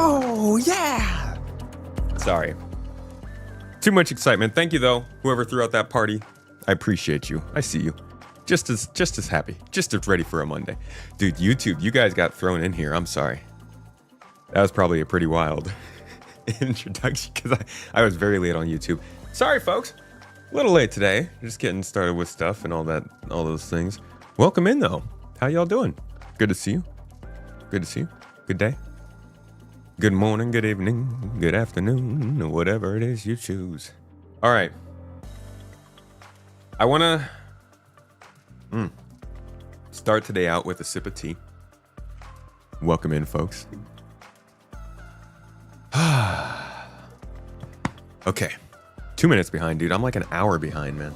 Oh, yeah. Sorry. Too much excitement. Thank you, though, whoever threw out that party. I appreciate you. I see you. Just as happy. Just as ready for a Monday. Dude, YouTube, you guys got thrown in here. I'm sorry. That was probably a pretty wild introduction because I was very late on YouTube. Sorry, folks. A little late today. Just getting started with stuff and all those things. Welcome in, though. How y'all doing? Good to see you. Good to see you. Good day. Good morning, good evening, good afternoon, whatever it is you choose. All right. I want to start today out with a sip of tea. Welcome in, folks. Okay. 2 minutes behind, dude. I'm like an hour behind, man.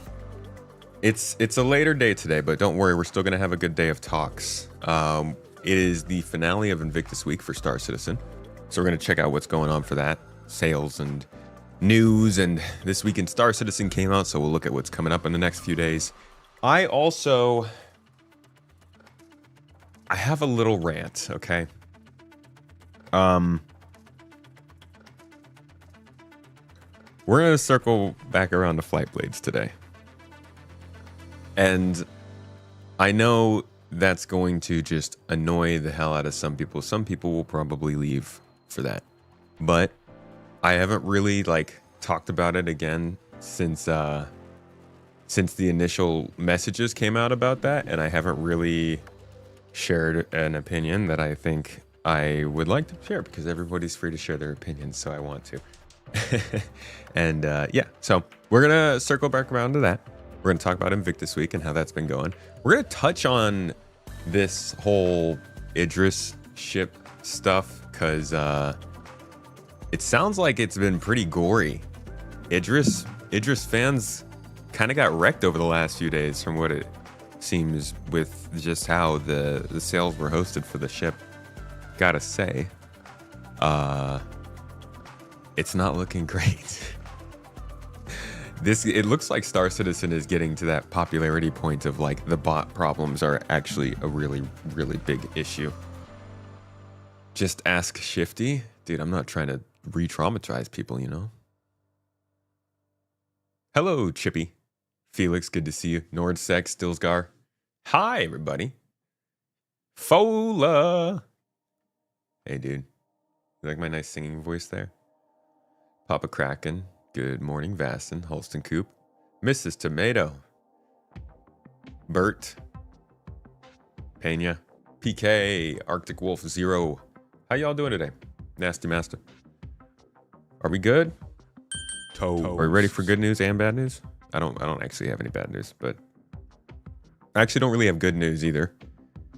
It's a later day today, but don't worry. We're still going to have a good day of talks. It is the finale of Invictus week for Star Citizen. So we're going to check out what's going on for that. Sales and news. And this week in Star Citizen came out, so we'll look at what's coming up in the next few days. I have a little rant, okay? We're going to circle back around to Flight Blades today. And I know that's going to just annoy the hell out of some people. Some people will probably leave for that. But I haven't really talked about it again since the initial messages came out about that, and I haven't really shared an opinion that I think I would like to share because everybody's free to share their opinions, so I want to. And yeah, so we're gonna circle back around to that. We're gonna talk about Invictus week and how that's been going. We're gonna touch on this whole Idris ship stuff because it sounds like it's been pretty gory. Idris fans kind of got wrecked over the last few days from what it seems with just how the sales were hosted for the ship. Gotta say, it's not looking great. It looks like Star Citizen is getting to that popularity point of the bot problems are actually a really, really big issue. Just ask Shifty. Dude, I'm not trying to re-traumatize people, you know? Hello, Chippy. Felix, good to see you. Nordsex, Stilsgar. Hi, everybody. Fola. Hey, dude. You like my nice singing voice there? Papa Kraken. Good morning, Vastin. Holston Coop. Mrs. Tomato. Bert. Pena. PK. Arctic Wolf Zero. How y'all doing today? Nasty Master. Are we good? Toast. Are we ready for good news and bad news? I don't actually have any bad news, but I actually don't really have good news either.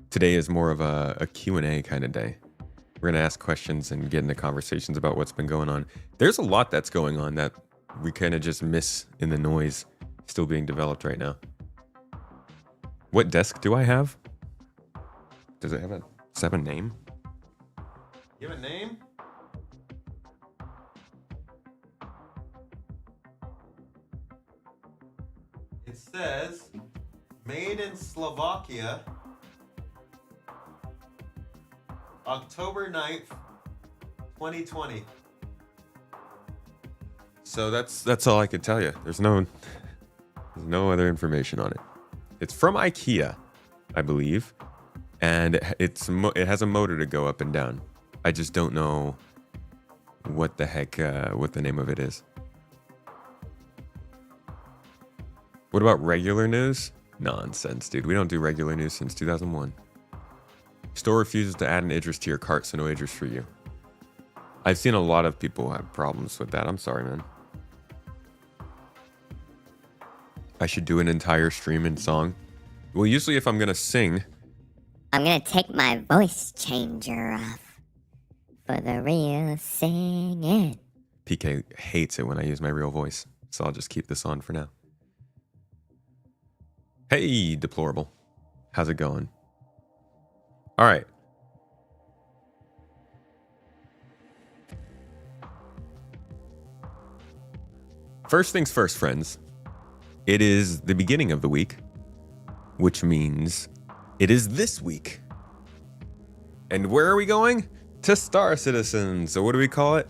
Today is more of a Q&A kind of day. We're going to ask questions and get into conversations about what's been going on. There's a lot that's going on that we kind of just miss in the noise still being developed right now. What desk do I have? Does it have a name? You have a name? It says, made in Slovakia, October 9th, 2020. So that's all I could tell you. There's no other information on it. It's from IKEA, I believe, and it has a motor to go up and down. I just don't know what the heck what the name of it is. What about regular news? Nonsense, dude. We don't do regular news since 2001. Store refuses to add an Idris to your cart, so no Idris for you. I've seen a lot of people have problems with that. I'm sorry, man. I should do an entire stream and song. Well, usually if I'm going to sing... I'm going to take my voice changer off for the real singing. PK hates it when I use my real voice, so I'll just keep this on for now. Hey, Deplorable. How's it going? All right. First things first, friends. It is the beginning of the week, which means it is this week. And where are we going? to Star Citizen. So what do we call it?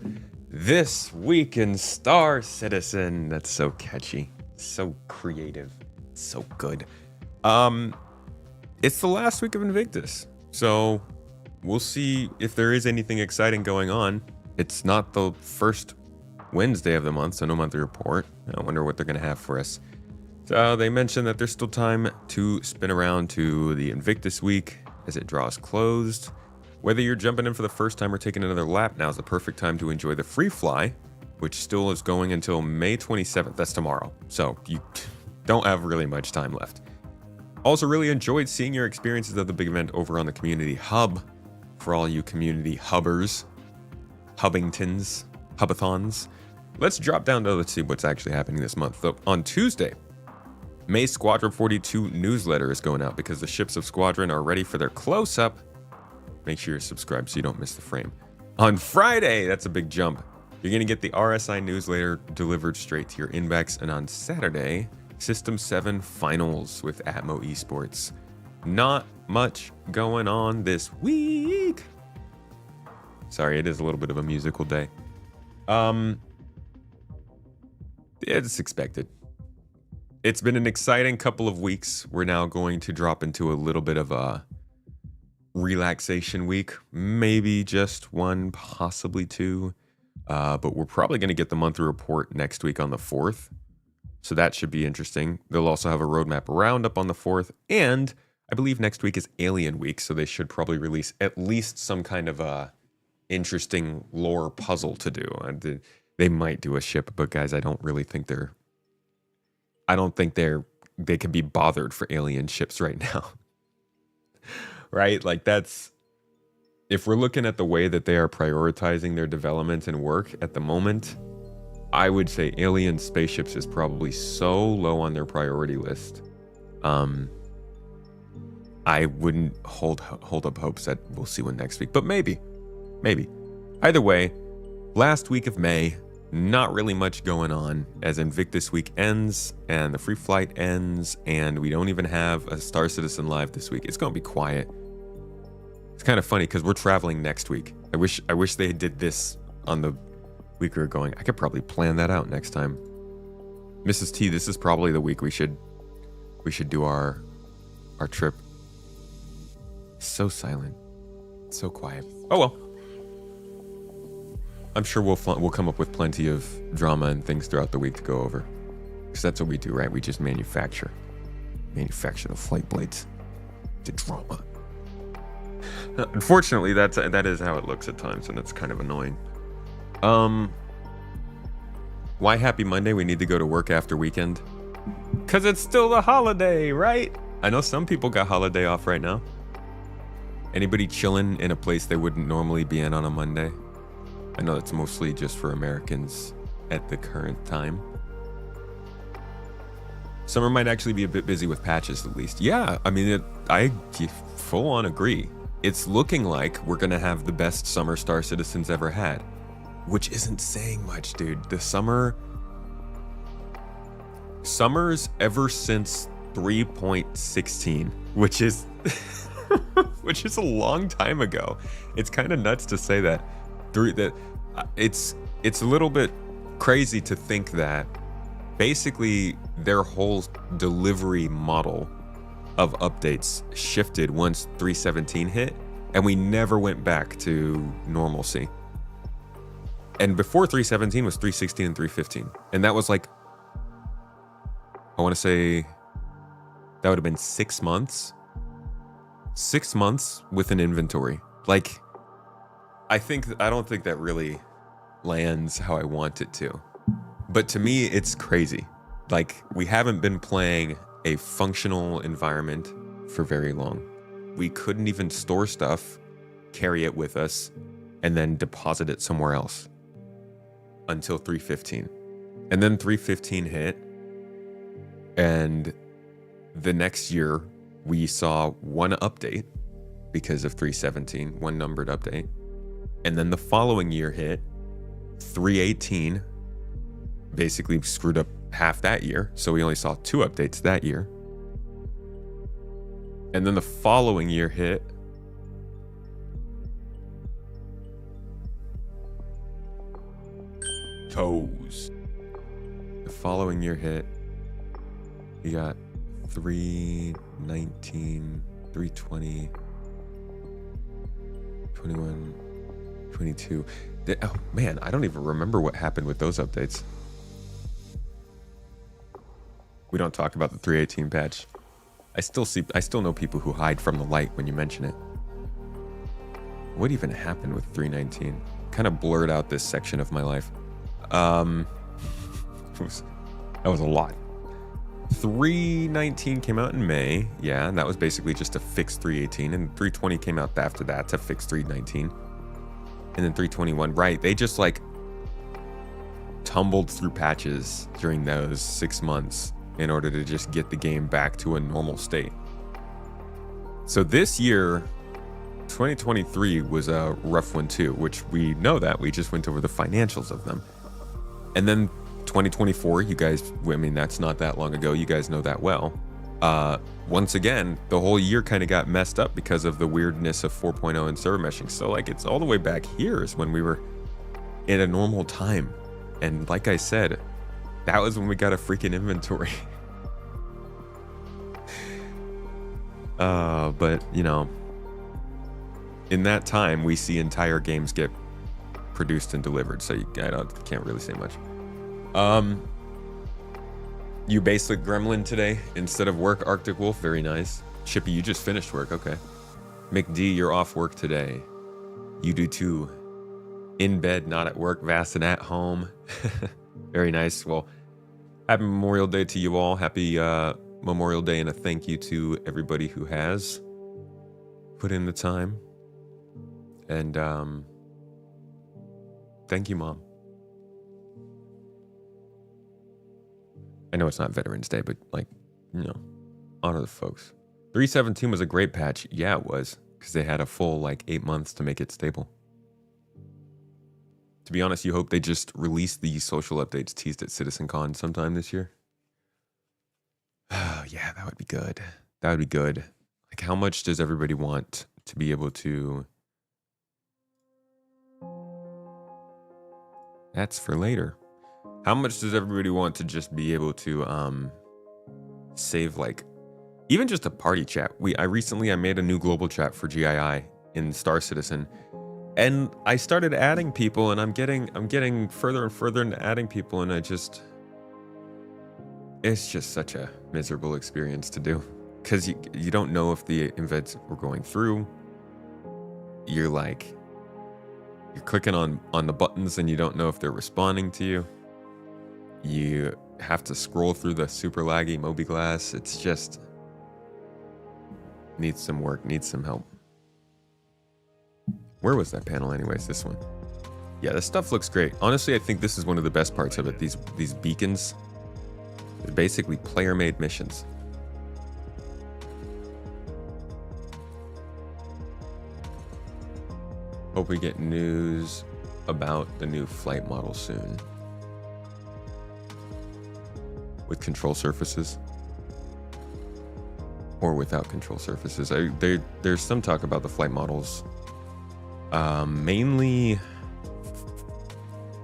This Week in Star Citizen. That's so catchy, so creative, so good. It's the last week of Invictus, so we'll see if there is anything exciting going on. It's not the first Wednesday of the month, so no monthly report. I wonder what they're going to have for us. So they mentioned that there's still time to spin around to the Invictus week as it draws closed. Whether you're jumping in for the first time or taking another lap, now is the perfect time to enjoy the free fly, which still is going until May 27th. That's tomorrow. So you don't have really much time left. Also really enjoyed seeing your experiences of the big event over on the community hub. For all you community hubbers, Hubbingtons, Hubathons. Let's drop down to let's see what's actually happening this month. So on Tuesday, May Squadron 42 newsletter is going out because the ships of Squadron are ready for their close-up. Make sure you're subscribed so you don't miss the frame. On Friday, that's a big jump. You're going to get the RSI newsletter delivered straight to your inbox. And on Saturday, System 7 Finals with Atmo Esports. Not much going on this week. Sorry, it is a little bit of a musical day. It's expected. It's been an exciting couple of weeks. We're now going to drop into a little bit of a relaxation week. Maybe just one, possibly two. But we're probably going to get the monthly report next week on the 4th. So that should be interesting. They'll also have a roadmap roundup on the 4th. And I believe next week is Alien Week. So they should probably release at least some kind of a interesting lore puzzle to do. And they might do a ship, but guys, I don't think they can be bothered for alien ships right now. Right? Like that's, if we're looking at the way that they are prioritizing their development and work at the moment, I would say alien spaceships is probably so low on their priority list. I wouldn't hold up hopes that we'll see one next week, but maybe. Either way, last week of May, not really much going on as Invictus week ends and the free flight ends, and we don't even have a Star Citizen live this week. It's going to be quiet. It's kind of funny because we're traveling next week. I wish they did this on the week we were going. I could probably plan that out next time. Mrs. T, this is probably the week we should do our trip. So silent, so quiet. Oh well. I'm sure we'll come up with plenty of drama and things throughout the week to go over. Because that's what we do, right? We just manufacture the flight blades. The drama. Unfortunately, that is how it looks at times, and it's kind of annoying. Why Happy Monday? We need to go to work after weekend. Because it's still the holiday, right? I know some people got holiday off right now. Anybody chilling in a place they wouldn't normally be in on a Monday? I know that's mostly just for Americans at the current time. Summer might actually be a bit busy with patches at least. Yeah, I mean, I full on agree. It's looking like we're going to have the best summer Star Citizen's ever had. Which isn't saying much, dude. The summers ever since 3.16, which is which is a long time ago. It's kind of nuts to say that. It's a little bit crazy to think that basically their whole delivery model of updates shifted once 3.17 hit, and we never went back to normalcy. And before 3.17 was 3.16 and 3.15, and that was like, I want to say that would have been 6 months. 6 months with an inventory. Like, I don't think that really lands how I want it to. But to me, it's crazy. Like, we haven't been playing a functional environment for very long. We couldn't even store stuff, carry it with us, and then deposit it somewhere else until 3.15. And then 3.15 hit, and the next year we saw one update because of 3.17, one numbered update. And then the following year hit, 3.18, basically screwed up half that year. So we only saw 2 updates that year. And then the following year hit, toes. The following year hit, you got 319, 320, 21, 22. Oh man, I don't even remember what happened with those updates. We don't talk about the 318 patch. I still know people who hide from the light when you mention it. What even happened with 319? Kind of blurred out this section of my life. That was a lot. 319 came out in May. Yeah, and that was basically just to fix 318. And 320 came out after that to fix 319. And then 321, right. They just like tumbled through patches during those 6 months in order to just get the game back to a normal state. So this year, 2023 was a rough one too, which we know that. We just went over the financials of them. And then 2024, you guys, I mean, that's not that long ago. You guys know that well. Once again, the whole year kind of got messed up because of the weirdness of 4.0 and server meshing. So like it's all the way back here is when we were in a normal time. And like I said, that was when we got a freaking inventory. But you know, in that time, we see entire games get produced and delivered. So can't really say much. You basic gremlin today instead of work, Arctic Wolf. Very nice. Chippy, you just finished work. Okay. McD, you're off work today. You do too. In bed, not at work. Vastin at home. Very nice. Well, happy Memorial Day to you all. Happy Memorial Day, and a thank you to everybody who has put in the time. And thank you, Mom. I know it's not Veterans Day, but like, you know, honor the folks. 317 was a great patch. Yeah, it was, because they had a full like 8 months to make it stable. To be honest, you hope they just release the social updates teased at CitizenCon sometime this year. Oh, yeah, that would be good. That would be good. Like, how much does everybody want to be able to... That's for later. How much does everybody want to just be able to save, like, even just a party chat? I recently made a new global chat for GII in Star Citizen, and I started adding people, and I'm getting further and further into adding people, and it's just such a miserable experience to do, because you don't know if the events were going through. You're clicking on the buttons, and you don't know if they're responding to you. You have to scroll through the super laggy Mobi-Glass. It's just needs some work, needs some help. Where was that panel anyways? This one. Yeah, this stuff looks great. Honestly, I think this is one of the best parts of it. These beacons. They're basically player-made missions. Hope we get news about the new flight model soon. With control surfaces. Or without control surfaces. There's some talk about the flight models. Mainly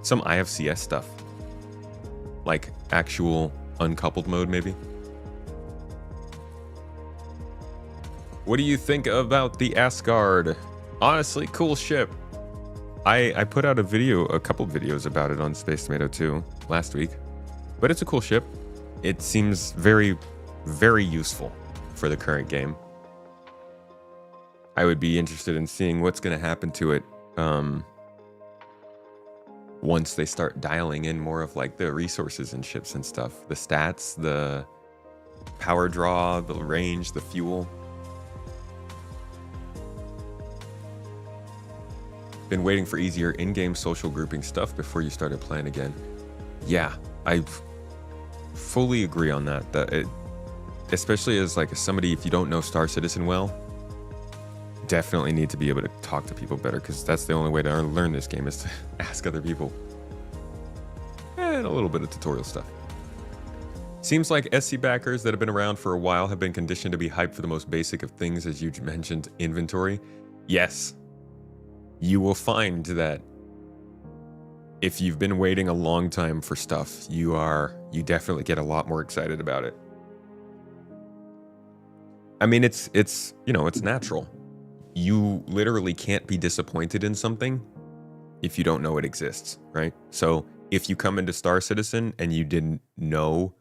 some IFCS stuff. Like actual uncoupled mode, maybe. What do you think about the Asgard? Honestly, cool ship. I put out a couple videos about it on Space Tomato 2 last week. But it's a cool ship. It seems very, very useful for the current game. I would be interested in seeing what's going to happen to it once they start dialing in more of like the resources and ships and stuff. The stats, the power draw, the range, the fuel. Been waiting for easier in-game social grouping stuff before you started playing again. Yeah, I fully agree on that. Especially as like somebody, if you don't know Star Citizen well, definitely need to be able to talk to people better, because that's the only way to learn this game is to ask other people. And a little bit of tutorial stuff. Seems like SC backers that have been around for a while have been conditioned to be hyped for the most basic of things, as you mentioned, inventory. Yes, you will find that if you've been waiting a long time for stuff, you definitely get a lot more excited about it. I mean, it's it's natural. You literally can't be disappointed in something if you don't know it exists, right? So if you come into Star Citizen and you didn't know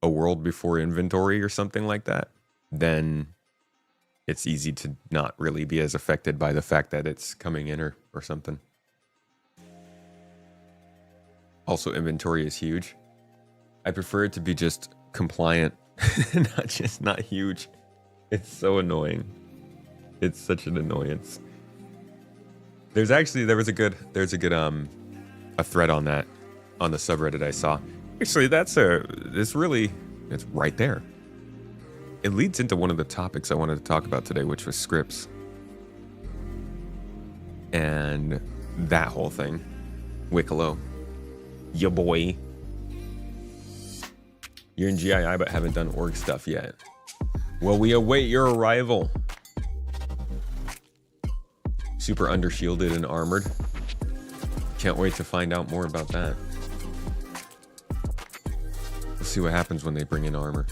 a world before inventory or something like that, then it's easy to not really be as affected by the fact that it's coming in or something. Also, inventory is huge. I prefer it to be just compliant, not huge. It's so annoying. It's such an annoyance. There's a thread on that on the subreddit I saw. Actually, it's right there. It leads into one of the topics I wanted to talk about today, which was scripts. And that whole thing. Wicklow. Ya boy. You're in GII but haven't done org stuff yet. Well, we await your arrival. Super undershielded and armored. Can't wait to find out more about that. We'll see what happens when they bring in armor.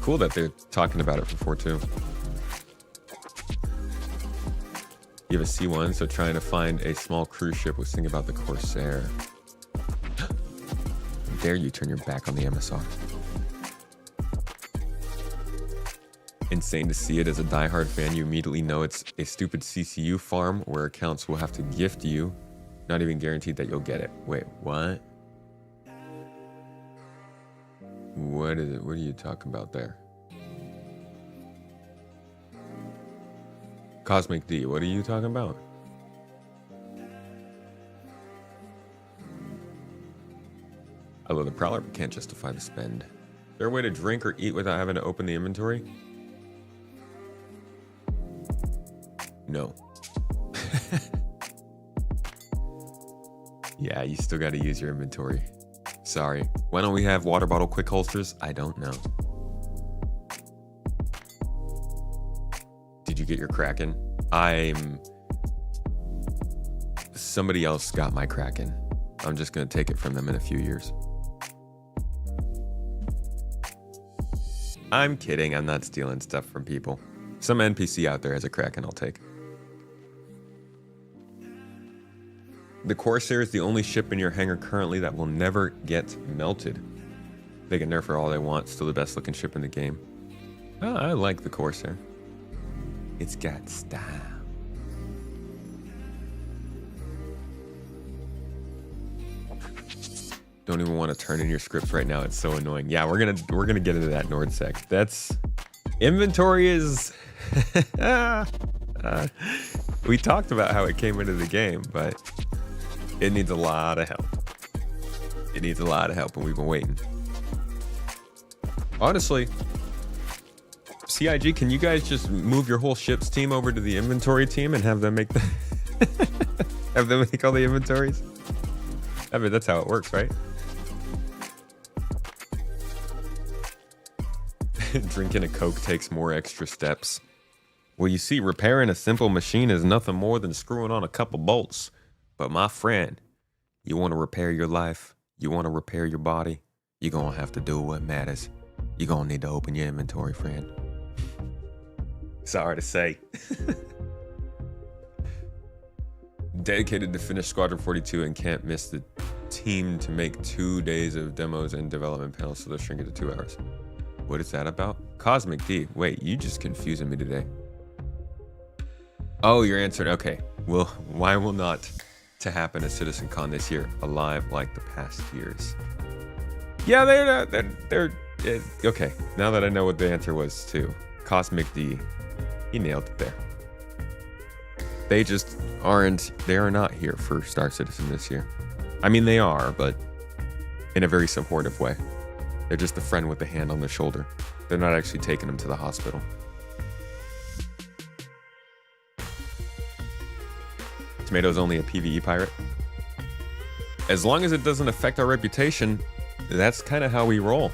Cool that they're talking about it for 4.2. You have a C1, so trying to find a small cruise ship was thinking about the Corsair. How dare you turn your back on the MSR? Insane to see it. As a diehard fan, you immediately know it's a stupid CCU farm where accounts will have to gift you. Not even guaranteed that you'll get it. Wait, what? What is it? What are you talking about there? Cosmic D, what are you talking about? I love the Prowler, but can't justify the spend. Is there a way to drink or eat without having to open the inventory? No. Yeah, you still got to use your inventory. Sorry. Why don't we have water bottle quick holsters? I don't know. Did you get your Kraken? Somebody else got my Kraken. I'm just going to take it from them in a few years. I'm kidding. I'm not stealing stuff from people. Some NPC out there has a Kraken I'll take. The Corsair is the only ship in your hangar currently that will never get melted. They can nerf her all they want. Still the best looking ship in the game. Oh, I like the Corsair. It's got style. Don't even want to turn in your scripts right now. It's so annoying. Yeah, we're gonna get into that NordSec. That's inventory is. We talked about how it came into the game, but it needs a lot of help. It needs a lot of help, and we've been waiting. Honestly, CIG, can you guys just move your whole ships team over to the inventory team and have them make the have them make all the inventories? I mean, that's how it works, right? Drinking a Coke takes more extra steps. Well, you see, repairing a simple machine is nothing more than screwing on a couple bolts. But my friend, you want to repair your life, you want to repair your body, you're going to have to do what matters. You're going to need to open your inventory, friend. Sorry to say. Dedicated to finish Squadron 42 and can't miss the team to make 2 days of demos and development panels, so they'll shrink it to 2 hours. What is that about? Cosmic D. Wait, you just confusing me today. Oh, you're answering. Okay. Well, why will not to happen at CitizenCon this year alive like the past years? Yeah, they're okay. Now that I know what the answer was too. Cosmic D. He nailed it there. They just they are not here for Star Citizen this year. I mean, they are, but in a very supportive way. They're just the friend with the hand on the shoulder. They're not actually taking them to the hospital. Tomato's only a PvE pirate. As long as it doesn't affect our reputation, that's kind of how we roll.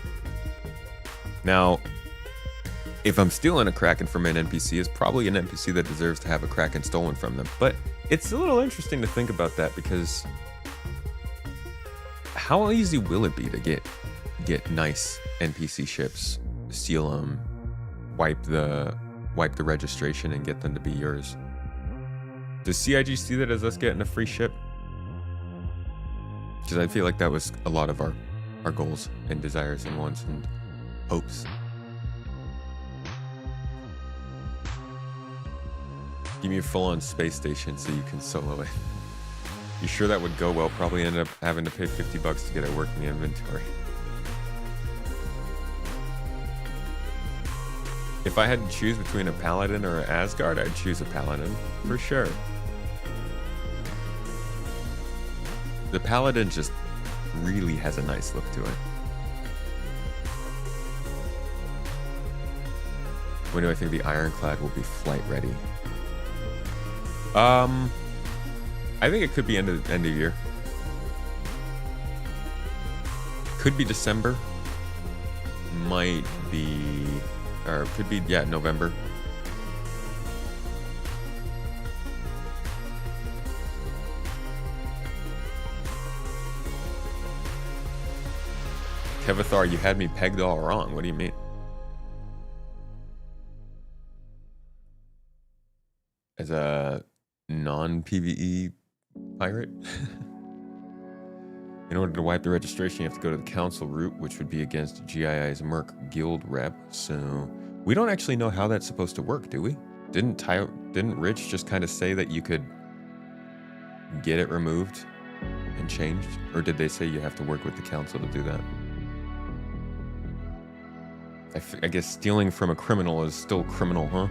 Now, if I'm stealing a Kraken from an NPC, it's probably an NPC that deserves to have a Kraken stolen from them. But it's a little interesting to think about that because how easy will it be to get nice NPC ships, steal them, wipe the registration, and get them to be yours? Does CIG see that as us getting a free ship? Because I feel like that was a lot of our goals and desires and wants and hopes. Give me a full-on space station so you can solo it. You sure that would go well? Probably end up having to pay $50 to get a working inventory. If I had to choose between a paladin or an Asgard, I'd choose a paladin for sure. The paladin just really has a nice look to it. When do I think the Ironclad will be flight ready? I think it could be end of year. Could be December. Might be, or could be, yeah, November. Kevithar, you had me pegged all wrong. What do you mean? As a non-PvE pirate? In order to wipe the registration, you have to go to the council route, which would be against GII's Merc Guild rep. So we don't actually know how that's supposed to work, do we? Didn't Rich just kind of say that you could get it removed and changed? Or did they say you have to work with the council to do that? I guess stealing from a criminal is still criminal, huh?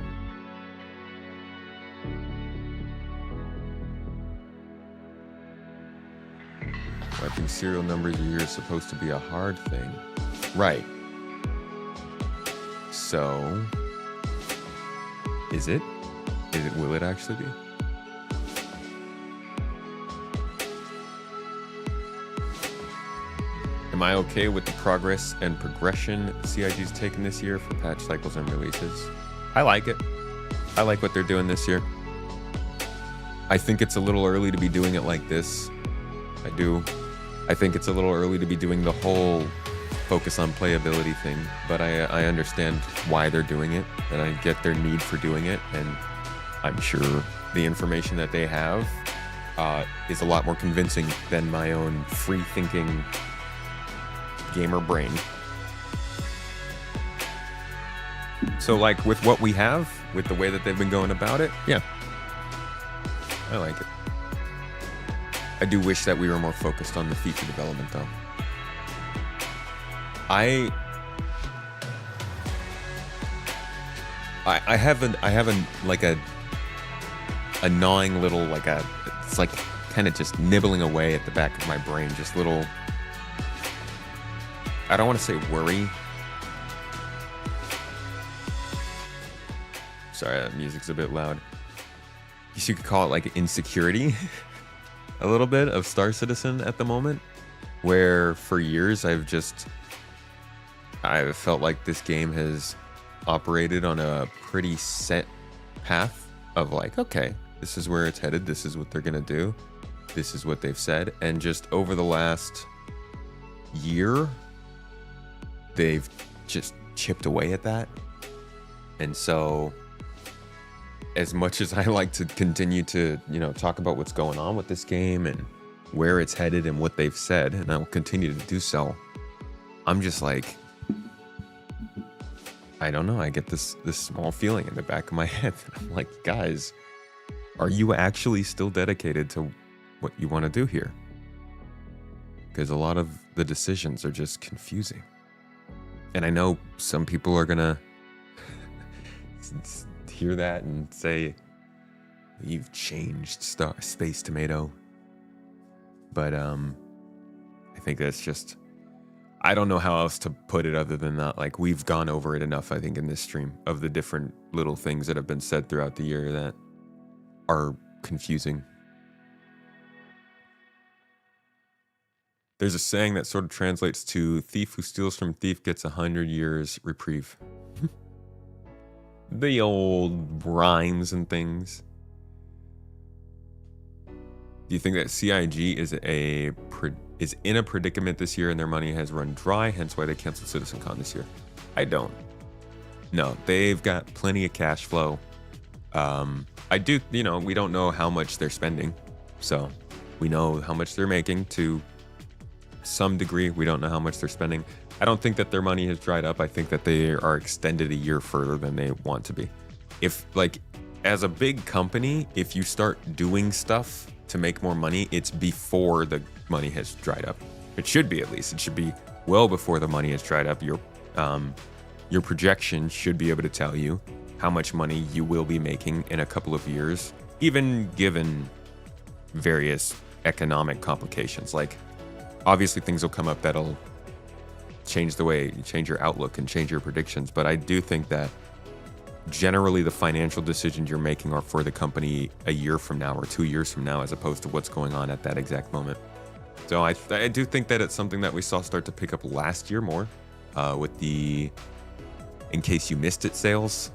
Wiping serial numbers a year is supposed to be a hard thing. Right. So, is it? Will it actually be? Am I okay with the progress and progression CIG's taken this year for patch cycles and releases? I like it. I like what they're doing this year. I think it's a little early to be doing it like this. I do. I think it's a little early to be doing the whole focus on playability thing, but I understand why they're doing it, and I get their need for doing it, and I'm sure the information that they have is a lot more convincing than my own free-thinking gamer brain. So, like, with what we have, with the way that they've been going about it, yeah, I like it. I do wish that we were more focused on the feature development, though. I haven't like a gnawing little, like it's like kind of just nibbling away at the back of my brain, just little, I don't want to say worry. Sorry, that music's a bit loud. I guess you could call it like insecurity. A little bit of Star Citizen at the moment, where for years I've felt like this game has operated on a pretty set path of like, okay, this is where it's headed, this is what they're gonna do, this is what they've said, and just over the last year they've just chipped away at that. And so as much as I like to continue to, talk about what's going on with this game and where it's headed and what they've said, and I will continue to do so, I'm just like, I don't know. I get this small feeling in the back of my head. I'm like, guys, are you actually still dedicated to what you want to do here? Because a lot of the decisions are just confusing. And I know some people are gonna hear that and say, you've changed Space Tomato. But I think that's just, I don't know how else to put it other than that. Like, we've gone over it enough, I think, in this stream, of the different little things that have been said throughout the year that are confusing. There's a saying that sort of translates to, thief who steals from thief gets 100 years reprieve. The old rhymes and things. Do you think that CIG is is in a predicament this year and their money has run dry, hence why they canceled CitizenCon this year. I don't. No, they've got plenty of cash flow. I do, we don't know how much they're spending. So we know how much they're making to some degree. We don't know how much they're spending. I don't think that their money has dried up. I think that they are extended a year further than they want to be. If, like, as a big company, if you start doing stuff to make more money, it's before the money has dried up. It should be, at least. It should be well before the money has dried up. Your projection should be able to tell you how much money you will be making in a couple of years, even given various economic complications. Like, obviously things will come up that'll change your outlook and change your predictions. But I do think that generally the financial decisions you're making are for the company a year from now or 2 years from now, as opposed to what's going on at that exact moment. So I do think that it's something that we saw start to pick up last year more with the in case you missed it sales.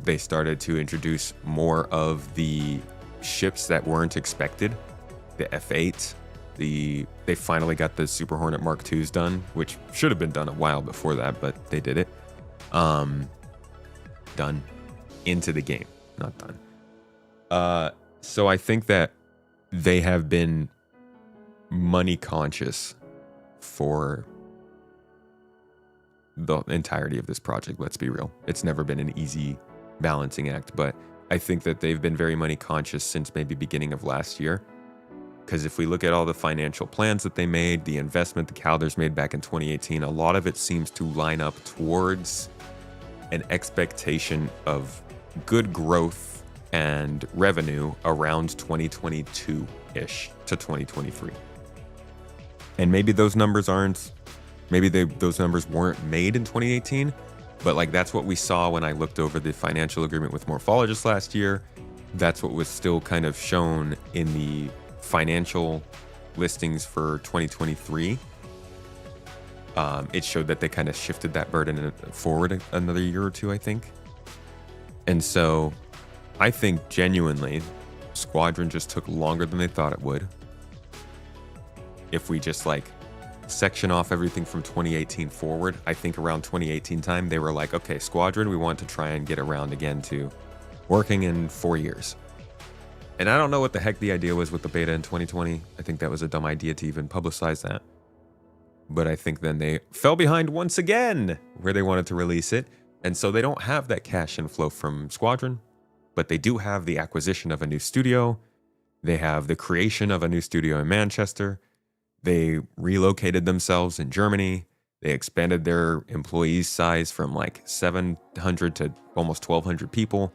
They started to introduce more of the ships that weren't expected. The F8, they finally got the Super Hornet Mark IIs done, which should have been done a while before that, but they did it. Done into the game, not done. So I think that they have been money conscious for the entirety of this project. Let's be real. It's never been an easy balancing act, but I think that they've been very money conscious since maybe beginning of last year. Because if we look at all the financial plans that they made, the investment the Calders made back in 2018, a lot of it seems to line up towards an expectation of good growth and revenue around 2022-ish to 2023. And maybe those numbers aren't, those numbers weren't made in 2018, but like that's what we saw when I looked over the financial agreement with Morphologist last year. That's what was still kind of shown in the financial listings for 2023. It showed that they kind of shifted that burden forward another year or two, I think. And so I think genuinely Squadron just took longer than they thought it would. If we just like section off everything from 2018 forward, I think around 2018 time, they were like, okay, Squadron, we want to try and get around again to working in 4 years. And I don't know what the heck the idea was with the beta in 2020. I think that was a dumb idea to even publicize that. But I think then they fell behind once again where they wanted to release it. And so they don't have that cash inflow from Squadron, but they do have the acquisition of a new studio. They have the creation of a new studio in Manchester. They relocated themselves in Germany. They expanded their employee size from like 700 to almost 1,200 people.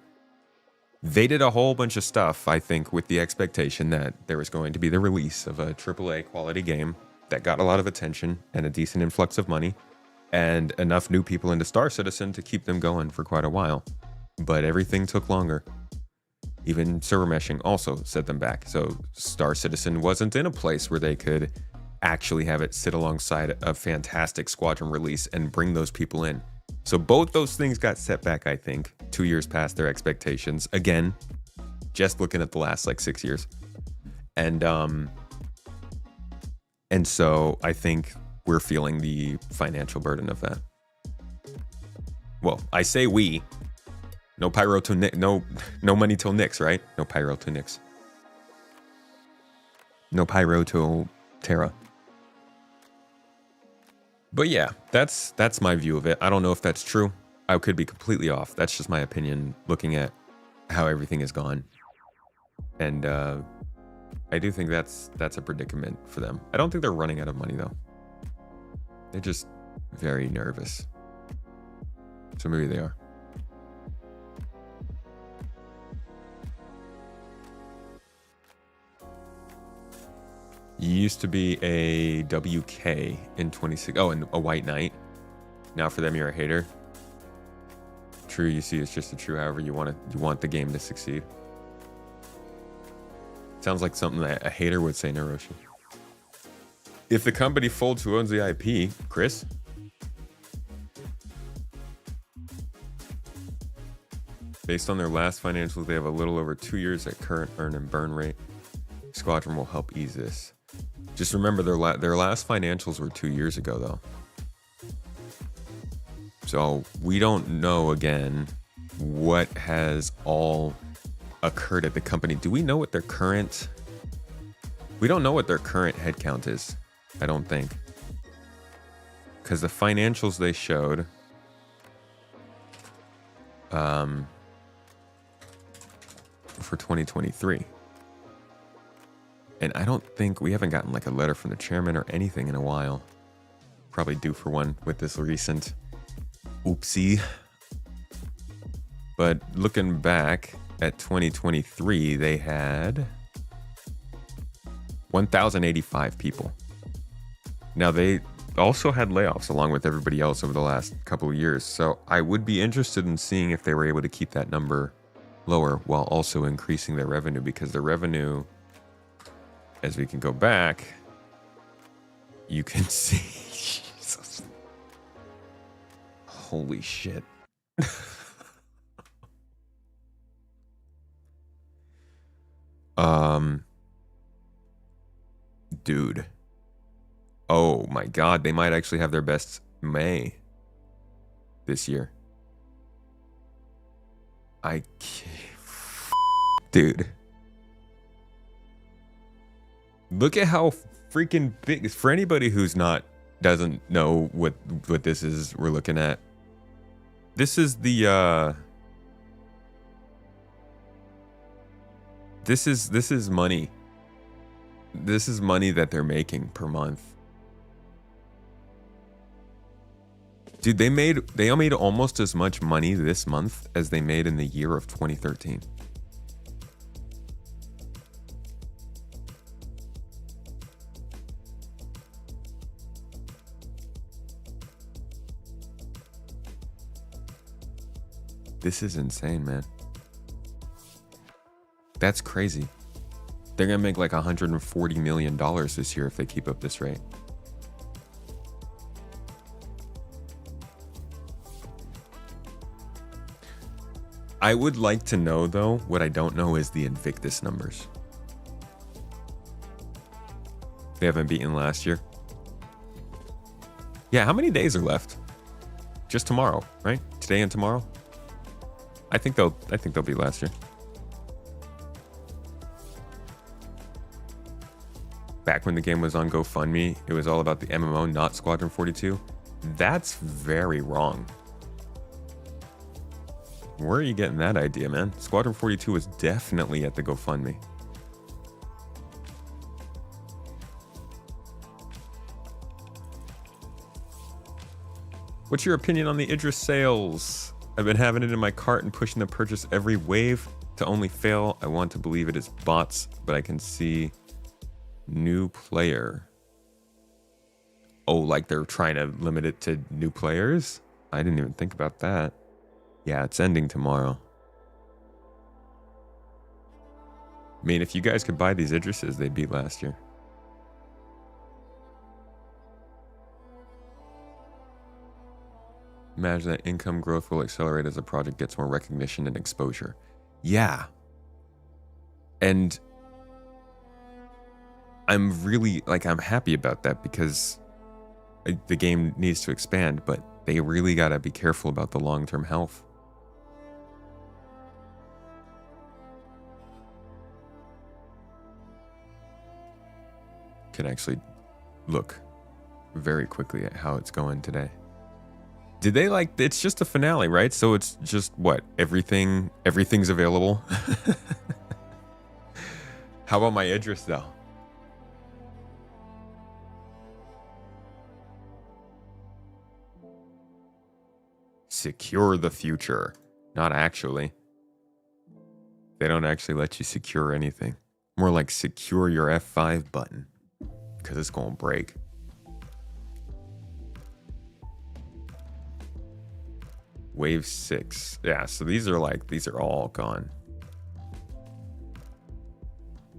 They did a whole bunch of stuff, I think, with the expectation that there was going to be the release of a AAA quality game that got a lot of attention and a decent influx of money and enough new people into Star Citizen to keep them going for quite a while. But everything took longer. Even server meshing also set them back. So Star Citizen wasn't in a place where they could actually have it sit alongside a fantastic Squadron release and bring those people in. So both those things got set back, I think, 2 years past their expectations. Again, just looking at the last like 6 years. And so I think we're feeling the financial burden of that. Well, I say we. No pyro to Nick. No money till Nix, right? No pyro to Nix. No pyro till Terra. But yeah, that's my view of it. I don't know if that's true. I could be completely off. That's just my opinion looking at how everything has gone. And I do think that's a predicament for them. I don't think they're running out of money though. They're just very nervous. So maybe they are. Used to be a WK in 26. Oh, and a White Knight. Now for them, you're a hater. True, you see, it's just a true. However, you want the game to succeed. Sounds like something that a hater would say, Naroshi. If the company folds, who owns the IP? Chris? Based on their last financials, they have a little over 2 years at current earn and burn rate. Squadron will help ease this. Just remember their last financials were 2 years ago, though. So we don't know again what has all occurred at the company. Do we know what their current? We don't know what their current headcount is. I don't think, because the financials they showed, for 2023. And I don't think we haven't gotten like a letter from the chairman or anything in a while. Probably due for one with this recent oopsie. But looking back at 2023, they had 1,085 people. Now they also had layoffs along with everybody else over the last couple of years. So I would be interested in seeing if they were able to keep that number lower while also increasing their revenue, because the revenue, as we can go back, you can see, Jesus. Holy shit. Dude. Oh my God, they might actually have their best May this year. I can't. Dude. Look at how freaking big. For anybody who's doesn't know what this is we're looking at. This is the this is money. This is money that they're making per month. Dude, they made almost as much money this month as they made in the year of 2013. This is insane, man. That's crazy. They're gonna make like $140 million this year if they keep up this rate. I would like to know, though, what I don't know is the Invictus numbers. They haven't beaten last year. Yeah, how many days are left? Just tomorrow, right? Today and tomorrow? I think they'll beat last year. Back when the game was on GoFundMe, it was all about the MMO, not Squadron 42. That's very wrong. Where are you getting that idea, man? Squadron 42 was definitely at the GoFundMe. What's your opinion on the Idris sales? I've been having it in my cart and pushing the purchase every wave to only fail. I want to believe it is bots, but I can see new player. Oh, like they're trying to limit it to new players? I didn't even think about that. Yeah, it's ending tomorrow. I mean, if you guys could buy these Idrises, they beat last year. Imagine that income growth will accelerate as the project gets more recognition and exposure. Yeah. And I'm really, I'm happy about that because the game needs to expand, but they really got to be careful about the long-term health. Can actually look very quickly at how it's going today. Did they it's just a finale, right? So it's just what? Everything's available. How about my Idris though? Secure the future. Not actually. They don't actually let you secure anything. More like secure your F5 button. Because it's going to break. Wave 6. Yeah, so these are all gone.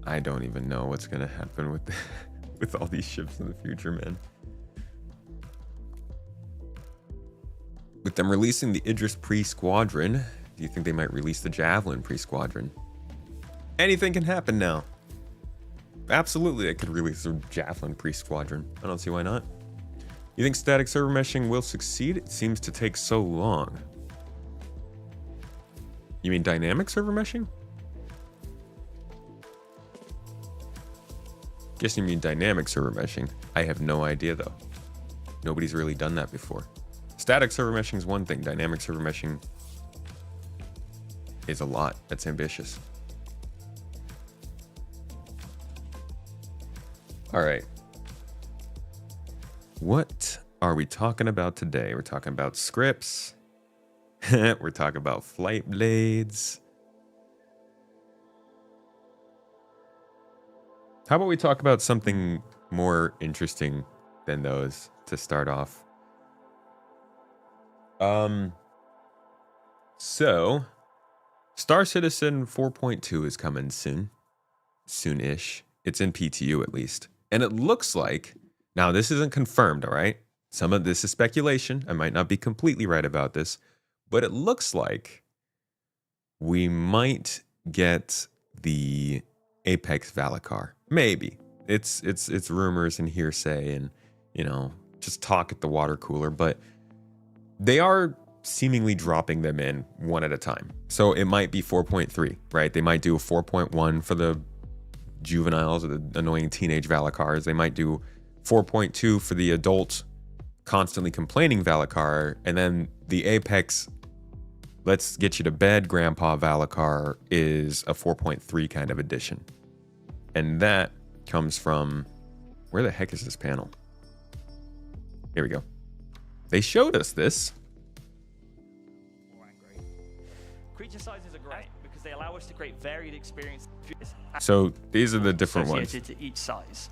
I don't even know what's going to happen with with all these ships in the future, man. With them releasing the Idris pre-squadron, do you think they might release the Javelin pre-squadron? Anything can happen now. absolutely, it could release a Javelin pre-squadron. I don't see why not. You think static server meshing will succeed? It seems to take so long. You mean dynamic server meshing? Guess you mean dynamic server meshing. I have no idea though. Nobody's really done that before. Static server meshing is one thing. Dynamic server meshing is a lot. That's ambitious. All right. What are we talking about today? We're talking about scripts. We're talking about flight blades. How about we talk about something more interesting than those to start off? So Star Citizen 4.2 is coming soon. Soon-ish. It's in PTU at least. And it looks like, now this isn't confirmed, all right? Some of this is speculation. I might not be completely right about this, but it looks like we might get the Apex Valakar. Maybe. It's rumors and hearsay and, you know, just talk at the water cooler, but they are seemingly dropping them in one at a time. So it might be 4.3, right? They might do a 4.1 for the juveniles or the annoying teenage Valakars. They might do 4.2 for the adult constantly complaining Valakar, and then the Apex let's get you to bed Grandpa Valakar is a 4.3 kind of edition. And that comes from, where the heck is this panel? Here we go. They showed us this. Creature sizes are great because they allow us to create varied experiences. So these are the different ones. To each size.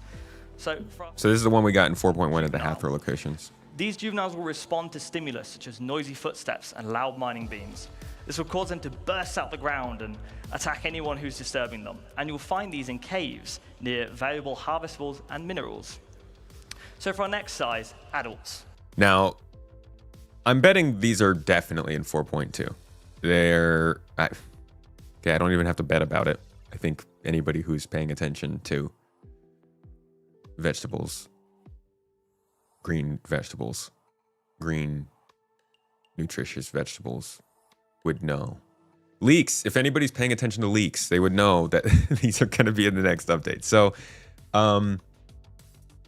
So this is the one we got in 4.1 at the Hathor locations. These juveniles will respond to stimulus such as noisy footsteps and loud mining beams. This will cause them to burst out the ground and attack anyone who's disturbing them. And you'll find these in caves near valuable harvestables and minerals. So for our next size, adults. Now, I'm betting these are definitely in 4.2. They're, okay, I don't even have to bet about it. I think anybody who's paying attention to vegetables, green nutritious vegetables would know. Leaks, if anybody's paying attention to leaks, they would know that these are going to be in the next update. So,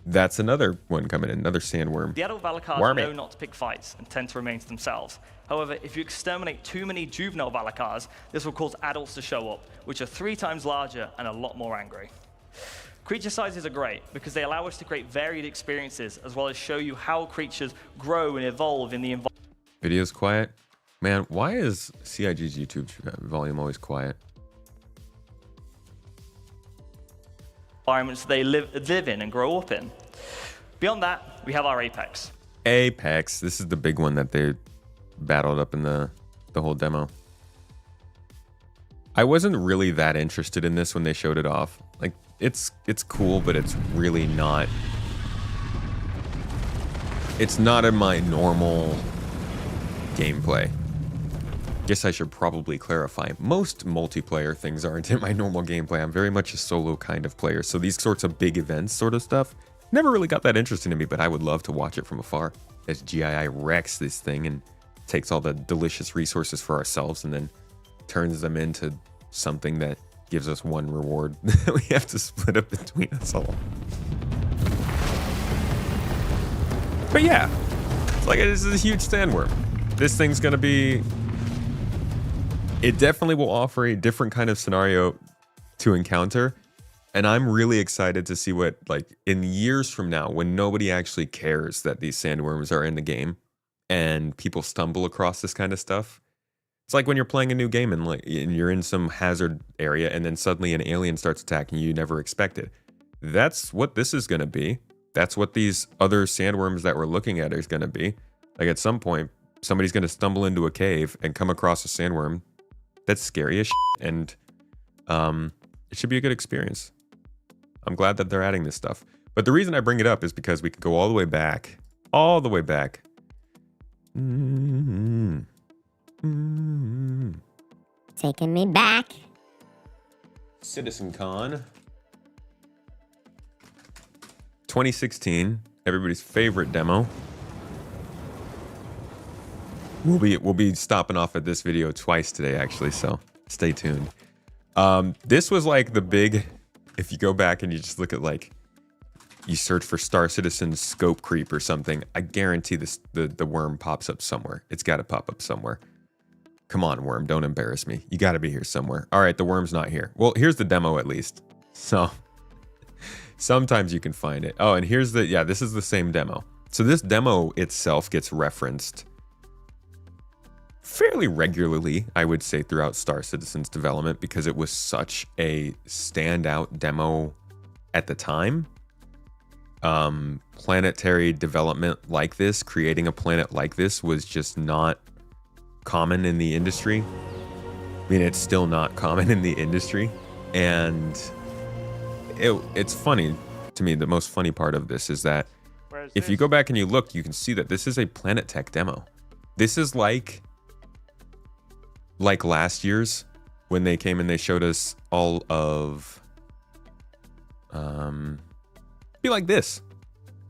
that's another one coming in, another sandworm. The adult Valakars know not to pick fights and tend to remain to themselves. However, if you exterminate too many juvenile Valakars, this will cause adults to show up, which are 3 times larger and a lot more angry. Creature sizes are great because they allow us to create varied experiences as well as show you how creatures grow and evolve in the environment. Video's quiet. Man, why is CIG's YouTube volume always quiet? Environments they live in and grow up in. Beyond that, we have our Apex. Apex, this is the big one that they battled up in the whole demo. I wasn't really that interested in this when they showed it off. Like, it's cool, but it's really not. It's not in my normal gameplay. Guess I should probably clarify. Most multiplayer things aren't in my normal gameplay. I'm very much a solo kind of player. So these sorts of big events sort of stuff never really got that interesting to me, but I would love to watch it from afar as GII wrecks this thing and takes all the delicious resources for ourselves and then turns them into something that gives us one reward that we have to split up between us all. But yeah, it's like this is a huge sandworm. This thing's gonna be, it definitely will offer a different kind of scenario to encounter. And I'm really excited to see what, like, in years from now, when nobody actually cares that these sandworms are in the game and people stumble across this kind of stuff. It's like when you're playing a new game and you're in some hazard area and then suddenly an alien starts attacking you never expected. That's what this is going to be. That's what these other sandworms that we're looking at is going to be. Like, at some point, somebody's going to stumble into a cave and come across a sandworm that's scary as shit, and it should be a good experience. I'm glad that they're adding this stuff. But the reason I bring it up is because we could go all the way back. All the way back. Taking me back. CitizenCon 2016, everybody's favorite demo. We'll be stopping off at this video twice today, actually, so stay tuned. This was like the big, if you go back and you just look at like, you search for Star Citizen scope creep or something, I guarantee this the worm pops up somewhere. It's got to pop up somewhere. Come on, worm, don't embarrass me. You got to be here somewhere. All right, the worm's not here. Well, here's the demo at least. So sometimes you can find it. Oh, and here's the, yeah, this is the same demo. So this demo itself gets referenced fairly regularly, I would say, throughout Star Citizen's development because it was such a standout demo at the time. Planetary development like this, creating a planet like this was just not common in the industry. I mean, it's still not common in the industry. And it's funny to me. The most funny part of this is that if you go back and you look, you can see that this is a Planet Tech demo. This is like last year's when they came and they showed us all of be like this,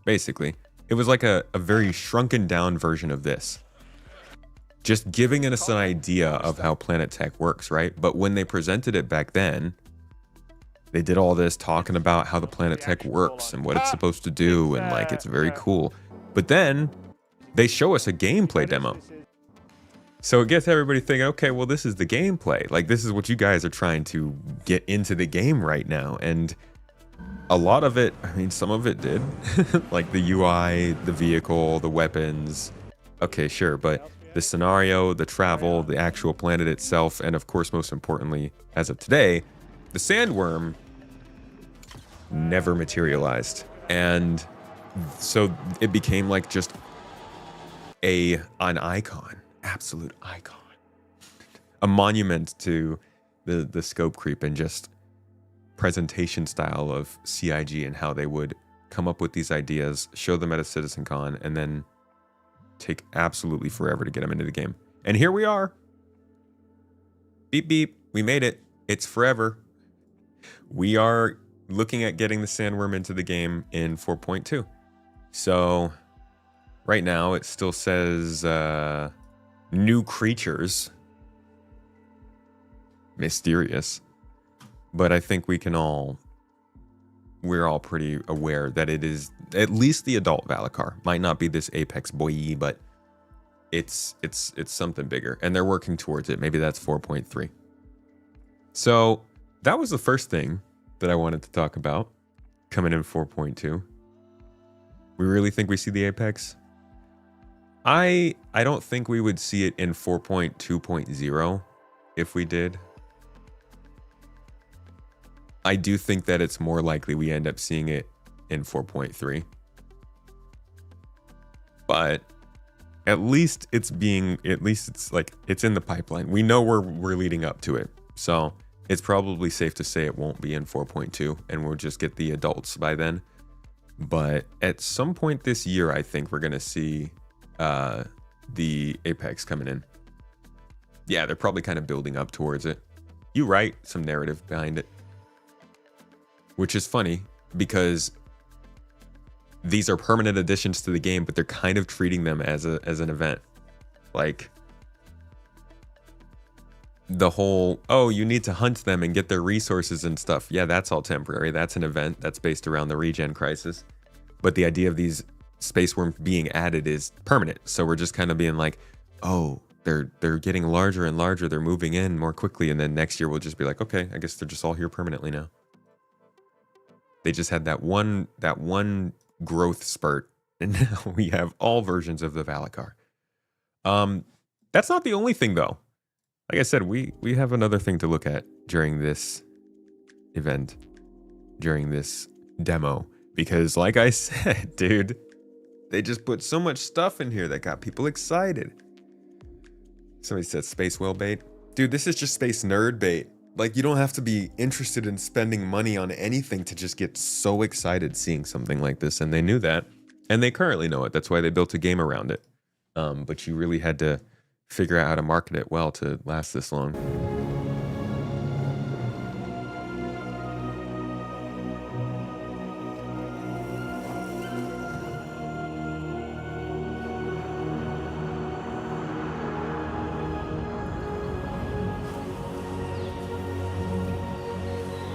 basically. It was like a very shrunken down version of this. Just giving us an idea of how Planet Tech works, right? But when they presented it back then, they did all this talking about how the Planet Tech works and what it's supposed to do, and like it's very cool. But then they show us a gameplay demo. So it gets everybody thinking, okay, well, this is the gameplay. Like, this is what you guys are trying to get into the game right now. And a lot of it, I mean, some of it did. Like the UI, the vehicle, the weapons. Okay, sure. But the scenario, the travel, the actual planet itself, and of course, most importantly, as of today, the sandworm never materialized. And so it became like just an icon. Absolute icon, a monument to the scope creep and just presentation style of CIG and how they would come up with these ideas, show them at a CitizenCon, and then take absolutely forever to get them into the game. And here we are. Beep beep, we made it. It's forever. We are looking at getting the sandworm into the game in 4.2. So right now it still says new creatures, mysterious, but I think we're all pretty aware that it is at least the adult Valakar. Might not be this Apex boy, but it's something bigger, and they're working towards it. Maybe that's 4.3. So that was the first thing that I wanted to talk about coming in 4.2. We really think we see the Apex? I don't think we would see it in 4.2.0 if we did. I do think that it's more likely we end up seeing it in 4.3. But at least it's like it's in the pipeline. We know we're leading up to it. So it's probably safe to say it won't be in 4.2 and we'll just get the adults by then. But at some point this year, I think we're going to see the Apex coming in. Yeah, they're probably kind of building up towards it. You right, some narrative behind it. Which is funny because these are permanent additions to the game, but they're kind of treating them as an event. Like the whole, oh, you need to hunt them and get their resources and stuff. Yeah, that's all temporary. That's an event that's based around the regen crisis. But the idea of these space worms being added is permanent. So we're just kind of being like, oh, they're getting larger and larger. They're moving in more quickly. And then next year we'll just be like, okay, I guess they're just all here permanently now. They just had that one growth spurt, and now we have all versions of the Valakar. That's not the only thing, though. Like I said, we have another thing to look at during this event, during this demo, because like I said, dude, they just put so much stuff in here that got people excited. Somebody said space whale bait. Dude, this is just space nerd bait. Like, you don't have to be interested in spending money on anything to just get so excited seeing something like this. And they knew that. And they currently know it. That's why they built a game around it. But you really had to figure out how to market it well to last this long.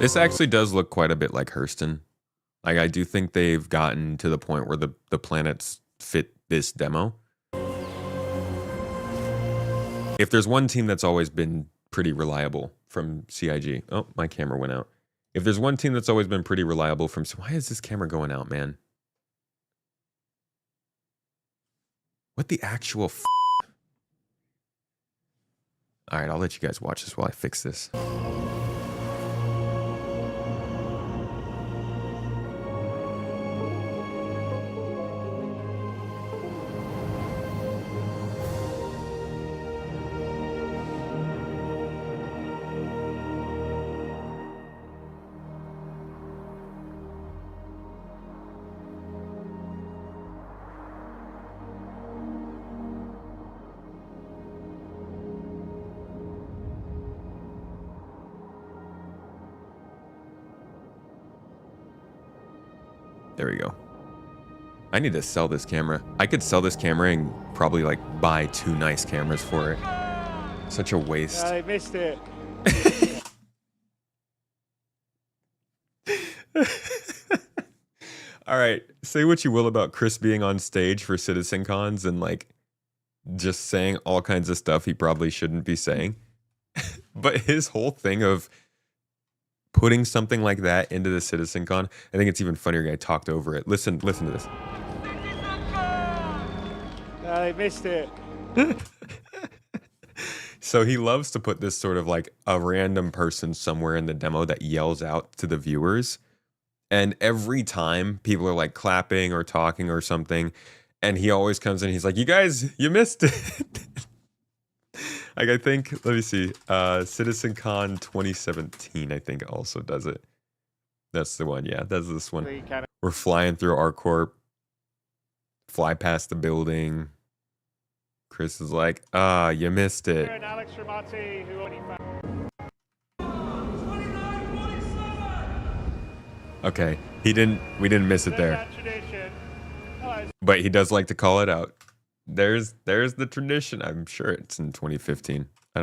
This actually does look quite a bit like Hurston. Like, I do think they've gotten to the point where the planets fit this demo. If there's one team that's always been pretty reliable from CIG. Oh, my camera went out. If there's one team that's always been pretty reliable from... Why is this camera going out, man? What the actual f... All right, I'll let you guys watch this while I fix this. There we go. I need to sell this camera. I could sell this camera and probably like buy 2 nice cameras for it. Such a waste. I missed it. All right. Say what you will about Chris being on stage for Citizen Cons and like just saying all kinds of stuff he probably shouldn't be saying. But his whole thing of putting something like that into the Citizen Con, I think it's even funnier. I talked over it. Listen to this. I missed it. So he loves to put this sort of like a random person somewhere in the demo that yells out to the viewers. And every time people are like clapping or talking or something, and he always comes in, he's like, you guys, you missed it. Like, I think, let me see, CitizenCon 2017, I think also does it. That's the one, yeah, that's this one. We're flying through ArcCorp, fly past the building. Chris is like, you missed it. Okay, we didn't miss it there. But he does like to call it out. There's the tradition. I'm sure it's in 2015. I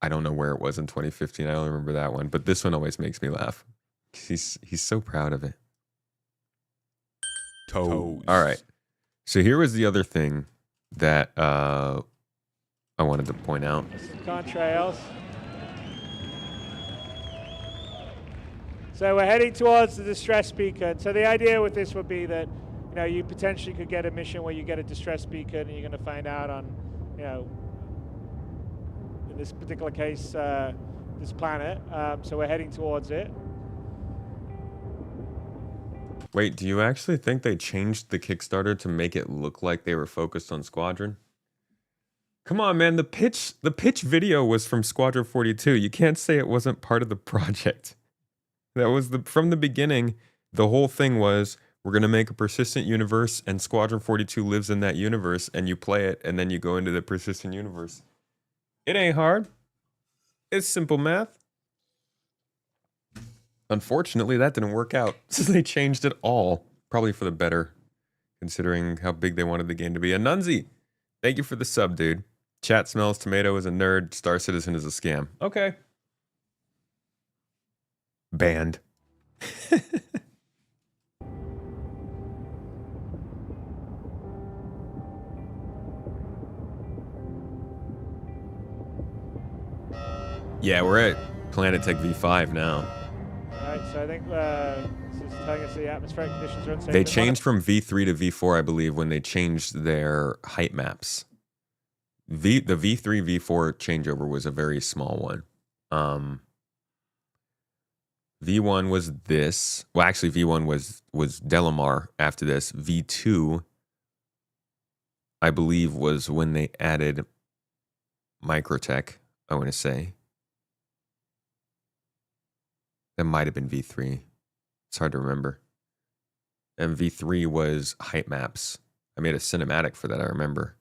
don't know where it was in 2015. I don't remember that one, but this one always makes me laugh. He's so proud of it. Toes. All right. So here was the other thing that I wanted to point out. Contrails. So we're heading towards the distress beacon. So the idea with this would be that, you know, you potentially could get a mission where you get a distress beacon and you're going to find out on, you know, in this particular case, this planet. So we're heading towards it. Wait, do you actually think they changed the Kickstarter to make it look like they were focused on Squadron? Come on, man. The pitch video was from Squadron 42. You can't say it wasn't part of the project. That was from the beginning. The whole thing was, we're going to make a persistent universe, and Squadron 42 lives in that universe, and you play it, and then you go into the persistent universe. It ain't hard. It's simple math. Unfortunately, that didn't work out. So they changed it all. Probably for the better, considering how big they wanted the game to be. Anunzi, thank you for the sub, dude. Chat smells tomato is a nerd. Star Citizen is a scam. Okay. Banned. Yeah, we're at Planet Tech V5 now. Alright, so I think this is telling us the atmospheric conditions are unsafe. They changed from V3 to V4, I believe, when they changed their height maps. The V3, V4 changeover was a very small one. V1 was this. Well, actually, V1 was Delamar after this. V2, I believe, was when they added Microtech, I want to say. That might have been V3. It's hard to remember. And V3 was height maps. I made a cinematic for that, I remember.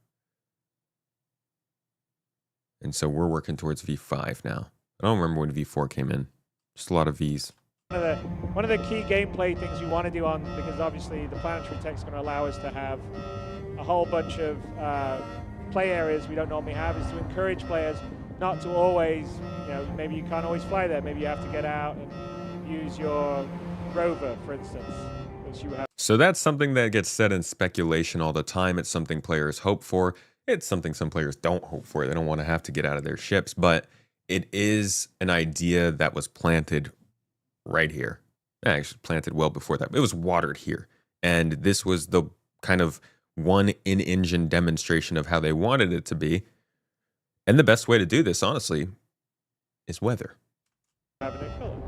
And so we're working towards V5 now. I don't remember when V4 came in. Just a lot of Vs. One of the key gameplay things you want to do on, because obviously the planetary tech is going to allow us to have a whole bunch of play areas we don't normally have, is to encourage players not to always, maybe you can't always fly there. Maybe you have to get out and use your rover, for instance, which you have. So that's something that gets said in speculation all the time. It's something players hope for. It's something some players don't hope for. They don't want to have to get out of their ships, but it is an idea that was planted right here. Actually, planted well before that. It was watered here. And this was the kind of one in-engine demonstration of how they wanted it to be. And the best way to do this, honestly, is weather. Having a color.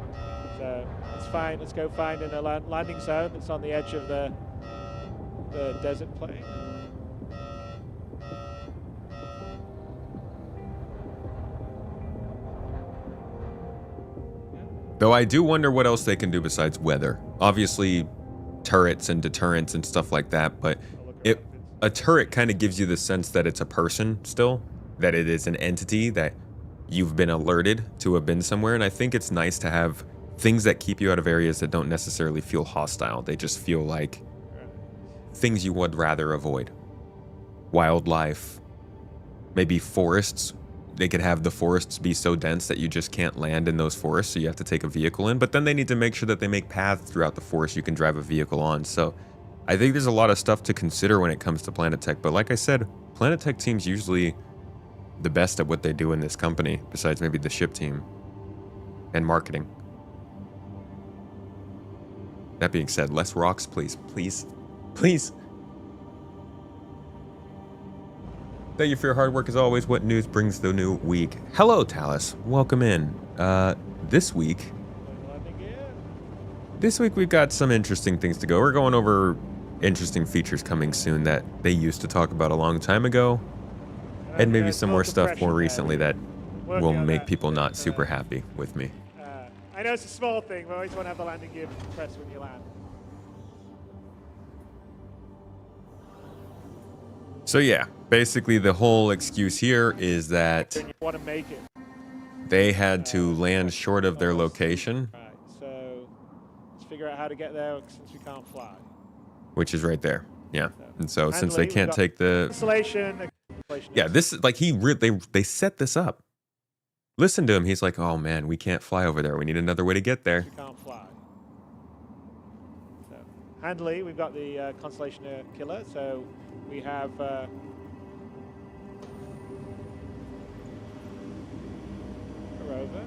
So it's fine. Let's go find a landing zone that's on the edge of the desert plain. Though I do wonder what else they can do besides weather. Obviously, turrets and deterrents and stuff like that, but a turret kind of gives you the sense that it's a person still, that it is an entity that you've been alerted to have been somewhere, and I think it's nice to have things that keep you out of areas that don't necessarily feel hostile. They just feel like things you would rather avoid. Wildlife, maybe forests. They could have the forests be so dense that you just can't land in those forests, so you have to take a vehicle in. But then they need to make sure that they make paths throughout the forest you can drive a vehicle on. So I think there's a lot of stuff to consider when it comes to Planet Tech. But like I said, Planet Tech team's usually the best at what they do in this company, besides maybe the ship team and marketing. That being said, less rocks, please. Please. Please. Thank you for your hard work as always. What news brings the new week? Hello, Talus. Welcome in. This week we've got some interesting things to go. We're going over interesting features coming soon that they used to talk about a long time ago. And maybe some more stuff more recently that will make people not super happy with me. I know it's a small thing, but I always want to have the landing gear pressed when you land. So yeah, basically the whole excuse here is that You want to make it. they had to land short of their location, Right, so let's figure out how to get there since we can't fly. which is right there. Yeah. And so since they Handling, can't we've take the... Installation. Yeah, this is like they set this up. Listen to him. He's like, oh man, we can't fly over there. We need another way to get there. We can't fly. So, handily, we've got the Constellation Killer. So we have a rover.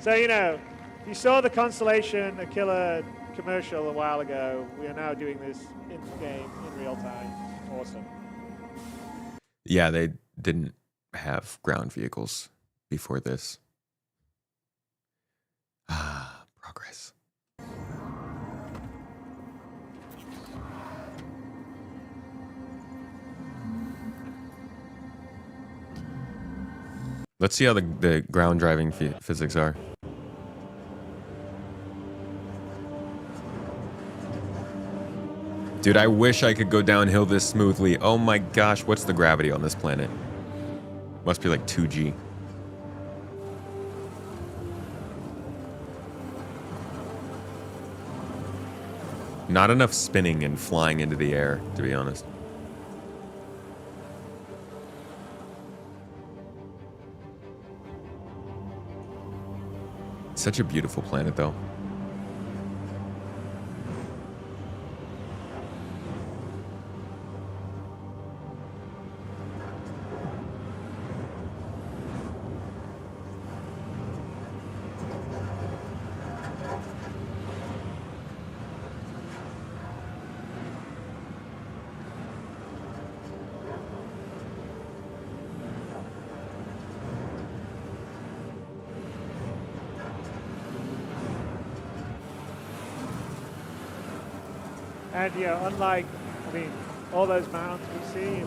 So if you saw the Constellation Killer commercial a while ago, we are now doing this in game in real time. Awesome. Yeah, they didn't have ground vehicles before this. Ah, progress. Let's see how the ground driving physics are. Dude, I wish I could go downhill this smoothly. Oh my gosh, what's the gravity on this planet? Must be like 2G. Not enough spinning and flying into the air, to be honest. Such a beautiful planet, though. And unlike, all those mountains we see, if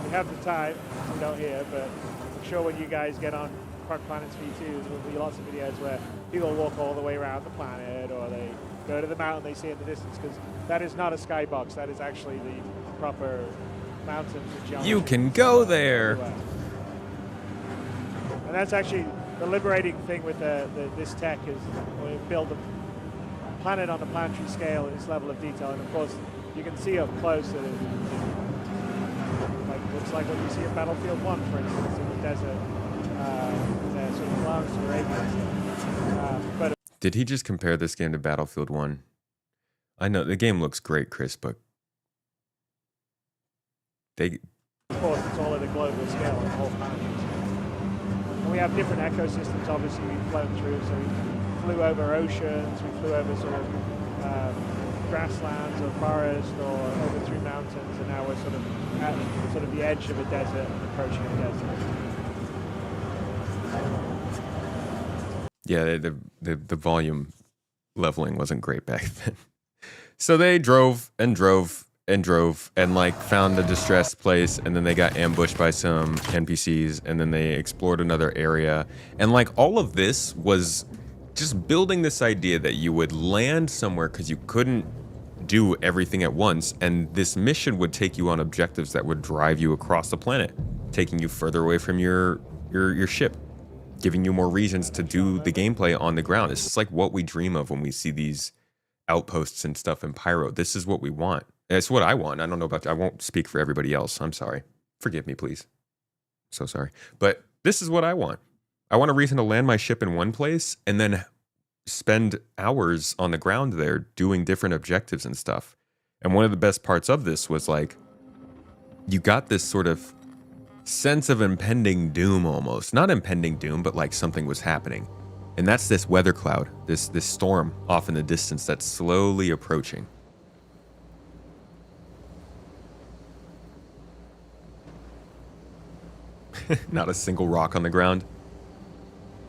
we have the time, we don't here, but I'm sure when you guys get on Croc Planets V2, there will be lots of videos where people walk all the way around the planet, or they go to the mountain they see in the distance, because that is not a skybox, that is actually the proper mountains and geometry. You can go there! And that's actually the liberating thing with this tech, is when you build the planet on a planetary scale at this level of detail, and of course you can see up close that Looks like what you see at Battlefield 1, for instance, in the desert. They're sort of clouds for aviation. But Did he just compare this game to Battlefield 1? I know the game looks great, Chris, but they... Of course, it's all at a global scale, the whole planet. And we have different ecosystems, obviously, we've flown through. So we flew over oceans, we flew over sort of grasslands or forest or over through mountains, and now we're sort of at sort of the edge of a desert and approaching a desert. Yeah, the volume leveling wasn't great back then. So they drove and drove and drove and like found the distressed place, and then they got ambushed by some NPCs, and then they explored another area. And like all of this was just building this idea that you would land somewhere because you couldn't do everything at once, and this mission would take you on objectives that would drive you across the planet, taking you further away from your ship, giving you more reasons to do the gameplay on the ground. This is like what we dream of when we see these outposts and stuff in Pyro. This is what we want. It's what I want. I don't know about you. I won't speak for everybody else. I'm sorry. Forgive me, please. So sorry. But this is what I want. I want a reason to land my ship in one place and then spend hours on the ground there doing different objectives and stuff. And one of the best parts of this was like, you got this sort of sense of impending doom almost. Not impending doom, but like something was happening. And that's this weather cloud, this storm off in the distance that's slowly approaching. Not a single rock on the ground.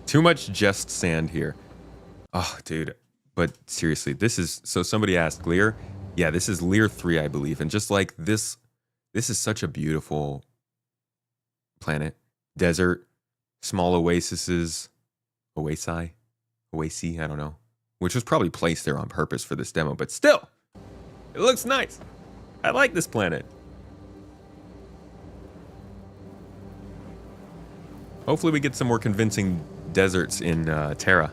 Too much just sand here. Oh, dude. But seriously, this is... So somebody asked, Lear? Yeah, this is Lear 3, I believe. And just like this is such a beautiful planet. Desert, small oases, oasi, I don't know. Which was probably placed there on purpose for this demo. But still, it looks nice. I like this planet. Hopefully we get some more convincing deserts in Terra.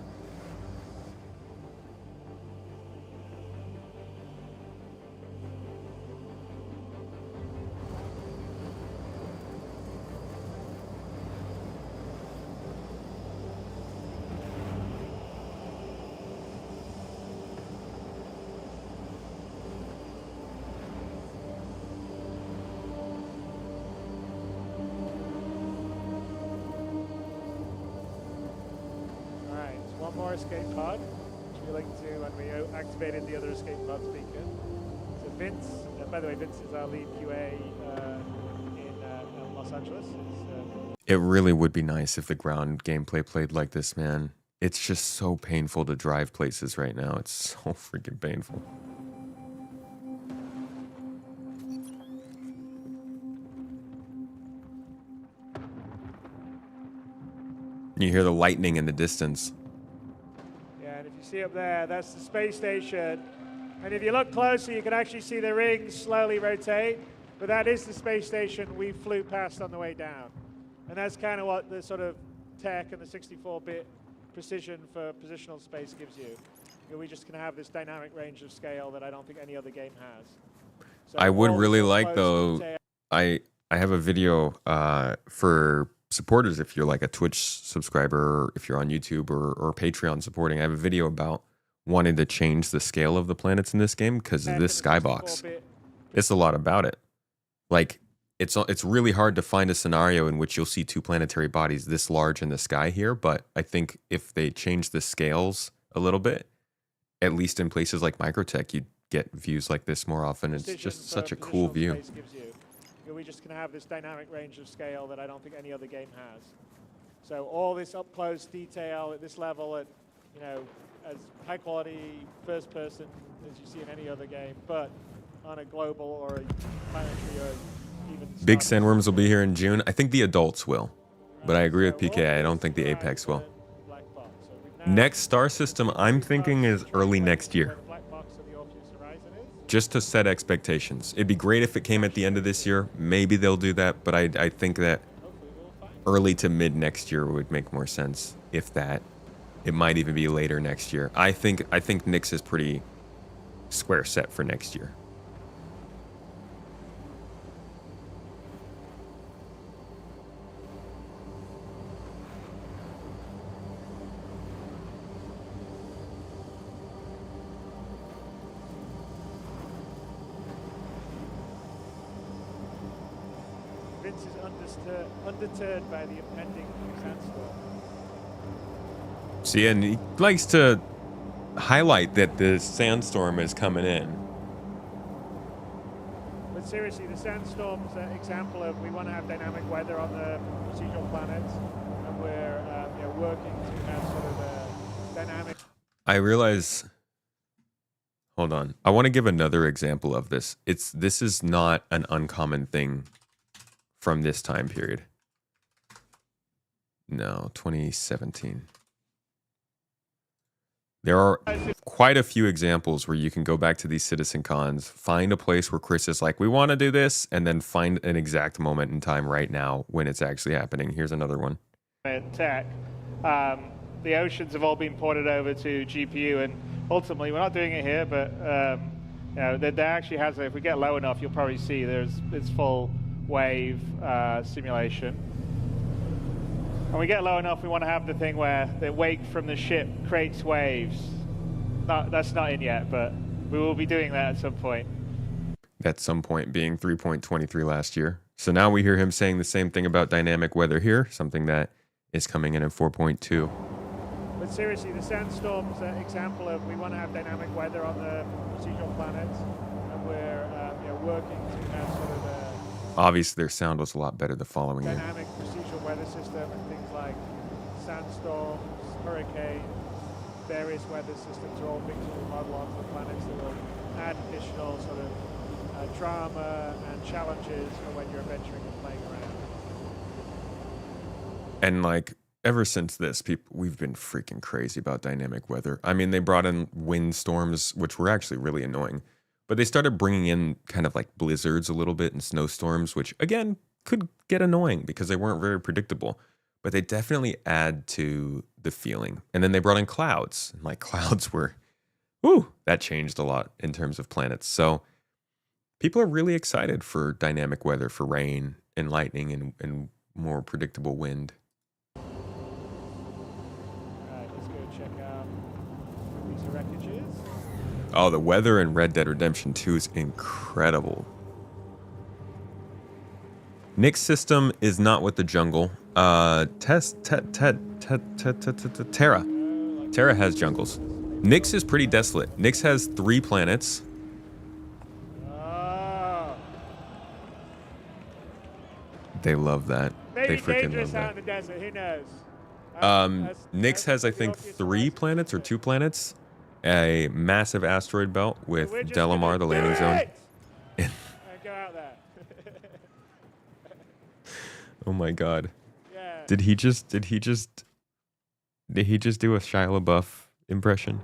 One more escape pod, which we linked to when we activated the other escape pod speaker. So Vince, by the way, Vince is our lead QA in Los Angeles. It really would be nice if the ground gameplay played like this, man. It's just so painful to drive places right now. It's so freaking painful. You hear the lightning in the distance. See up there, that's the space station. And if you look closer, you can actually see the rings slowly rotate. But that is the space station we flew past on the way down. And that's kind of what the sort of tech and the 64-bit precision for positional space gives you. We just can have this dynamic range of scale that I don't think any other game has. So I would really like, though, I have a video for supporters, if you're like a Twitch subscriber, or if you're on YouTube or Patreon supporting. I have a video about wanting to change the scale of the planets in this game because of this skybox. It's a lot about it. Like, it's really hard to find a scenario in which you'll see two planetary bodies this large in the sky here, but I think if they change the scales a little bit, at least in places like Microtech, you'd get views like this more often. It's just such a cool view. We just can have this dynamic range of scale that I don't think any other game has. So all this up close detail at this level, at as high quality first person as you see in any other game, but on a global or a planetary or even big sandworms will be here in June. I think the adults will, but I agree with PK. I don't think the Apex will. Next star system I'm thinking is early next year. Just to set expectations. It'd be great if it came at the end of this year. Maybe they'll do that, but I think that early to mid next year would make more sense. If that, it might even be later next year. I think Nyx is pretty square set for next year. audience is undeterred by the impending sandstorm. See, and he likes to highlight that the sandstorm is coming in. But seriously, the sandstorm's an example of we want to have dynamic weather on the procedural planets, and we're working to have sort of a dynamic. I realize. Hold on. I want to give another example of this. This is not an uncommon thing from this time period. No, 2017. There are quite a few examples where you can go back to these citizen cons, find a place where Chris is like, we want to do this, and then find an exact moment in time right now when it's actually happening. Here's another one. Tech. The oceans have all been ported over to GPU, and ultimately, we're not doing it here, but there actually has. If we get low enough, you'll probably see it's full wave simulation. And we get low enough, we want to have the thing where the wake from the ship creates waves. That's not in yet, but we will be doing that at some point. At some point being 3.23 last year. So now we hear him saying the same thing about dynamic weather here, something that is coming in at 4.2. But seriously, the sandstorm's an example of we want to have dynamic weather on the procedural planets, and we're working to have sort of a Obviously, their sound was a lot better the following year. dynamic procedural weather system, and things like sandstorms, hurricanes, various weather systems are all things that we model onto the planets that will add additional sort of drama and challenges for when you're adventuring and playing around. And like ever since this, we've been freaking crazy about dynamic weather. I mean, they brought in windstorms, which were actually really annoying, but they started bringing in kind of like blizzards a little bit and snowstorms, which again could get annoying because they weren't very predictable, but they definitely add to the feeling. And then they brought in clouds, and like clouds were, that changed a lot in terms of planets. So people are really excited for dynamic weather, for rain and lightning and more predictable wind. Oh, the weather in Red Dead Redemption 2 is incredible. Nick's system is not with the jungle. Terra has jungles. Nyx is pretty desolate. Nyx has 3 planets. They love that. Maybe they freaking dangerous love out that. in the desert. Who knows? Nyx has, I think, 3 planets or 2 planets. A massive asteroid belt with Delamar, the landing zone. Go out there. Oh my god. Yeah. Did he just do a Shia LaBeouf impression?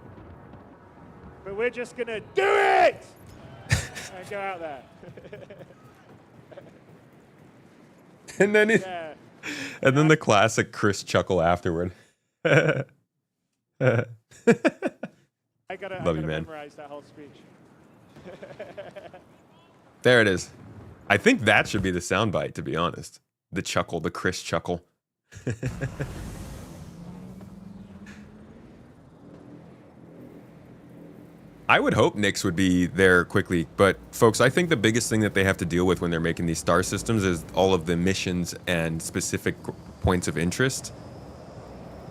But we're just gonna do it! And go out there. And then Yeah. and then the classic Chris chuckle afterward. I gotta Love you, man. memorize that whole speech. There it is. I think that should be the soundbite, to be honest. The chuckle, the Chris chuckle. I would hope Nyx would be there quickly, but folks, I think the biggest thing that they have to deal with when they're making these star systems is all of the missions and specific points of interest.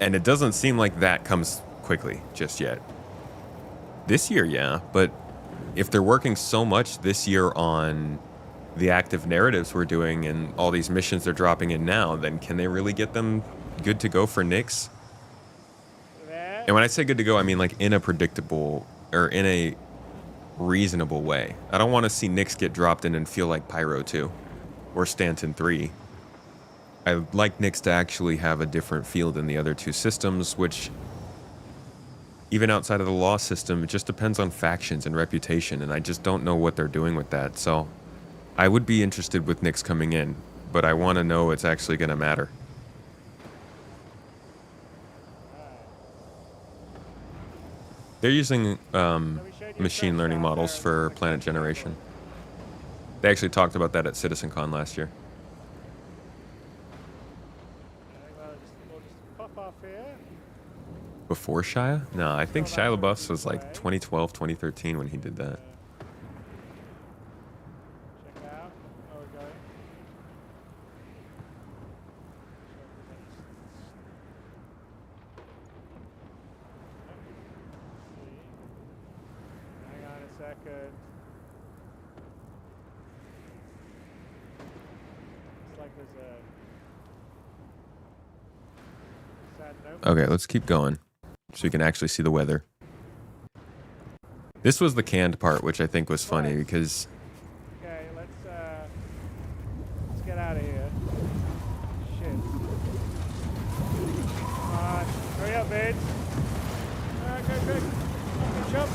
And it doesn't seem like that comes quickly just yet. This year, yeah, but if they're working so much this year on the active narratives we're doing and all these missions they're dropping in now, then can they really get them good to go for Nyx? And when I say good to go, I mean like in a predictable or in a reasonable way. I don't want to see Nyx get dropped in and feel like Pyro 2 or Stanton 3. I'd like Nyx to actually have a different feel than the other 2 systems, which even outside of the law system, it just depends on factions and reputation, and I just don't know what they're doing with that. So I would be interested with Nyx coming in, but I want to know it's actually going to matter. They're using machine learning models for planet generation. They actually talked about that at CitizenCon last year. We'll just pop off here. Before Shia? No, I think Shia LaBeouf's was like 2012, 2013 when he did that. Check out where we're going. second. It's like there's a sad note. Okay, let's keep going so you can actually see the weather. This was the canned part, which I think was funny because Okay, let's get out of here. Shit. Come on, hurry up, Vince. Go, quick. Jump.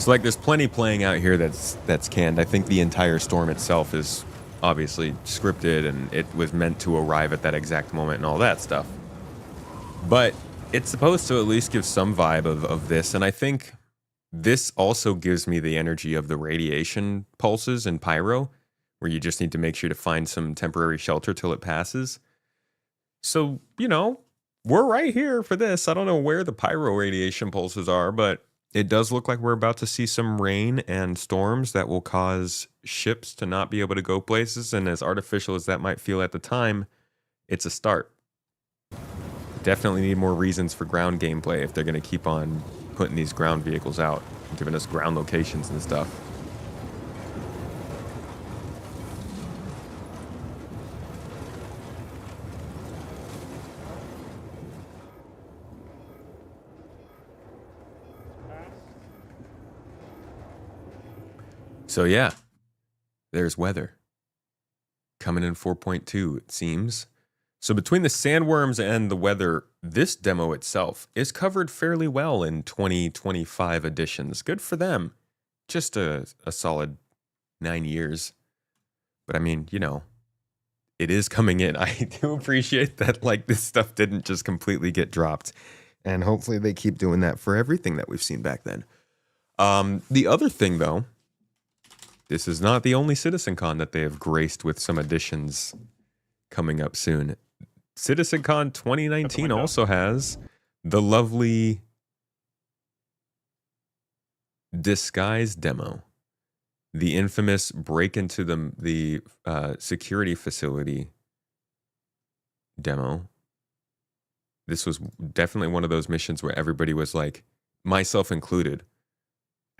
so like there's plenty playing out here that's canned. I think the entire storm itself is obviously scripted and it was meant to arrive at that exact moment and all that stuff. But it's supposed to at least give some vibe of this, and I think this also gives me the energy of the radiation pulses in Pyro, where you just need to make sure to find some temporary shelter till it passes. So, you know, we're right here for this. I don't know where the Pyro radiation pulses are, but it does look like we're about to see some rain and storms that will cause ships to not be able to go places. And as artificial as that might feel at the time, it's a start. Definitely need more reasons for ground gameplay if they're going to keep on putting these ground vehicles out, giving us ground locations and stuff. So yeah, there's weather. Coming in 4.2, it seems. So between the sandworms and the weather, this demo itself is covered fairly well in 2025 editions. Good for them. Just a solid 9 years. But I mean, you know, it is coming in. I do appreciate that, like, this stuff didn't just completely get dropped. And hopefully they keep doing that for everything that we've seen back then. The other thing, though, this is not the only CitizenCon that they have graced with some additions coming up soon. CitizenCon 2019 also has the lovely disguise demo, the infamous break into the security facility demo. This was definitely one of those missions where everybody was like, myself included,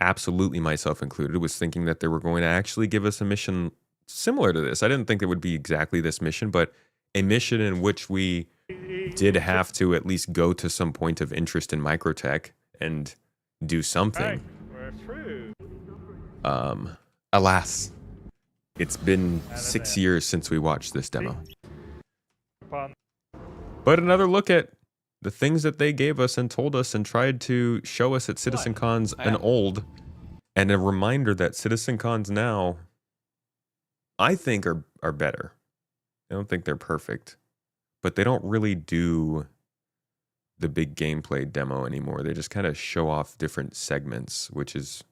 absolutely myself included, was thinking that they were going to actually give us a mission similar to this. I didn't think it would be exactly this mission, but a mission in which we did have to at least go to some point of interest in microtech and do something. We're through. Alas, it's been 6 years since we watched this demo. But another look at the things that they gave us and told us and tried to show us at CitizenCons an old, and a reminder that CitizenCons now, I think, are better. I don't think they're perfect, but they don't really do the big gameplay demo anymore. They just kind of show off different segments, which is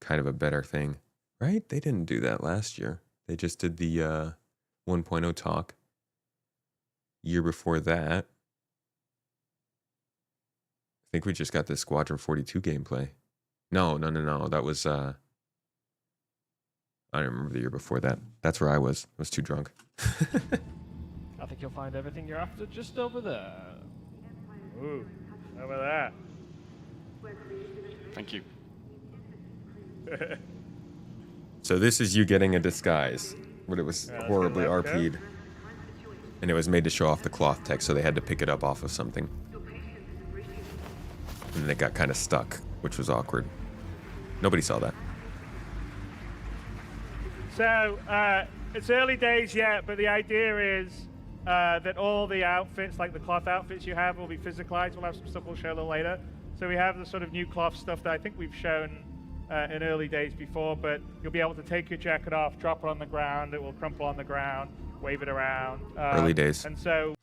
kind of a better thing, right? They didn't do that last year. They just did the 1.0 talk. Year before that, I think we just got the Squadron 42 gameplay. No. That was I don't remember the year before that. That's where I was. I was too drunk. I think you'll find everything you're after just over there. Ooh, over there. Thank you. So this is you getting a disguise, but it was horribly RP'd. And it was made to show off the cloth text, so they had to pick it up off of something. And it got kind of stuck, which was awkward. Nobody saw that. So, it's early days yet, but the idea is that all the outfits, like the cloth outfits you have, will be physicalized. We'll have some stuff we'll show a little later. So we have the sort of new cloth stuff that I think we've shown in early days before, but you'll be able to take your jacket off, drop it on the ground, it will crumple on the ground, wave it around. Early days. And so...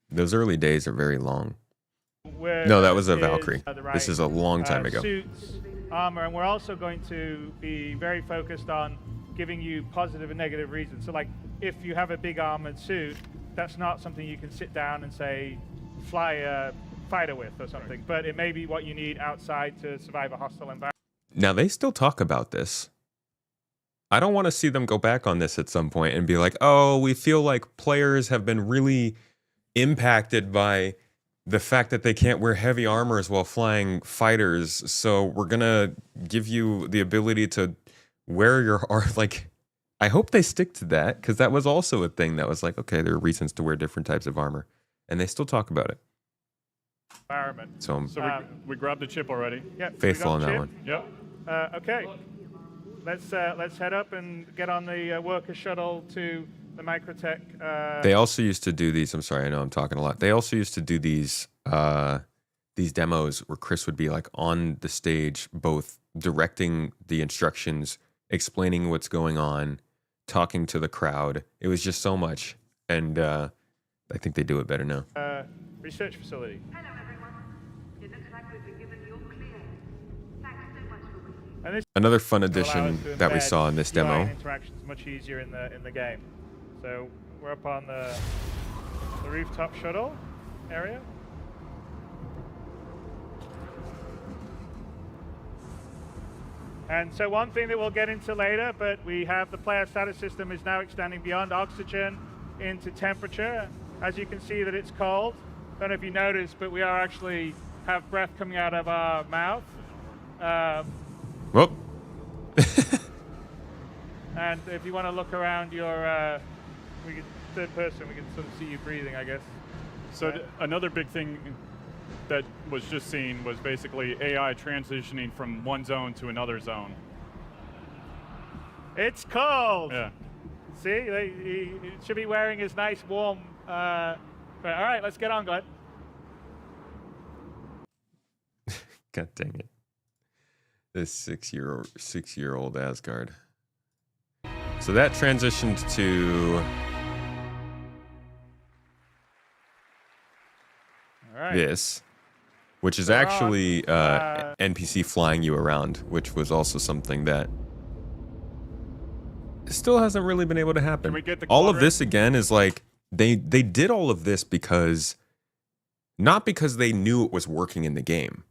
Those early days are very long. No, that was a Valkyrie. This is a long time ago. Suits, armor, and we're also going to be very focused on giving you positive and negative reasons. So like, if you have a big armored suit, that's not something you can sit down and say, fly a fighter with or something, but it may be what you need outside to survive a hostile environment. Now, they still talk about this. I don't want to see them go back on this at some point and be like, oh, we feel like players have been really impacted by the fact that they can't wear heavy armors while flying fighters. So we're going to give you the ability to wear your like, I hope they stick to that, because that was also a thing that was like, okay, there are reasons to wear different types of armor. And they still talk about it. Environment. So I'm So we grabbed the chip already. Yep. faithful on that one. Yep. Okay. Let's head up and get on the worker shuttle to the Microtech. They also used to do these. I'm sorry, I know I'm talking a lot. They also used to do these demos where Chris would be like on the stage, both directing the instructions, explaining what's going on, talking to the crowd. It was just so much, and I think they do it better now. Research facility. Hello, everyone. It looks like we've been given your clear. Thanks so much for waiting. And this Another fun will allow us addition to that we embed saw in this UI demo. and interactions much easier in the game. So we're up on the rooftop shuttle area. And so one thing that we'll get into later, but we have the player status system is now extending beyond oxygen into temperature. As you can see that it's cold. Don't know if you noticed, but we are actually have breath coming out of our mouth. Whoop. And if you want to look around your third person, we can sort of see you breathing, I guess. So another big thing that was just seen was basically AI transitioning from one zone to another zone. It's cold. Yeah. See, he should be wearing his nice warm. But all right, let's get on, Glenn. God dang it. This six-year-old Asgard. So that transitioned to All right. this, which is They're on, actually NPC flying you around, which was also something that still hasn't really been able to happen. Can we get the All of quadrant? this again is like they did all of this because not because they knew it was working in the game.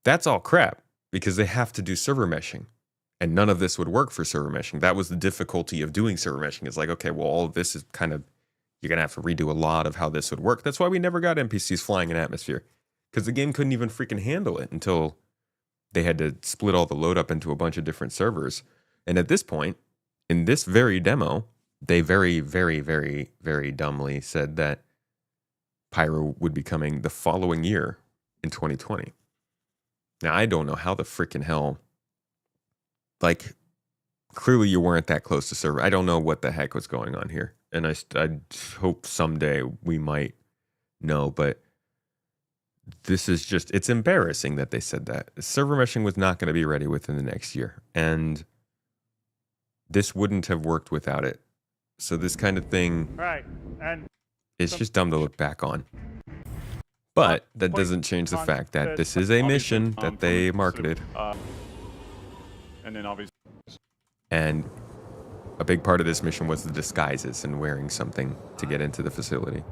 That's all crap, because they have to do server meshing. And none of this would work for server meshing. That was the difficulty of doing server meshing. It's like, okay, well, all of this is kind of, you're going to have to redo a lot of how this would work. That's why we never got NPCs flying in atmosphere, because the game couldn't even freaking handle it until they had to split all the load up into a bunch of different servers. And at this point, in this very demo, they very, very, very, very dumbly said that Pyro would be coming the following year in 2020. Now, I don't know how the freaking hell, like, clearly you weren't that close to server. I don't know what the heck was going on here. And I hope someday we might know, but this is just, it's embarrassing that they said that. Server meshing was not going to be ready within the next year. And this wouldn't have worked without it. So this kind of thing, Right. And it's just dumb to look back on. But that doesn't change the fact that this is a mission that they marketed. And then obviously. And a big part of this mission was the disguises and wearing something to get into the facility.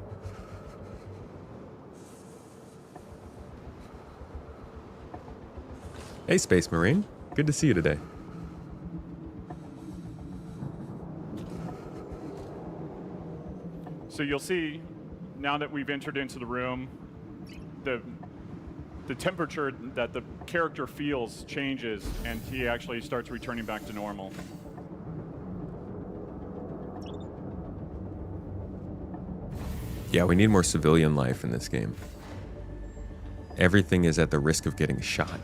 Hey, Space Marine. Good to see you today. So you'll see, now that we've entered into the room, the temperature that the character feels changes, and he actually starts returning back to normal. Yeah, we need more civilian life in this game. Everything is at the risk of getting shot.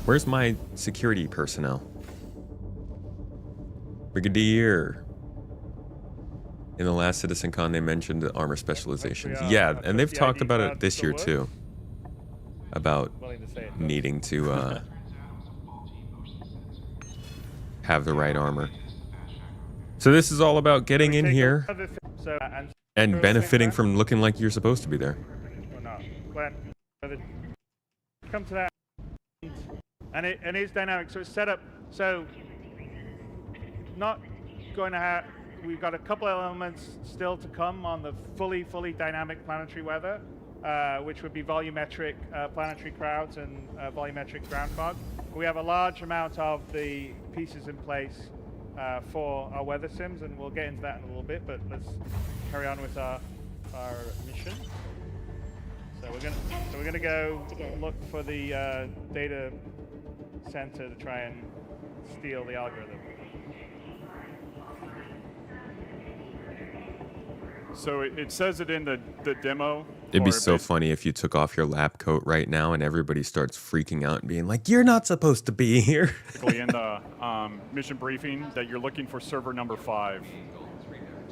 Where's my security personnel? Brigadier. In the last CitizenCon, they mentioned the armor specializations. Yeah, and they've talked about it this year too. About willing to say it. needing to have the right armor. So this is all about getting in here So, and benefiting from looking like you're supposed to be there. or not. Glenn, come to that. And it is dynamic, so it's set up. So not going to have, we've got a couple of elements still to come on the fully dynamic planetary weather, which would be volumetric planetary crowds and volumetric ground fog. We have a large amount of the pieces in place for our weather sims, and we'll get into that in a little bit, but let's carry on with our mission. So we're gonna go look for the data center to try and steal the algorithm. So it says it in the demo. It'd be or so funny if you took off your lab coat right now and everybody starts freaking out and being like, "You're not supposed to be here." basically in the mission briefing that you're looking for server number 5.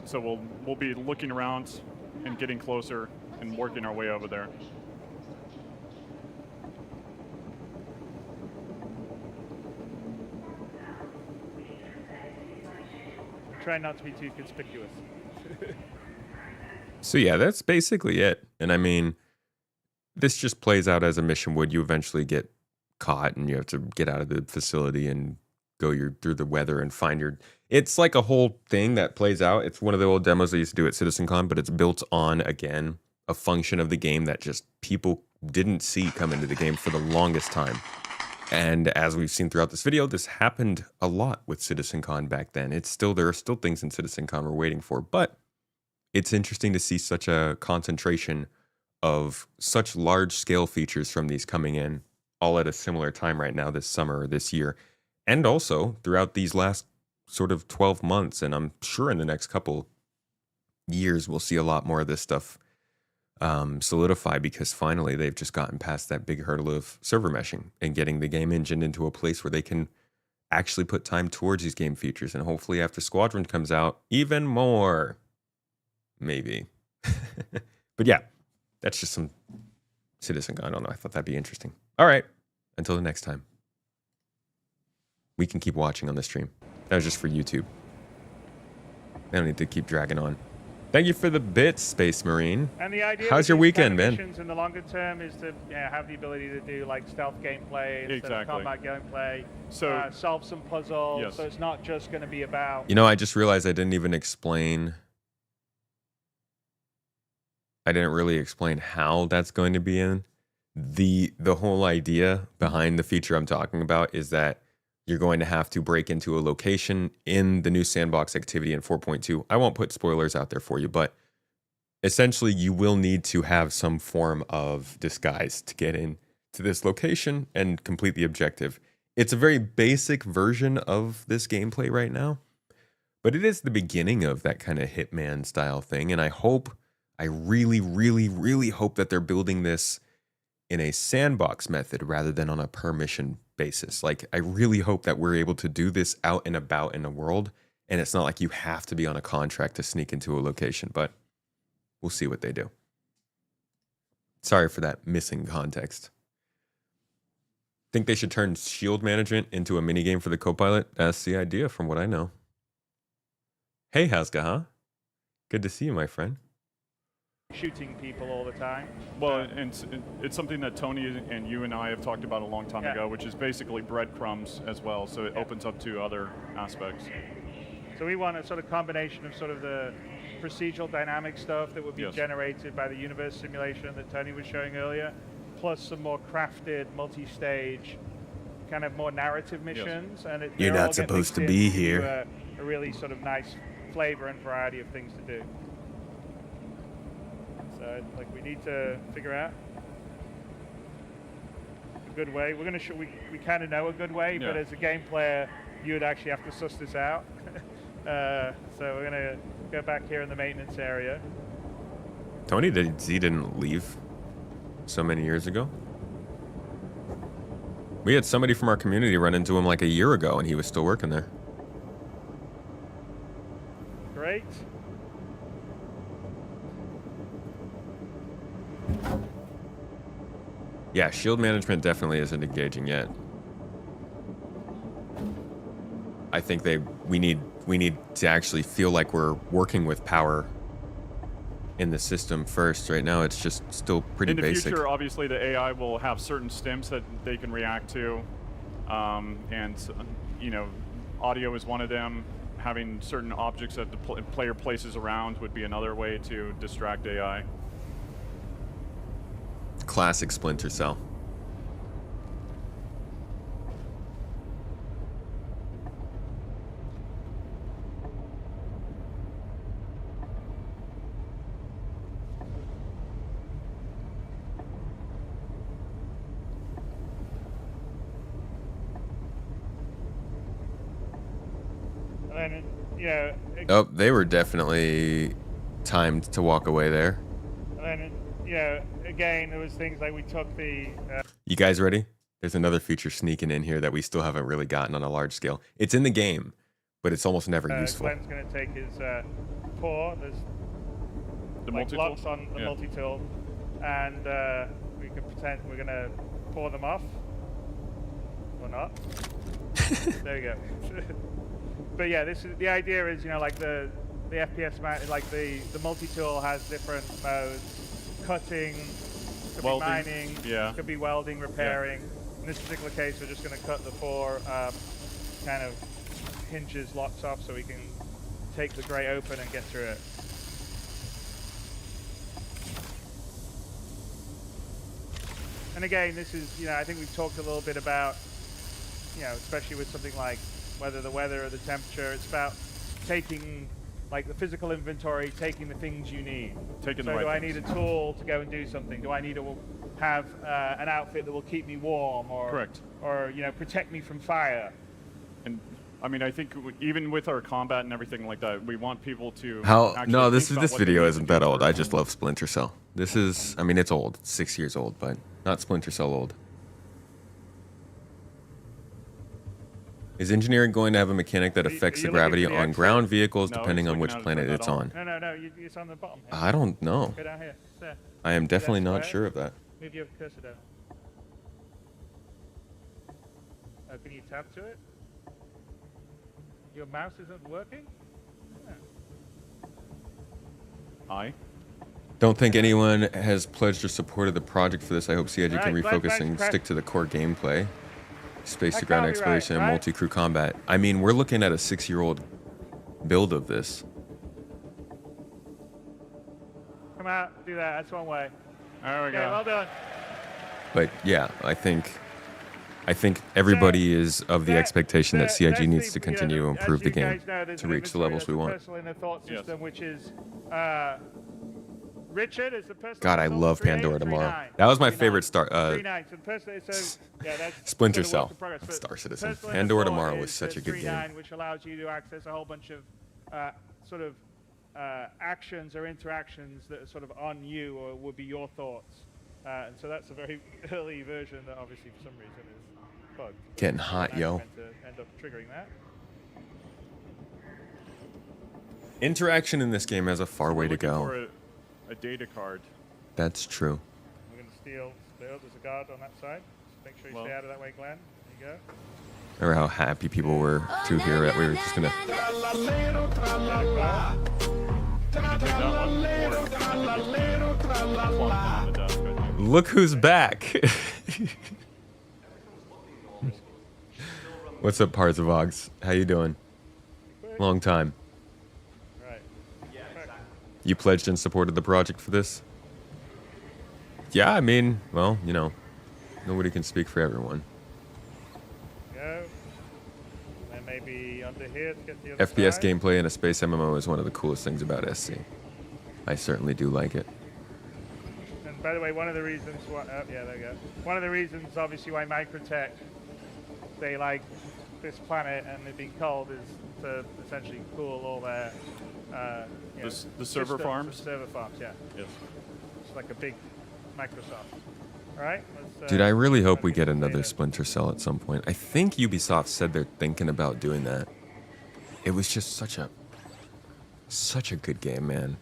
So we'll be looking around and getting closer and working our way over there. Try not to be too conspicuous. So yeah, that's basically it. And I mean, this just plays out as a mission would. You eventually get caught and you have to get out of the facility and go through the weather and find your... It's like a whole thing that plays out. It's one of the old demos they used to do at CitizenCon, but it's built on, again, a function of the game that just people didn't see come into the game for the longest time. And as we've seen throughout this video, this happened a lot with CitizenCon back then. There are still things in CitizenCon we're waiting for, but it's interesting to see such a concentration of such large scale features from these coming in all at a similar time right now this summer or this year. And also throughout these last sort of 12 months. And I'm sure in the next couple years, we'll see a lot more of this stuff solidify, because finally they've just gotten past that big hurdle of server meshing and getting the game engine into a place where they can actually put time towards these game features. And hopefully after Squadron comes out, even more. Maybe. But yeah, that's just some CitizenCon. I don't know. I thought that'd be interesting. All right. Until the next time. We can keep watching on the stream. That was just for YouTube. I don't need to keep dragging on. Thank you for the bits, Space Marine. And the idea How's your weekend, man? Missions in the longer term is to have the ability to do like stealth gameplay instead of combat gameplay. So solve some puzzles. Yes. So it's not just going to be about... You know, I just realized I didn't even explain... I didn't really explain how that's going to be in. The whole idea behind the feature I'm talking about is that you're going to have to break into a location in the new sandbox activity in 4.2. I won't put spoilers out there for you, but essentially you will need to have some form of disguise to get in to this location and complete the objective. It's a very basic version of this gameplay right now, but it is the beginning of that kind of Hitman style thing. And I really, really, really hope that they're building this in a sandbox method rather than on a per mission basis. Like, I really hope that we're able to do this out and about in the world, and it's not like you have to be on a contract to sneak into a location, but we'll see what they do. Sorry for that missing context. Think they should turn shield management into a minigame for the co-pilot? That's the idea from what I know. Hey, Haska, huh? Good to see you, my friend. Shooting people all the time. Well, and it's something that Tony and you and I have talked about a long time ago, which is basically breadcrumbs as well, so it opens up to other aspects. So we want a sort of combination of sort of the procedural dynamic stuff that would be generated by the universe simulation that Tony was showing earlier, plus some more crafted, multi-stage, kind of more narrative missions. And you're not supposed to be here. A really sort of nice flavor and variety of things to do. So, like, we need to figure out a good way. We're gonna we kind of know a good way, but as a game player, you would actually have to suss this out. So we're gonna go back here in the maintenance area. Tony didn't leave so many years ago. We had somebody from our community run into him like a year ago, and he was still working there. Great. Yeah, shield management definitely isn't engaging yet. I think we need to actually feel like we're working with power in the system first. Right now, it's just still pretty basic. In the future, obviously, the AI will have certain stims that they can react to, and audio is one of them. Having certain objects that the player places around would be another way to distract AI. Classic Splinter Cell. And, you know, Oh, they were definitely timed to walk away there. and then, you know, again, there was things like we took the You guys ready? There's another feature sneaking in here that we still haven't really gotten on a large scale. It's in the game, but it's almost never useful. Glenn's going to take his paw. There's The like multi-tool? locks on the multi-tool, and we can pretend we're going to pour them off, or not. There we go. But yeah, this is the idea. Is, you know, like the FPS like the multi-tool has different modes: cutting, could Welding, be mining, yeah. could be welding, repairing. In this particular case, we're just going to cut the four kind of hinges, locks off, so we can take the grate open and get through it. And again, this is, you know, I think we've talked a little bit about, you know, especially with something like whether the weather or the temperature, it's about taking, like, the physical inventory, taking the things you need. Taking so the right do I things. need a tool to go and do something? Do I need to have an outfit that will keep me warm, or Correct. or, you know, protect me from fire? And I mean, I think even with our combat and everything like that, we want people to How? actually No, think this about what they video need isn't to do that old. for- I just love Splinter Cell. This is, I mean, it's old. It's 6 years old, but not Splinter Cell old. Is engineering going to have a mechanic that Are you- affects are the you gravity looking for the on exit? ground vehicles No, depending he's on which looking planet at it it's at all. on? No, it's on the bottom here. I don't know. Go down here. It's there. I am definitely not square? sure of that. Move your cursor down. Can you tap to it? Your mouse isn't working? Aye. Don't think anyone has pledged or supported the project for this. I hope CIG can Right, refocus flash, and press. stick to the core gameplay. Space to That ground can't be right, exploration and right? multi-crew combat. I mean, we're looking at a 6-year-old build of this. Come out, do that. That's one way. There we Okay, go. well done. But yeah, I think everybody is of the expectation that CIG needs to continue to improve the game to reach the levels we want. Personal inner thought Yes. system, which is Richard is the person. God, I love Pandora Tomorrow. That was my favorite Star Splinter Cell. Star Citizen. Pandora Tomorrow was such a good game. Which allows you to access a whole bunch of sort of actions or interactions that are sort of on you or would be your thoughts. And so that's a very early version that obviously for some reason is bugged. Getting hot, Now yo. you're meant to end up triggering that. Interaction in this game has a far way to Looking go. for a data card. That's true. We're going to steal. There's a guard on that side. Just make sure you Well. stay out of that way, Glenn. There you go. Remember how happy people were to hear that we were just gonna. Take that one, or plonk one on the desk, I think. Look who's back. What's up, Parzivogs? How you doing? Long time. Right. You pledged and supported the project for this? Yeah, I mean, well, you know, nobody can speak for everyone. Go. And maybe under here to get to the other FPS side. gameplay in a space MMO is one of the coolest things about SC. I certainly do like it. And by the way, one of the reasons why, yeah, there you go. One of the reasons, obviously, why Microtech, they like this planet and it being cold is to essentially cool all their, you know, The server systems, farms? the server farms, yeah. Yes. It's like a big Microsoft. All right. Let's, Dude, I really hope we let's get stay another there. Splinter Cell at some point. I think Ubisoft said they're thinking about doing that. It was just such a good game, man.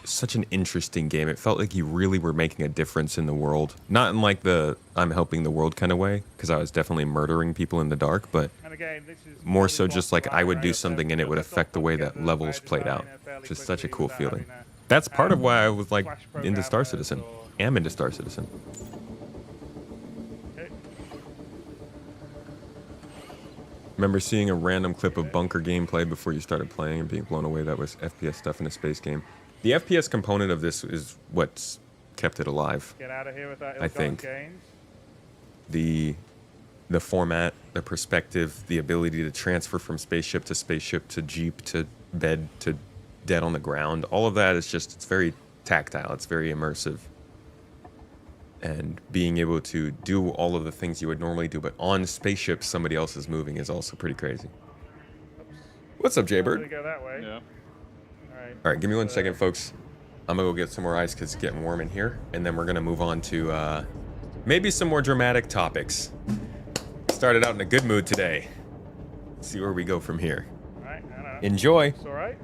Such an interesting game. It felt like you really were making a difference in the world. Not in like the I'm helping the world kind of way, because I was definitely murdering people in the dark, but And again, this is more really so just like I would do something and it would affect the way that levels played out. Just such a cool feeling. That's part of why I was like into Star Citizen. Am into Star Citizen. Okay. Remember seeing a random clip of bunker gameplay before you started playing and being blown away that was FPS stuff in a space game. The FPS component of this is what's kept it alive. Get out of here with that I think. gains. The format, the perspective, the ability to transfer from spaceship to Jeep to bed to dead on the ground, all of that is just, it's very tactile, it's very immersive. And being able to do all of the things you would normally do, but on spaceships somebody else is moving is also pretty crazy. What's up, Really Jaybird? go that way. Yeah. All right. All right, give me 1 second, folks. I'm gonna go get some more ice because it's getting warm in here, and then we're gonna move on to maybe some more dramatic topics. Started out in a good mood today. Let's see where we go from here. All right. I don't know. Enjoy. It's all right.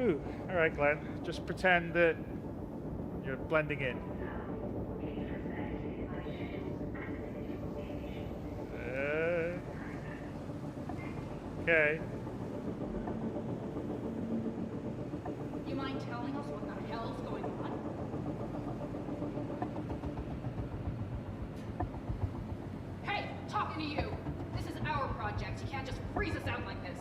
Ooh. All right, Glenn. Just pretend that you're blending in. Okay. You mind telling us what the hell's going on? Hey, talking to you! This is our project. You can't just freeze us out like this.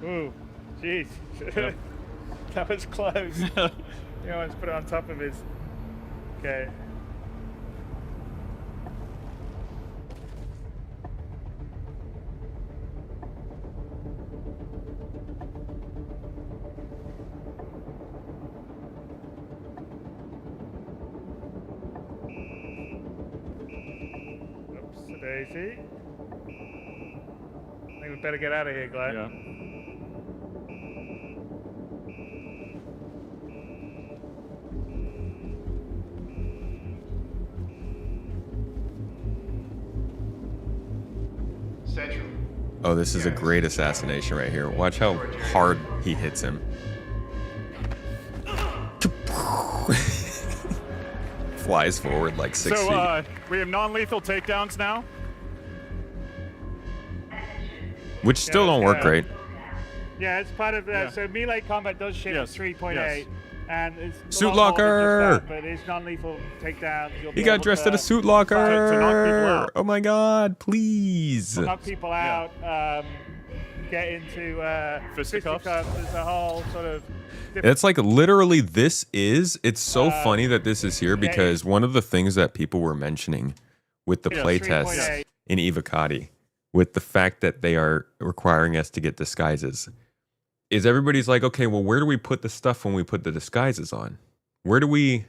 Ooh. Jeez. Yep. That was close. You almost put it on top of his. Okay. Oops, a daisy. I think we better get out of here, Glenn. Yeah. Central. Oh, this is a great assassination right here. Watch how hard he hits him. Flies forward like 6 feet. So we have non-lethal takedowns now. Which still don't work great. Yeah, it's part of Yeah. so melee combat does ship Yes, at 3.8, yes. and it's Suit a lot more than locker! just that, but it's non-lethal takedowns. You'll He be got able dressed to in a suit to knock people locker. out. Oh my god, please. knock people out, get into Fisticuffs. There's a whole sort of. It's like literally it's so funny that this is here yeah, because one of the things that people were mentioning with the Yeah, playtests 3.8. in Evocati, with the fact that they are requiring us to get disguises, is everybody's like, okay, well, where do we put the stuff when we put the disguises on? What do we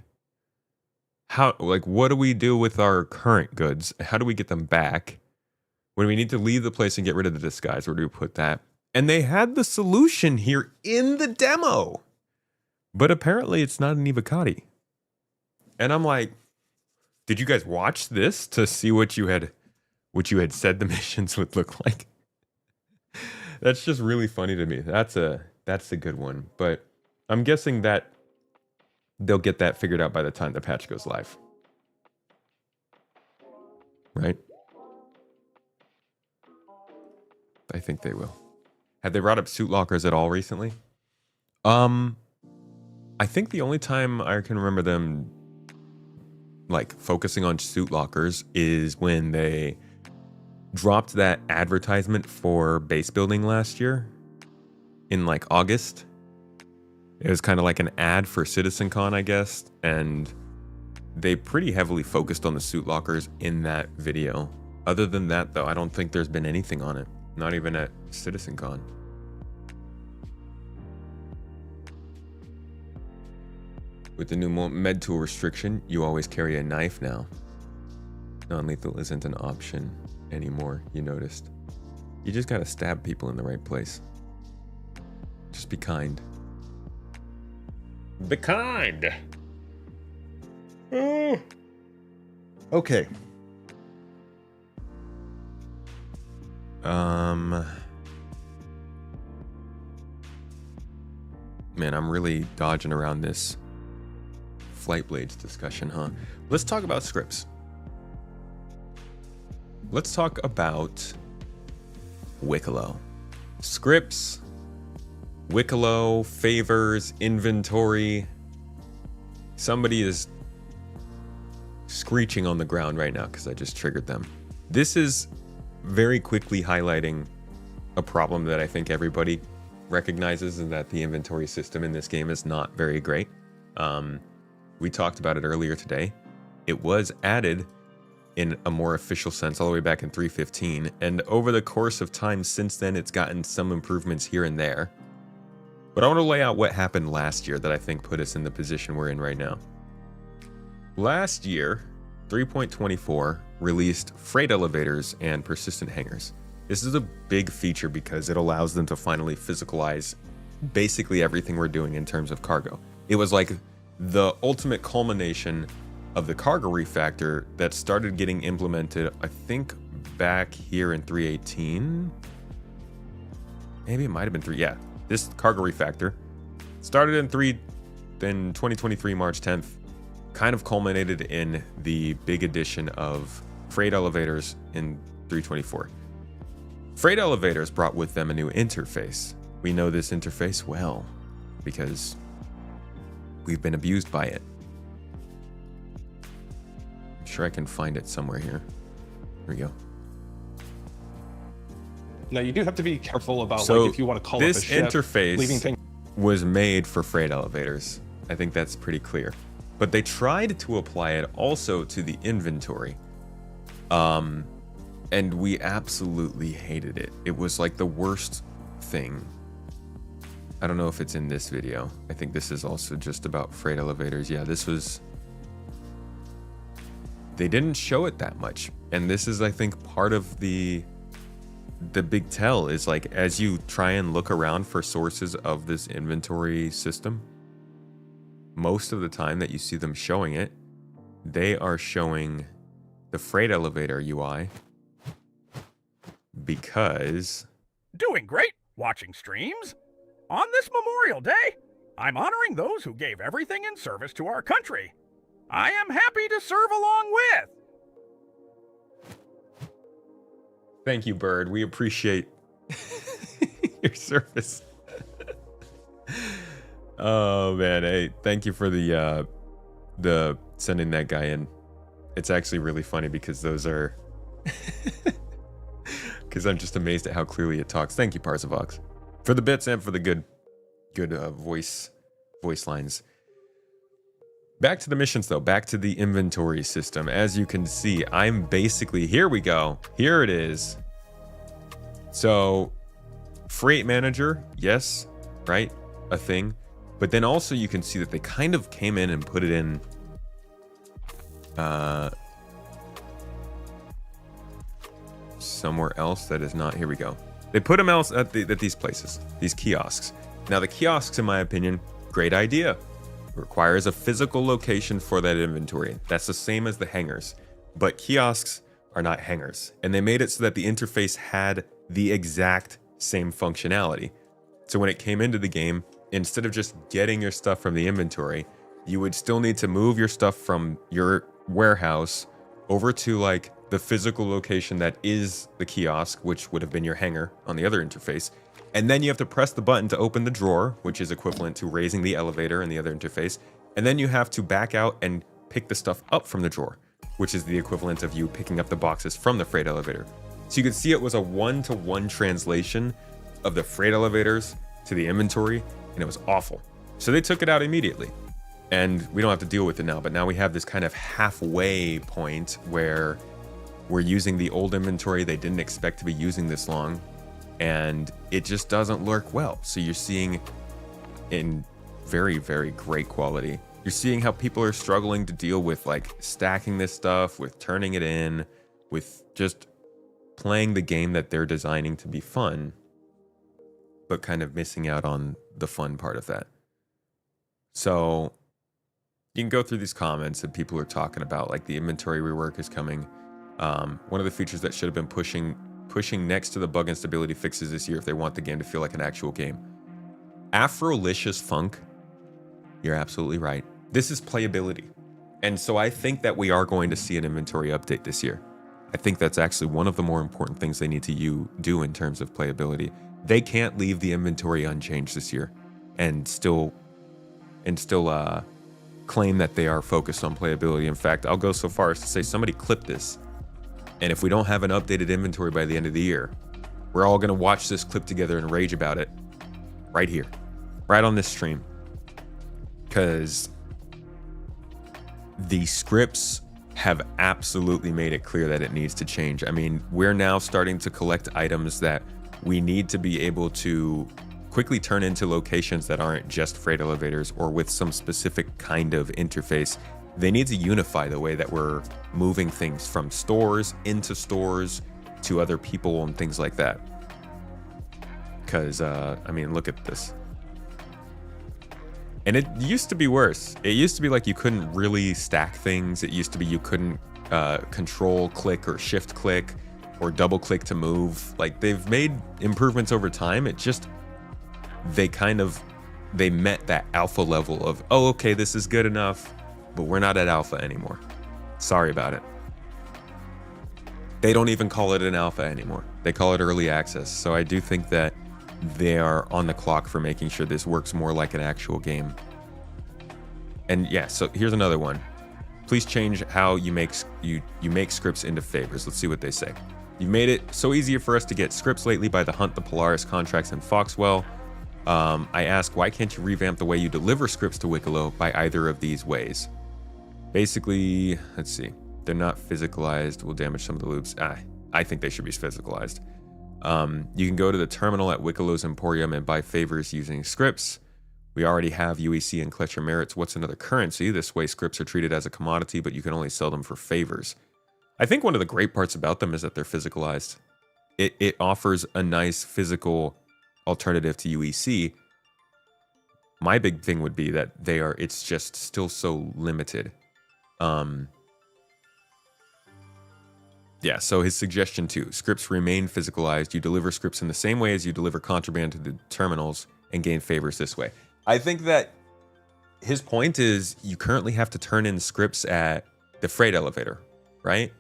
do with our current goods? How do we get them back? When we need to leave the place and get rid of the disguise, where do we put that? And they had the solution here in the demo. But apparently it's not an Evocati. And I'm like, did you guys watch this to see what you had said the missions would look like? That's just really funny to me. That's a good one. But I'm guessing that they'll get that figured out by the time the patch goes live. Right? I think they will. Have they brought up suit lockers at all recently? I think the only time I can remember them like focusing on suit lockers is when they dropped that advertisement for base building last year in like August. It was kind of like an ad for CitizenCon, I guess, and they pretty heavily focused on the suit lockers in that video. Other than that, though, I don't think there's been anything on it. Not even at CitizenCon. With the new med tool restriction, you always carry a knife now. Non-lethal isn't an option anymore, you noticed. You just gotta stab people in the right place. Just be kind. Be kind! Okay. Man, I'm really dodging around this Flight Blades discussion, huh? Let's talk about scripts. Let's talk about Wicklow. Scripts, Wicklow, favors, inventory. Somebody is screeching on the ground right now because I just triggered them. This is very quickly highlighting a problem that I think everybody recognizes, and that the inventory system in this game is not very great. We talked about it earlier today. It was added in a more official sense all the way back in 3.15, and over the course of time since then, it's gotten some improvements here and there. But I want to lay out what happened last year that I think put us in the position we're in right now. Last year, 3.24 released freight elevators and persistent hangars. This is a big feature because it allows them to finally physicalize basically everything we're doing in terms of cargo. It was like the ultimate culmination of the cargo refactor that started getting implemented, I think, back here in 3.18. Maybe it might have been 3. Yeah, this cargo refactor started in 2023, March 10th, kind of culminated in the big addition of freight elevators in 3.24. Freight elevators brought with them a new interface. We know this interface well because we've been abused by it. I'm sure I can find it somewhere here. Here we go. Now you do have to be careful about So like if you want to call up a this ship, interface leaving things. was made for freight elevators. I think that's pretty clear. But they tried to apply it also to the inventory. And we absolutely hated it. It was like the worst thing. I don't know if it's in this video. I think this is also just about freight elevators. Yeah, this was... They didn't show it that much. And this is, I think, part of the big tell is like, as you try and look around for sources of this inventory system, most of the time that you see them showing it, they are showing the freight elevator UI because... Doing great, watching streams. On this Memorial Day, I'm honoring those who gave everything in service to our country. I am happy to serve along with. Thank you, Bird. We appreciate your service. Oh man, hey, thank you for the sending that guy in. It's actually really funny because those are because I'm just amazed at how clearly it talks. Thank you, Parsevox, for the bits and for the good voice lines. Back to the missions though, back to the inventory system. As you can see, I'm basically, here we go. Here it is. So freight manager, yes, right? A thing. But then also you can see that they kind of came in and put it in somewhere else that is not, here we go. They put them else at these places, these kiosks. Now the kiosks, in my opinion, great idea. Requires a physical location for that inventory. That's the same as the hangars, but kiosks are not hangars. And they made it so that the interface had the exact same functionality. So when it came into the game, instead of just getting your stuff from the inventory, you would still need to move your stuff from your warehouse over to like the physical location that is the kiosk, which would have been your hangar on the other interface. And then you have to press the button to open the drawer, which is equivalent to raising the elevator in the other interface. And then you have to back out and pick the stuff up from the drawer, which is the equivalent of you picking up the boxes from the freight elevator. So you could see it was a one-to-one translation of the freight elevators to the inventory, and it was awful. So they took it out immediately. And we don't have to deal with it now, but now we have this kind of halfway point where we're using the old inventory they didn't expect to be using this long, and it just doesn't work well. So you're seeing in very, very great quality, you're seeing how people are struggling to deal with like stacking this stuff, with turning it in, with just playing the game that they're designing to be fun, but kind of missing out on the fun part of that. So you can go through these comments and people are talking about like the inventory rework is coming. One of the features that should have been pushing next to the bug and stability fixes this year if they want the game to feel like an actual game. Afrolicious Funk, you're absolutely right. This is playability. And so I think that we are going to see an inventory update this year. I think that's actually one of the more important things they need to do in terms of playability. They can't leave the inventory unchanged this year and still claim that they are focused on playability. In fact, I'll go so far as to say somebody clip this. And if we don't have an updated inventory by the end of the year, we're all going to watch this clip together and rage about it right here, right on this stream. Because the scripts have absolutely made it clear that it needs to change. I mean, we're now starting to collect items that we need to be able to quickly turn into locations that aren't just freight elevators or with some specific kind of interface. They need to unify the way that we're moving things from stores into stores to other people and things like that. Because, I mean, look at this. And it used to be worse. It used to be like you couldn't really stack things. It used to be you couldn't control click or shift click or double click to move. Like, they've made improvements over time. It just, they met that alpha level of, oh, okay, this is good enough, but we're not at alpha anymore. Sorry about it. They don't even call it an alpha anymore. They call it early access. So I do think that they are on the clock for making sure this works more like an actual game. And yeah, so here's another one. Please change how you make scripts into favors. Let's see what they say. You've made it so easier for us to get scripts lately by the Hunt, the Polaris contracts, and Foxwell. I ask, why can't you revamp the way you deliver scripts to Wicklow by either of these ways? Basically, let's see. They're not physicalized, will damage some of the loops. I think they should be physicalized. You can go to the terminal at Wicklow's Emporium and buy favors using scripts. We already have UEC and Kletcher merits. What's another currency? This way scripts are treated as a commodity, but you can only sell them for favors. I think one of the great parts about them is that they're physicalized. It offers a nice physical alternative to UEC. My big thing would be that it's just still so limited. Yeah, so his suggestion too, scripts remain physicalized. You deliver scripts in the same way as you deliver contraband to the terminals and gain favors this way. I think that his point is you currently have to turn in scripts at the freight elevator, right?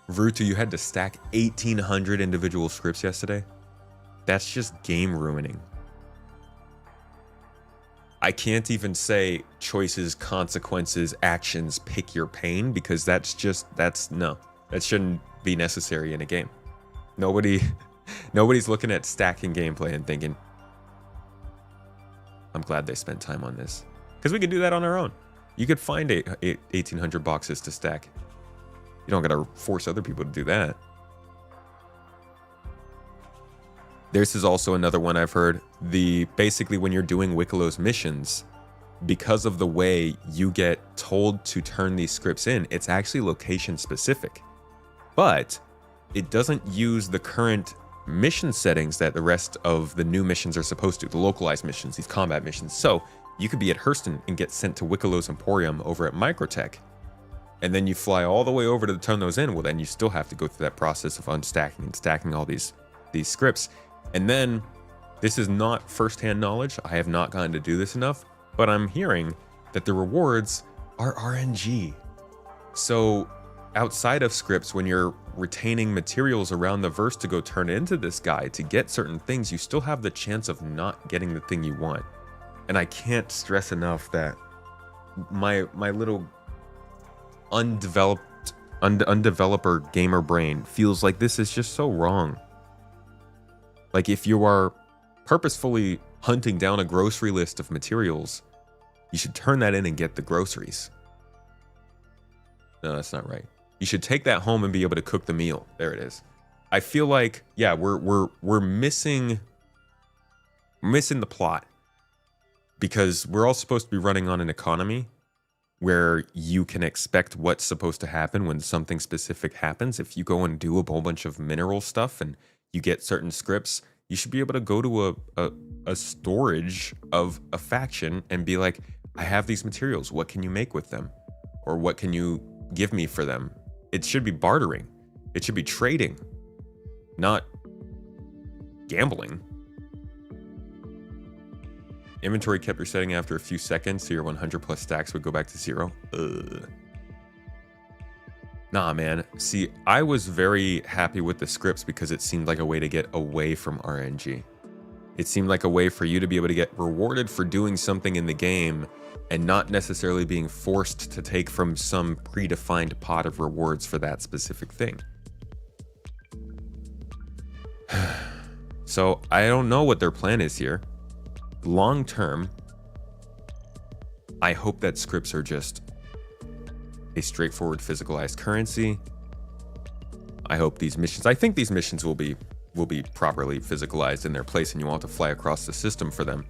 Vrutu, you had to stack 1,800 individual scripts yesterday. That's just game ruining. I can't even say choices, consequences, actions, pick your pain, because that shouldn't be necessary in a game. Nobody's looking at stacking gameplay and thinking, I'm glad they spent time on this. Because we could do that on our own. You could find 1,800 boxes to stack. You don't gotta force other people to do that. This is also another one I've heard. Basically when you're doing Wicklow's missions, because of the way you get told to turn these scripts in, it's actually location specific. But it doesn't use the current mission settings that the rest of the new missions are supposed to, the localized missions, these combat missions. So you could be at Hurston and get sent to Wicklow's Emporium over at Microtech, and then you fly all the way over to turn those in. Well, then you still have to go through that process of unstacking and stacking all these scripts. And then, this is not firsthand knowledge, I have not gotten to do this enough, but I'm hearing that the rewards are RNG. So outside of scripts, when you're retaining materials around the verse to go turn into this guy to get certain things, you still have the chance of not getting the thing you want. And I can't stress enough that my little undeveloper gamer brain feels like this is just so wrong. Like, if you are purposefully hunting down a grocery list of materials, you should turn that in and get the groceries. No, that's not right. You should take that home and be able to cook the meal. There it is. I feel like, yeah, we're missing the plot, because we're all supposed to be running on an economy where you can expect what's supposed to happen when something specific happens. If you go and do a whole bunch of mineral stuff and you get certain scripts, you should be able to go to a storage of a faction and be like, I have these materials, what can you make with them? Or what can you give me for them? It should be bartering. It should be trading, not gambling. Inventory kept resetting after a few seconds, so your 100 plus stacks would go back to 0. Ugh. Nah, man. See, I was very happy with the scripts because it seemed like a way to get away from RNG. It seemed like a way for you to be able to get rewarded for doing something in the game and not necessarily being forced to take from some predefined pot of rewards for that specific thing. So I don't know what their plan is here. Long term, I hope that scripts are just a straightforward physicalized currency. I hope these missions, I think these missions will be properly physicalized in their place, and you won't have to fly across the system for them.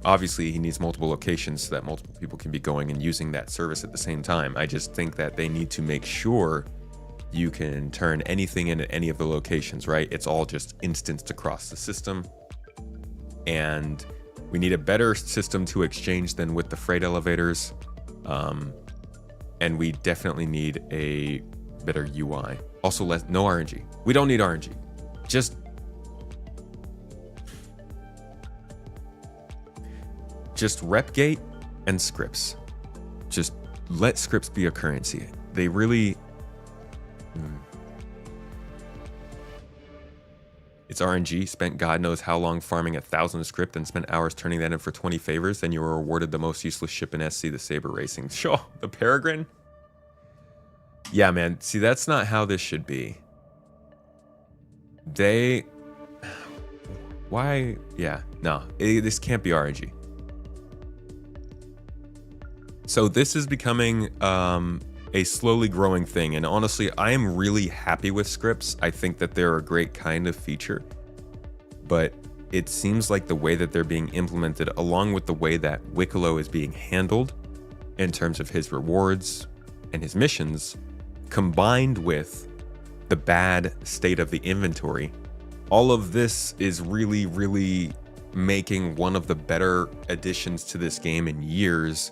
Obviously, he needs multiple locations so that multiple people can be going and using that service at the same time. I just think that they need to make sure you can turn anything in at any of the locations, right? It's all just instanced across the system. And we need a better system to exchange than with the freight elevators. And we definitely need a better UI. Also, no RNG. We don't need RNG. Just repgate and scripts. Just let scripts be a currency. They really... It's RNG. Spent God knows how long farming 1,000 script and spent hours turning that in for 20 favors. Then you were awarded the most useless ship in SC, the Saber Racing. Sure, the Peregrine? Yeah, man. See, that's not how this should be. Why? Yeah, no. This can't be RNG. So this is becoming a slowly growing thing. And honestly, I am really happy with scripts. I think that they're a great kind of feature. But it seems like the way that they're being implemented, along with the way that Wicklow is being handled in terms of his rewards and his missions, combined with the bad state of the inventory, all of this is really, really making one of the better additions to this game in years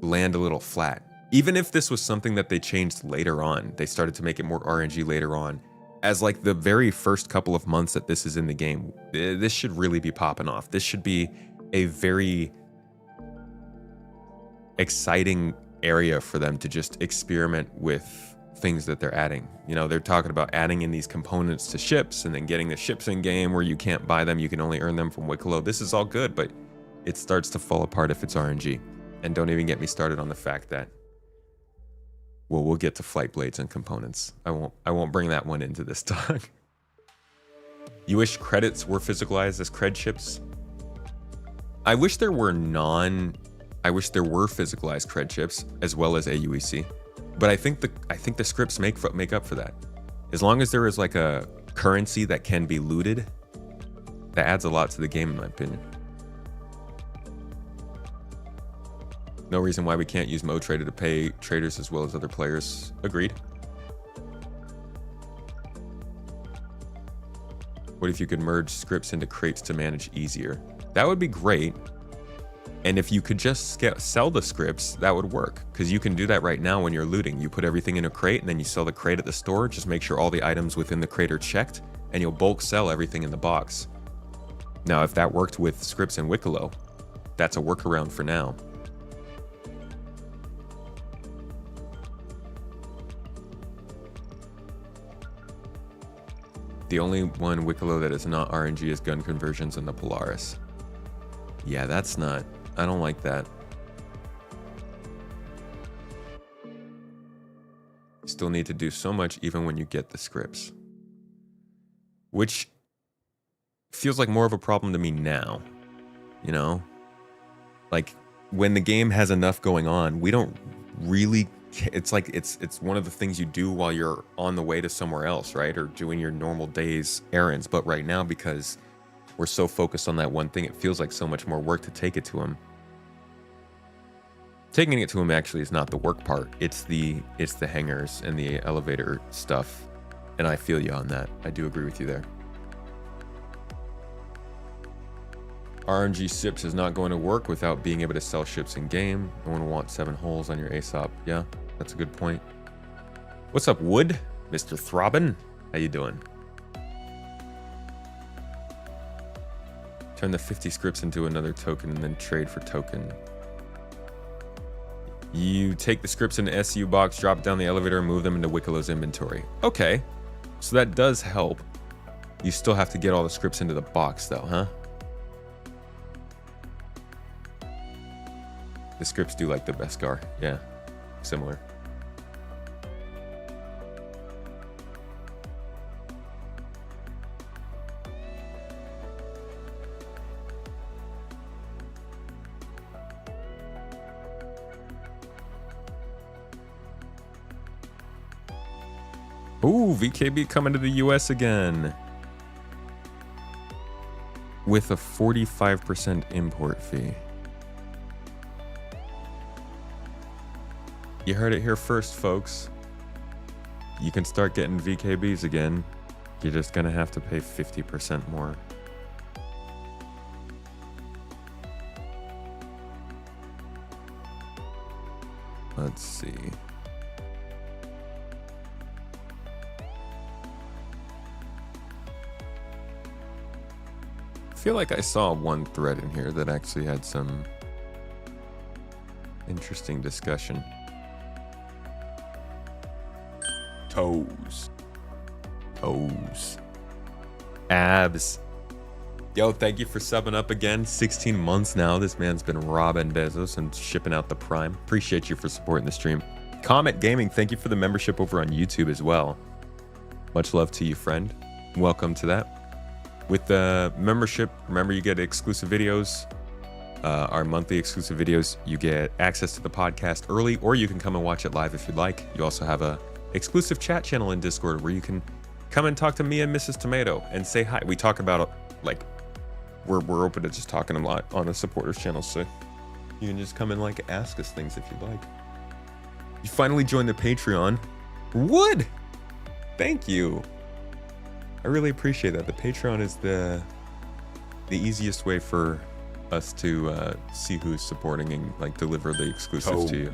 land a little flat. Even if this was something that they changed later on, they started to make it more RNG later on, as like the very first couple of months that this is in the game, this should really be popping off. This should be a very exciting area for them to just experiment with things that they're adding. You know, they're talking about adding in these components to ships and then getting the ships in game where you can't buy them, you can only earn them from Wicklow. This is all good, but it starts to fall apart if it's RNG. And don't even get me started on the fact that, well, we'll get to flight blades and components. I won't bring that one into this talk. You wish credits were physicalized as cred chips? I wish there were physicalized cred chips as well as AUEC. But I think the scripts make up for that. As long as there is like a currency that can be looted, that adds a lot to the game in my opinion. No reason why we can't use MoTrader to pay traders as well as other players. Agreed. What if you could merge scripts into crates to manage easier? That would be great. And if you could just sell the scripts, that would work. Because you can do that right now when you're looting. You put everything in a crate and then you sell the crate at the store. Just make sure all the items within the crate are checked and you'll bulk sell everything in the box. Now, if that worked with scripts and Wicklow, that's a workaround for now. The only one Wicklow that is not RNG is gun conversions in the Polaris. Yeah, that's not... I don't like that. Still need to do so much even when you get the scripts. Which feels like more of a problem to me now. You know? Like, when the game has enough going on, we don't really... It's like it's one of the things you do while you're on the way to somewhere else, right? Or doing your normal day's errands. But right now, because we're so focused on that one thing, it feels like so much more work to take it to him. Taking it to him actually is not the work part. It's the hangars and the elevator stuff. And I feel you on that. I do agree with you there. RNG SIPs is not going to work without being able to sell ships in game. No one wants 7 holes on your ASOP. Yeah, that's a good point. What's up, Wood? Mr. Throbbin? How you doing? Turn the 50 scripts into another token and then trade for token. You take the scripts in the SU box, drop it down the elevator, and move them into Wikilow's inventory. Okay, so that does help. You still have to get all the scripts into the box though, huh? The scripts do like the Beskar. Yeah, similar. Ooh, VKB coming to the US again. With a 45% import fee. You heard it here first, folks. You can start getting VKBs again. You're just gonna have to pay 50% more. Let's see. I feel like I saw one thread in here that actually had some interesting discussion. Toes. Abs. Yo, thank you for subbing up again. 16 months now. This man's been robbing Bezos and shipping out the Prime. Appreciate you for supporting the stream. Comet Gaming, thank you for the membership over on YouTube as well. Much love to you, friend. Welcome to that. With the membership, remember you get exclusive videos. Our monthly exclusive videos, you get access to the podcast early, or you can come and watch it live if you'd like. You also have a exclusive chat channel in Discord where you can come and talk to me and Mrs. Tomato and say hi. We talk about, like, we're open to just talking a lot on the supporters channel, so you can just come and, like, ask us things if you'd like. You finally joined the Patreon. Wood! Thank you. I really appreciate that. The Patreon is the easiest way for us to see who's supporting and, like, deliver the exclusives to you.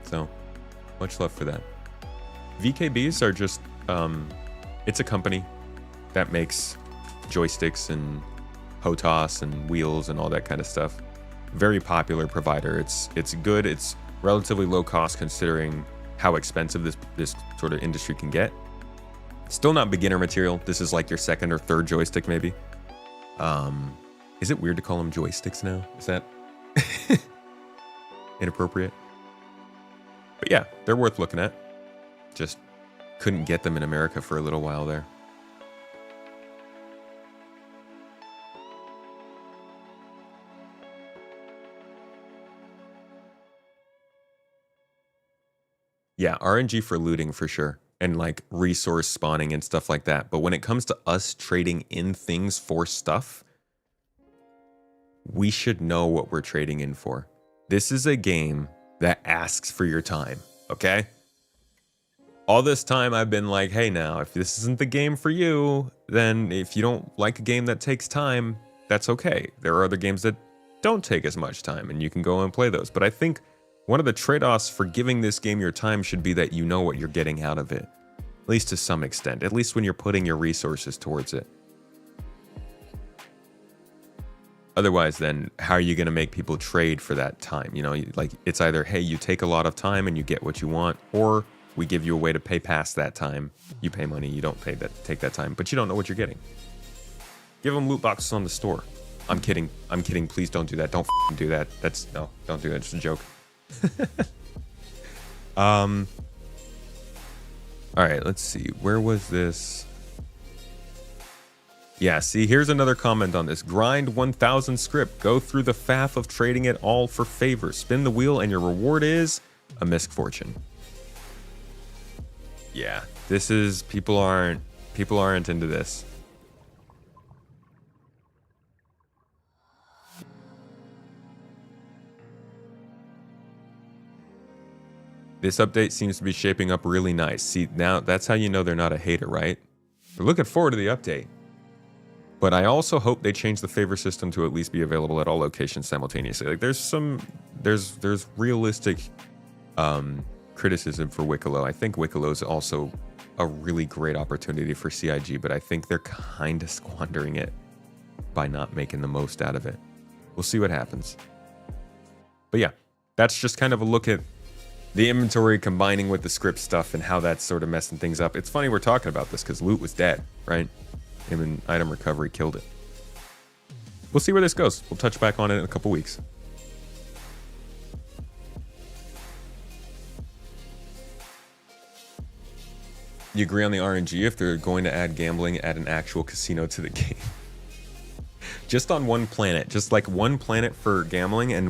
So, much love for that. VKBs are just, it's a company that makes joysticks and HOTAS and wheels and all that kind of stuff. Very popular provider. It's good. It's relatively low cost considering how expensive this sort of industry can get. Still not beginner material. This is like your second or third joystick maybe. Is it weird to call them joysticks now? Is that inappropriate? But yeah, they're worth looking at. Just couldn't get them in America for a little while there. Yeah, RNG for looting for sure. And like resource spawning and stuff like that. But when it comes to us trading in things for stuff, we should know what we're trading in for. This is a game that asks for your time, okay? All this time I've been like, hey now, if this isn't the game for you, then if you don't like a game that takes time, that's okay. There are other games that don't take as much time and you can go and play those. But I think one of the trade-offs for giving this game your time should be that you know what you're getting out of it. At least to some extent. At least when you're putting your resources towards it. Otherwise, then, how are you going to make people trade for that time? You know, like, it's either, hey, you take a lot of time and you get what you want, or we give you a way to pay past that time. You pay money, you don't take that time, but you don't know what you're getting. Give them loot boxes on the store. I'm kidding. Please don't do that. Don't do that. No, don't do that. It's a joke. All right, let's see. Where was this? Yeah, see, here's another comment on this. Grind 1000 script. Go through the faff of trading it all for favor. Spin the wheel and your reward is a misfortune. Yeah, this is people aren't into this. This update seems to be shaping up really nice. See, now that's how you know they're not a hater, right? We're looking forward to the update. But I also hope they change the favor system to at least be available at all locations simultaneously. Like there's realistic criticism for Wicklow. I think Wicklow is also a really great opportunity for CIG, but I think they're kind of squandering it by not making the most out of it. We'll see what happens. But yeah, that's just kind of a look at the inventory combining with the script stuff and how that's sort of messing things up. It's funny we're talking about this because loot was dead, right? And item recovery killed it. We'll see where this goes. We'll touch back on it in a couple weeks. You agree on the RNG if they're going to add gambling at an actual casino to the game? Just on one planet, just like one planet for gambling, and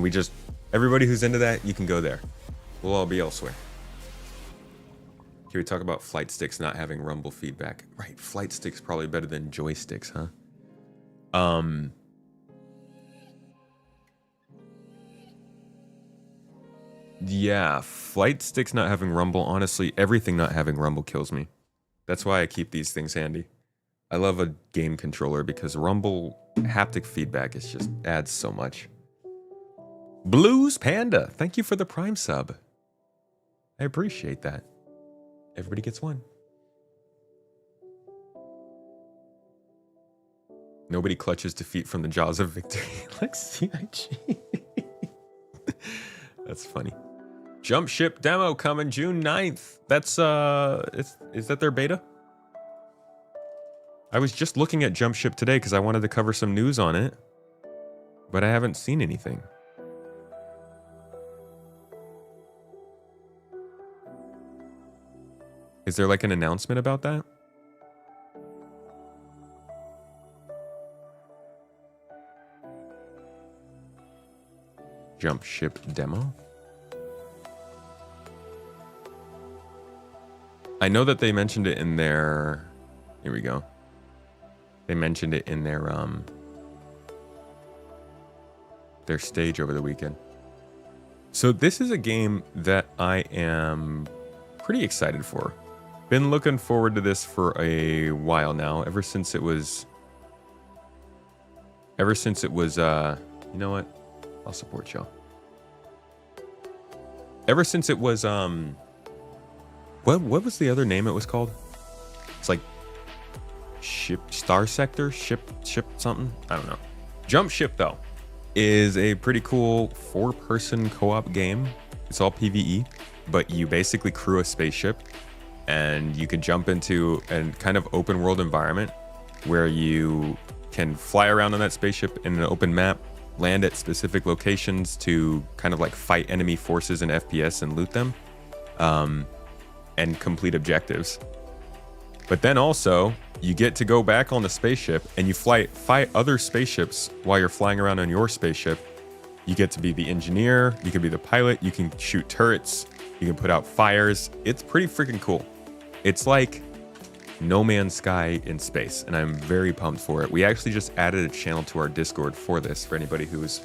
everybody who's into that, you can go there. We'll all be elsewhere. Can we talk about flight sticks not having rumble feedback? Right, flight sticks probably better than joysticks, huh? Yeah, flight sticks not having rumble, honestly, everything not having rumble kills me. That's why I keep these things handy. I love a game controller because rumble haptic feedback just adds so much. Blues Panda, thank you for the Prime sub. I appreciate that. Everybody gets one. Nobody clutches defeat from the jaws of victory like CIG. That's funny. Jump Ship demo coming June 9th. That's is that their beta? I was just looking at Jump Ship today because I wanted to cover some news on it, but I haven't seen anything. Is there like an announcement about that? Jump Ship demo? I know that they mentioned it in their... Here we go. They mentioned it in their stage over the weekend. So this is a game that I am pretty excited for. Been looking forward to this for a while now, ever since it was, you know what? I'll support y'all. Ever since it was, what was the other name it was called? It's like Star Sector, ship something. I don't know. Jump Ship though is a pretty cool 4-person co-op game. It's all PvE, but you basically crew a spaceship and you can jump into a kind of open world environment where you can fly around on that spaceship in an open map, land at specific locations to kind of like fight enemy forces in FPS and loot them, and complete objectives. But then also you get to go back on the spaceship and you fight other spaceships while you're flying around on your spaceship. You get to be the engineer, you can be the pilot, you can shoot turrets, you can put out fires. It's pretty freaking cool. It's like No Man's Sky in space, and I'm very pumped for it. We actually just added a channel to our Discord for this, for anybody who's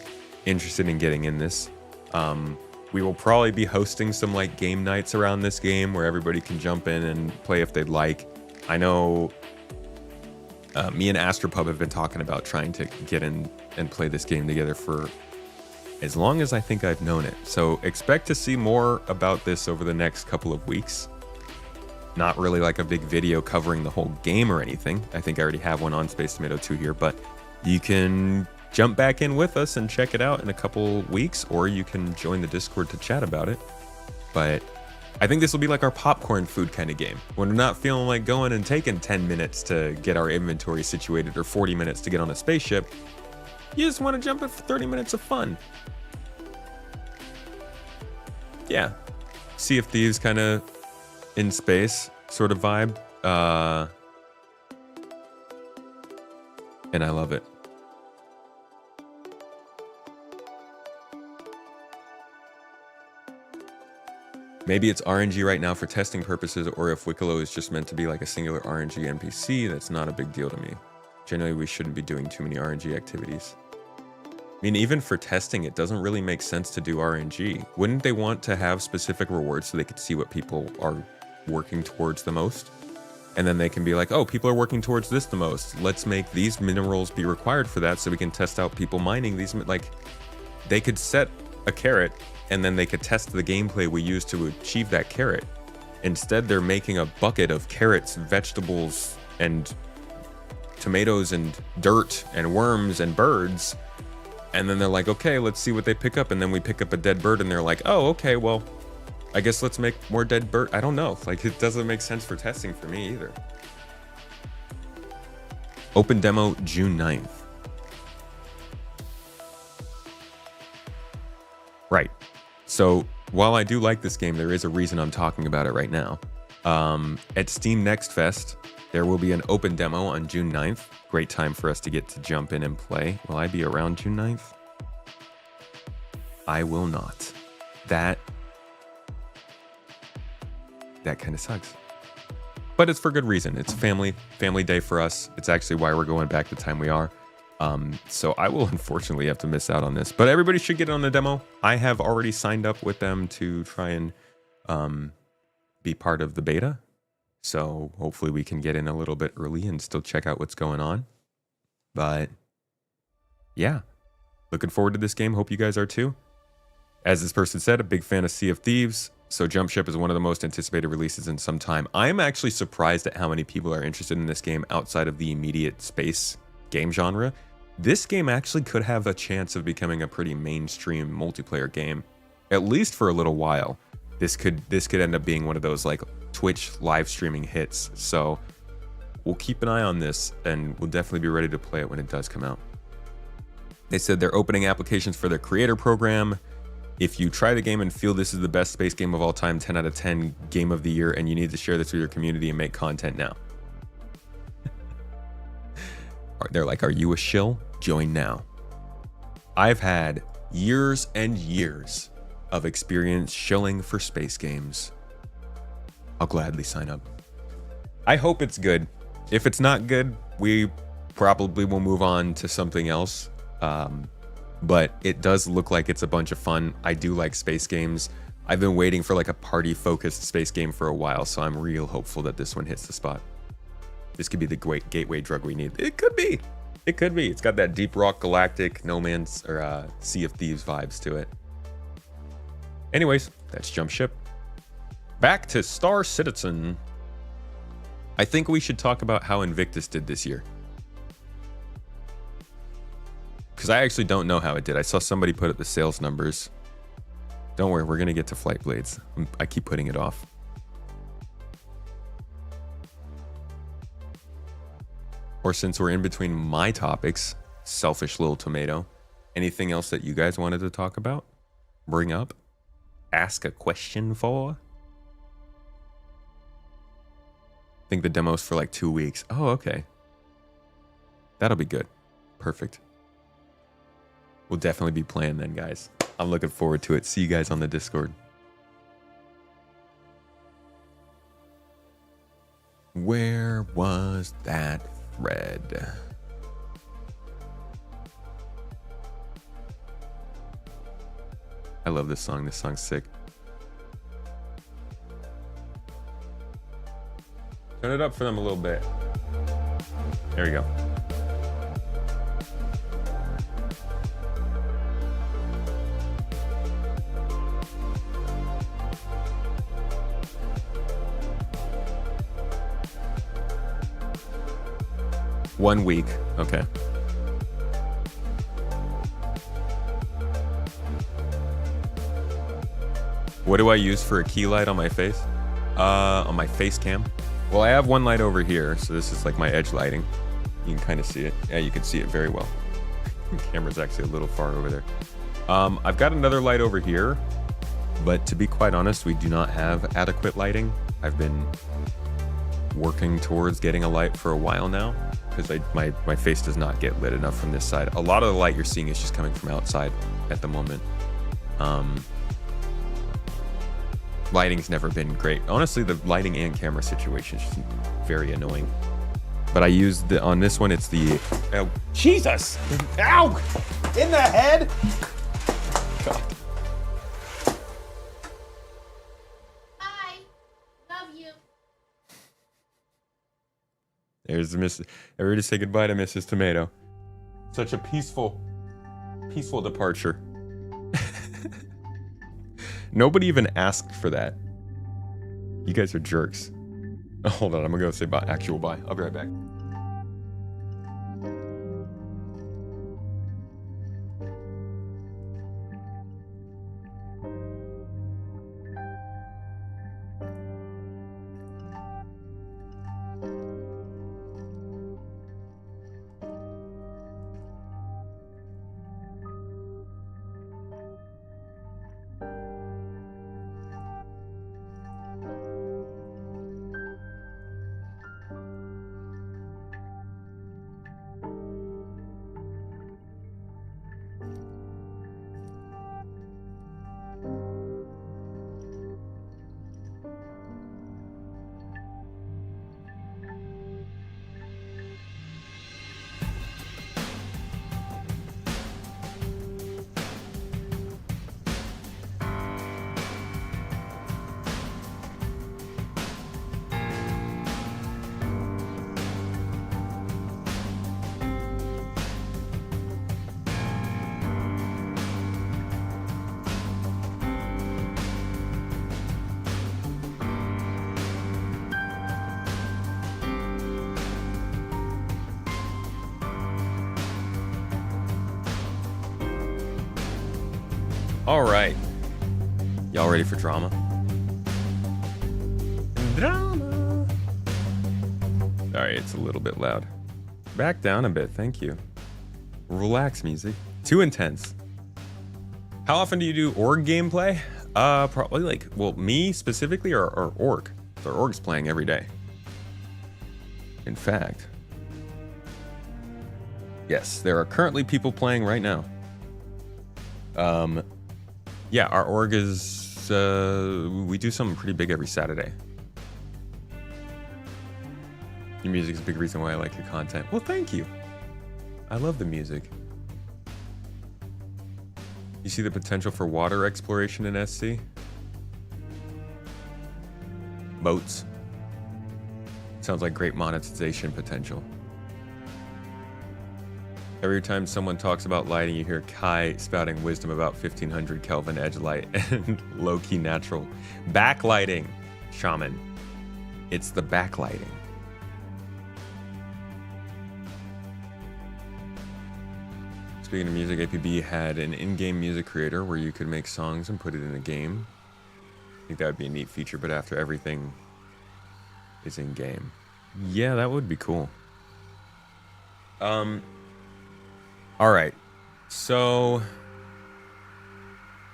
interested in getting in this. We will probably be hosting some like game nights around this game where everybody can jump in and play if they'd like. I know me and Astropub have been talking about trying to get in and play this game together for as long as I think I've known it. So expect to see more about this over the next couple of weeks. Not really like a big video covering the whole game or anything. I think I already have one on Space Tomato 2 here, but you can jump back in with us and check it out in a couple weeks, or you can join the Discord to chat about it. But I think this will be like our popcorn food kind of game. When we're not feeling like going and taking 10 minutes to get our inventory situated or 40 minutes to get on a spaceship, you just want to jump in for 30 minutes of fun. Yeah. Sea of Thieves kind of in space sort of vibe. And I love it. Maybe it's RNG right now for testing purposes, or if Wicklow is just meant to be like a singular RNG NPC, that's not a big deal to me. Generally, we shouldn't be doing too many RNG activities. I mean, even for testing, it doesn't really make sense to do RNG. Wouldn't they want to have specific rewards so they could see what people are working towards the most? And then they can be like, oh, people are working towards this the most. Let's make these minerals be required for that so we can test out people mining these. Like, they could set a carrot and then they could test the gameplay we use to achieve that carrot. Instead, they're making a bucket of carrots, vegetables, and tomatoes, and dirt, and worms, and birds. And then they're like, okay, let's see what they pick up. And then we pick up a dead bird, and they're like, oh, okay, well, I guess let's make more dead bird. I don't know. Like, it doesn't make sense for testing for me either. Open demo June 9th. Right. So while I do like this game, there is a reason I'm talking about it right now. At Steam Next Fest, there will be an open demo on June 9th. Great time for us to get to jump in and play. Will I be around June 9th? I will not. That kind of sucks. But it's for good reason. It's family day for us. It's actually why we're going back the time we are. So I will unfortunately have to miss out on this. But everybody should get on the demo. I have already signed up with them to try and be part of the beta. So hopefully we can get in a little bit early and still check out what's going on. But yeah, looking forward to this game. Hope you guys are too. As this person said, a big fan of Sea of Thieves. So Jump Ship is one of the most anticipated releases in some time. I'm actually surprised at how many people are interested in this game outside of the immediate space game genre. This game actually could have a chance of becoming a pretty mainstream multiplayer game, at least for a little while. This could end up being one of those like Twitch live streaming hits. So we'll keep an eye on this and we'll definitely be ready to play it when it does come out. They said they're opening applications for their creator program. If you try the game and feel this is the best space game of all time, 10 out of 10 game of the year, and you need to share this with your community and make content now. They're like, are you a shill? Join now. I've had years and years of experience shilling for space games. I'll gladly sign up. I hope it's good. If it's not good, we probably will move on to something else. But it does look like it's a bunch of fun. I do like space games. I've been waiting for like a party-focused space game for a while, so I'm real hopeful that this one hits the spot. This could be the great gateway drug we need. It could be. It could be. It's got that Deep Rock Galactic, No Man's, or Sea of Thieves vibes to it. Anyways, that's Jump Ship. Back to Star Citizen. I think we should talk about how Invictus did this year. Because I actually don't know how it did. I saw somebody put up the sales numbers. Don't worry, we're going to get to Flight Blades. I keep putting it off. Or since we're in between my topics, selfish little tomato, anything else that you guys wanted to talk about? Bring up? Ask a question for? I think the demo's for like 2 weeks. Oh, okay. That'll be good. Perfect. We'll definitely be playing then, guys. I'm looking forward to it. See you guys on the Discord. Where was that thread? I love this song. This song's sick. Turn it up for them a little bit. There we go. One week. Okay. What do I use for a key light on my face? On my face cam? Well, I have one light over here, so this is like my edge lighting. You can kind of see it. Yeah, you can see it very well. The camera's actually a little far over there. I've got another light over here, but to be quite honest, we do not have adequate lighting. I've been working towards getting a light for a while now, because my face does not get lit enough from this side. A lot of the light you're seeing is just coming from outside at the moment. Lighting's never been great. Honestly, the lighting and camera situation is just very annoying. But I use on this one, it's the, oh, Jesus! Ow! In the head! God. Bye. Love you. There's the Miss. Everybody say goodbye to Mrs. Tomato. Such a peaceful departure. Nobody even asked for that. You guys are jerks. Oh, hold on, I'm gonna go say bye. Actual bye. I'll be right back. All right. Y'all ready for drama? Drama. Sorry, it's a little bit loud. Back down a bit, thank you. Relax, music. Too intense. How often do you do org gameplay? Probably like, well, me specifically or org. So org's playing every day. In fact, yes, there are currently people playing right now. Yeah, our org is, we do something pretty big every Saturday. Your music's a big reason why I like your content. Well, thank you. I love the music. You see the potential for water exploration in SC? Boats. Sounds like great monetization potential. Every time someone talks about lighting, you hear Kai spouting wisdom about 1500 Kelvin edge light and low-key natural. Backlighting, shaman. It's the backlighting. Speaking of music, APB had an in-game music creator where you could make songs and put it in a game. I think that would be a neat feature, but after everything is in-game. Yeah, that would be cool. All right. So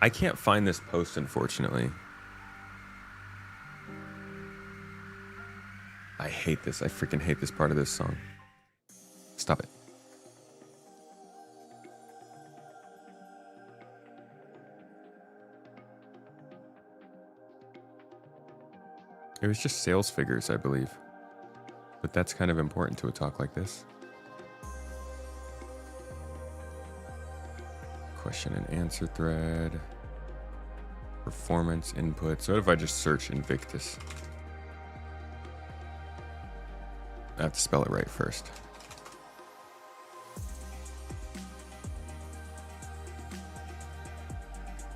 I can't find this post, unfortunately. I hate this. I freaking hate this part of this song. Stop it. It was just sales figures, I believe. But that's kind of important to a talk like this. Question and answer thread. Performance input. So what if I just search Invictus? I have to spell it right first.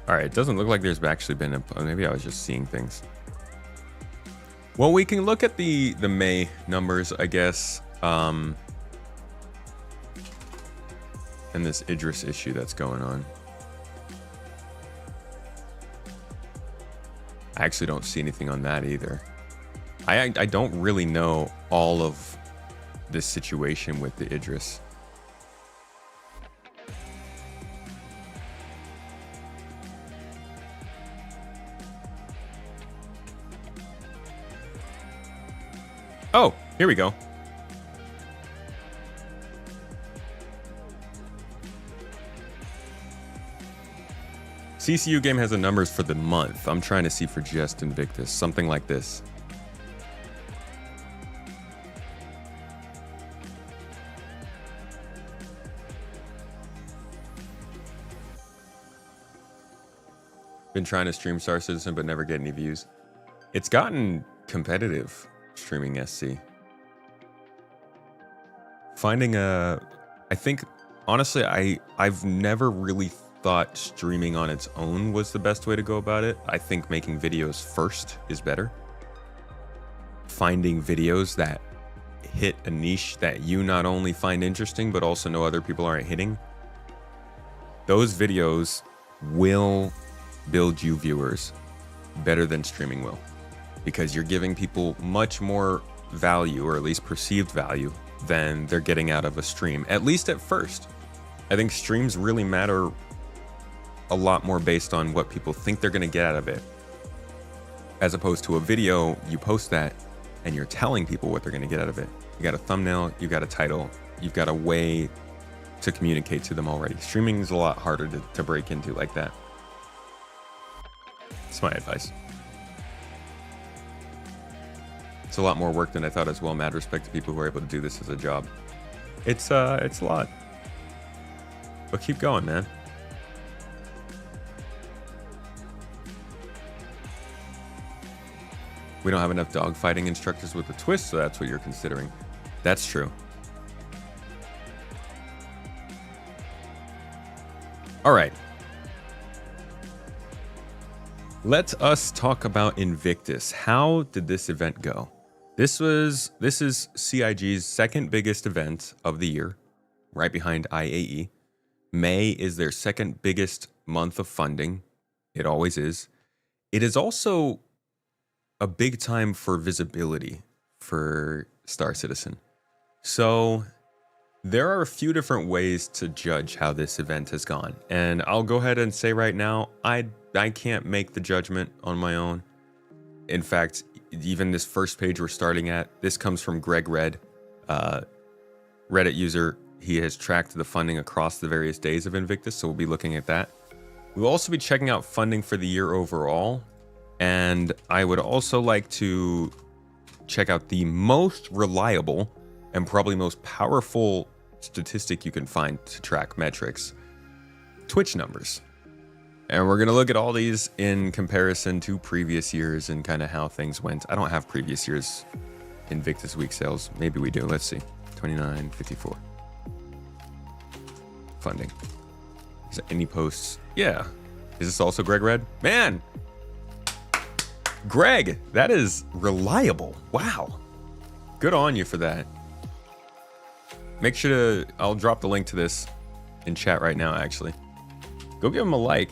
All right, it doesn't look like there's actually been a, maybe I was just seeing things. Well, we can look at the May numbers, I guess, and this Idris issue that's going on. I actually don't see anything on that either. I don't really know all of this situation with the Idris. Oh, here we go. CCU game has the numbers for the month. I'm trying to see for just Invictus, something like this. Been trying to stream Star Citizen, but never get any views. It's gotten competitive. Streaming SC. Finding a, I think, honestly, I've never really thought streaming on its own was the best way to go about it. I think making videos first is better. Finding videos that hit a niche that you not only find interesting, but also know other people aren't hitting. Those videos will build you viewers better than streaming will. Because you're giving people much more value, or at least perceived value, than they're getting out of a stream, at least at first. I think streams really matter a lot more based on what people think they're gonna get out of it. As opposed to a video, you post that, and you're telling people what they're gonna get out of it. You got a thumbnail, you got a title, you've got a way to communicate to them already. Streaming is a lot harder to break into like that. That's my advice. It's a lot more work than I thought as well. Mad respect to people who are able to do this as a job. It's a lot. But keep going, man. We don't have enough dogfighting instructors with a twist, so that's what you're considering. That's true. All right. Let us talk about Invictus. How did this event go? This is CIG's second biggest event of the year, right behind IAE. May is their second biggest month of funding. It always is. It is also a big time for visibility for Star Citizen. So there are a few different ways to judge how this event has gone. And I'll go ahead and say right now, I can't make the judgment on my own. In fact, even this first page we're starting at, this comes from Greg Red, Reddit user. He has tracked the funding across the various days of Invictus, so we'll be looking at that. We'll also be checking out funding for the year overall. And I would also like to check out the most reliable and probably most powerful statistic you can find to track metrics: Twitch numbers. And we're going to look at all these in comparison to previous years and kind of how things went. I don't have previous years Invictus week sales. Maybe we do. Let's see. 29.54. Funding. Is there any posts? Yeah. Is this also Greg Red? Man! Greg, that is reliable. Wow. Good on you for that. Make sure to, I'll drop the link to this in chat right now, actually. Go give him a like.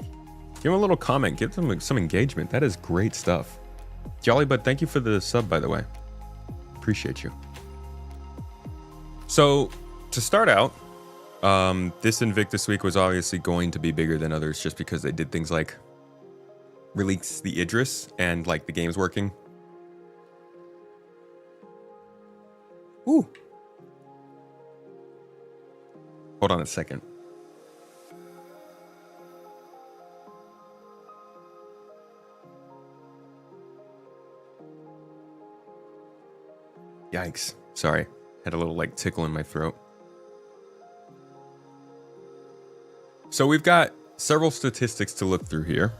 Give him a little comment. Give them some engagement. That is great stuff. Jolly Bud, thank you for the sub, by the way. Appreciate you. So, to start out, this Invictus week was obviously going to be bigger than others just because they did things like release the Idris and like the game's working. Ooh. Hold on a second. Yikes. Sorry. Had a little like tickle in my throat. So we've got several statistics to look through here.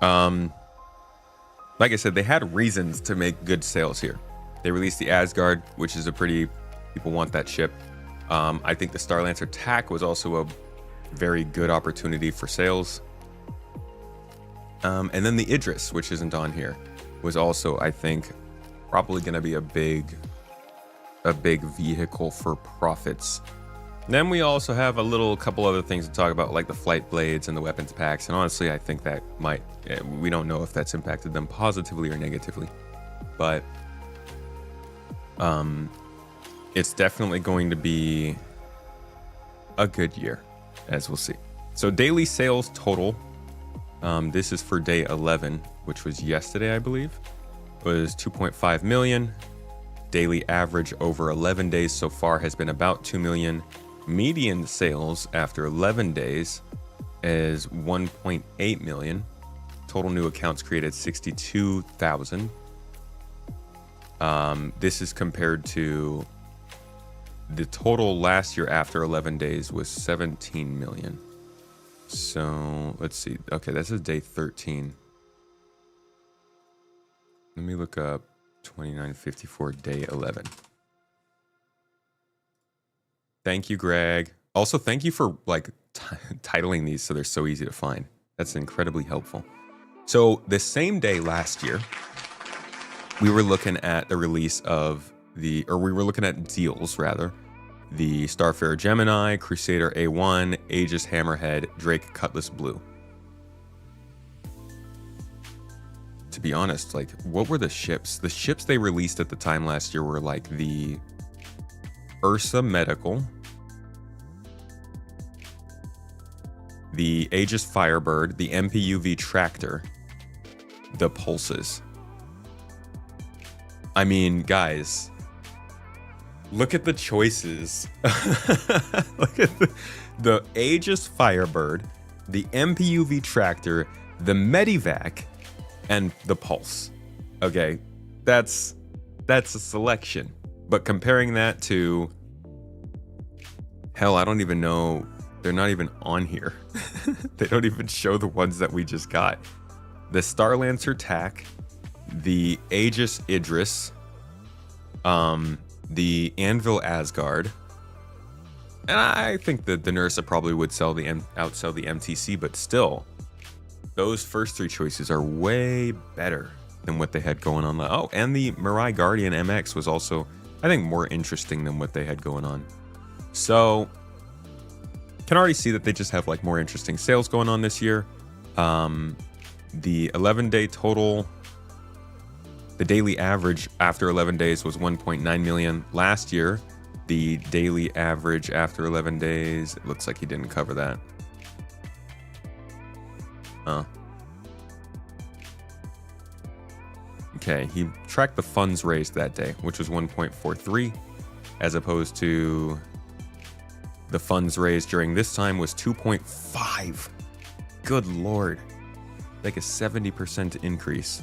Like I said, they had reasons to make good sales here. They released the Asgard, which is a pretty, people want that ship. I think the Starlancer TAC was also a very good opportunity for sales. And then the Idris, which isn't on here, was also, I think, probably going to be a big vehicle for profits. Then we also have a couple other things to talk about, like the flight blades and the weapons packs. And honestly, I think that we don't know if that's impacted them positively or negatively. But it's definitely going to be a good year, as we'll see. So daily sales total, this is for day 11, which was yesterday, I believe, was 2.5 million. Daily average over 11 days so far has been about 2 million. Median sales after 11 days is 1.8 million. Total new accounts created 62,000. This is compared to the total last year after 11 days was 17 million. So let's see. Okay, this is day 13. Let me look up 2954 day 11. Thank you, Greg. Also, thank you for like titling these so they're so easy to find. That's incredibly helpful. So the same day last year, we were looking at the release of we were looking at deals rather. The Starfarer Gemini, Crusader A1, Aegis Hammerhead, Drake Cutlass Blue. To be honest, like, what were the ships? The ships they released at the time last year were like the Ursa Medical, the Aegis Firebird, the MPUV Tractor, the Pulses. I mean, guys, look at the choices. Look at the Aegis Firebird, the MPUV Tractor, the Medivac, and the Pulse. Okay, that's a selection. But comparing that to, hell, I don't even know. They're not even on here. They don't even show the ones that we just got. The Starlancer TAC, the Aegis Idris, the Anvil Asgard, and I think that the Nursa probably would outsell the MTC, but still, those first three choices are way better than what they had going on. Oh, and the Mirai Guardian MX was also, I think, more interesting than what they had going on. So can already see that they just have like more interesting sales going on this year. The 11-day total, the daily average after 11 days was 1.9 million. Last year, the daily average after 11 days, it looks like he didn't cover that. Okay, he tracked the funds raised that day, which was 1.43, as opposed to the funds raised during this time was 2.5. Good Lord. Like a 70% increase.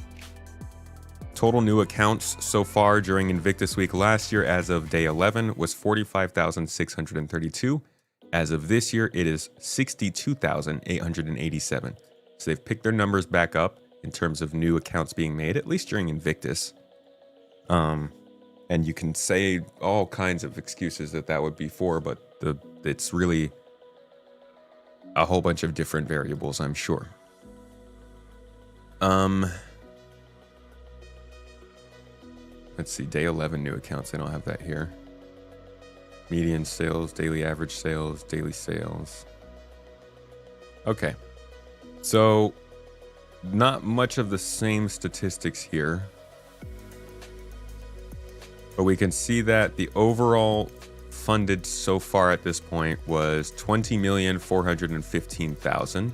Total new accounts so far during Invictus Week last year as of day 11 was 45,632. As of this year, it is 62,887. So they've picked their numbers back up in terms of new accounts being made, at least during Invictus. And you can say all kinds of excuses that would be for, but it's really a whole bunch of different variables, I'm sure. Let's see, day 11 new accounts. I don't have that here. Median sales, daily average sales, daily sales. Okay. So, not much of the same statistics here. But we can see that the overall funded so far at this point was 20,415,000.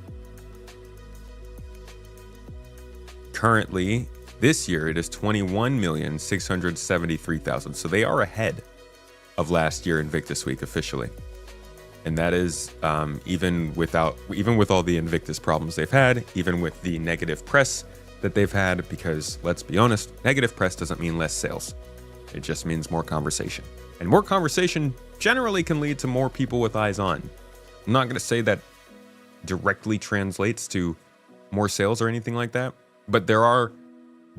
Currently, this year it is 21,673,000. So they are ahead of last year Invictus Week officially. And that is even with all the Invictus problems they've had, even with the negative press that they've had, because let's be honest, negative press doesn't mean less sales. It just means more conversation. And more conversation generally can lead to more people with eyes on. I'm not going to say that directly translates to more sales or anything like that, but there are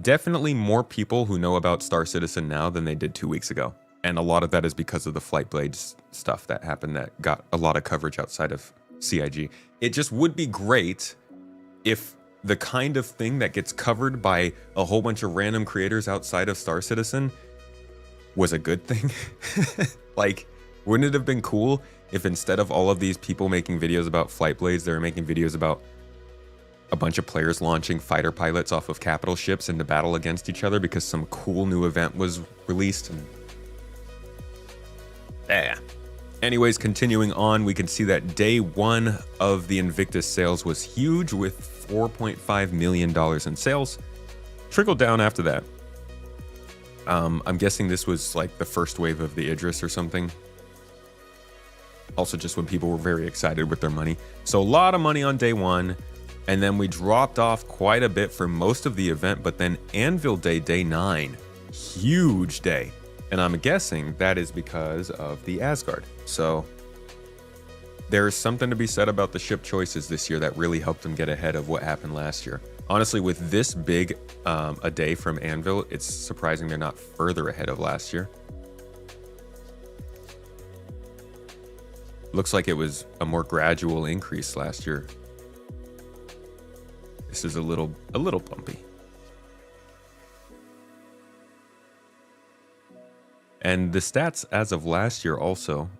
definitely more people who know about Star Citizen now than they did 2 weeks ago. And a lot of that is because of the Flight Blades stuff that happened that got a lot of coverage outside of CIG. It just would be great if the kind of thing that gets covered by a whole bunch of random creators outside of Star Citizen was a good thing. Like, wouldn't it have been cool if instead of all of these people making videos about Flight Blades, they were making videos about a bunch of players launching fighter pilots off of capital ships into battle against each other because some cool new event was released? And anyways, continuing on, we can see that day one of the Invictus sales was huge with $4.5 million in sales. Trickled down after that. I'm guessing this was like the first wave of the Idris or something. Also just when people were very excited with their money. So a lot of money on day one. And then we dropped off quite a bit for most of the event. But then Anvil Day, day 9. Huge day. And I'm guessing that is because of the Asgard. So there's something to be said about the ship choices this year that really helped them get ahead of what happened last year. Honestly, with this big a day from Anvil, it's surprising they're not further ahead of last year. Looks like it was a more gradual increase last year. This is a little bumpy. And the stats as of last year also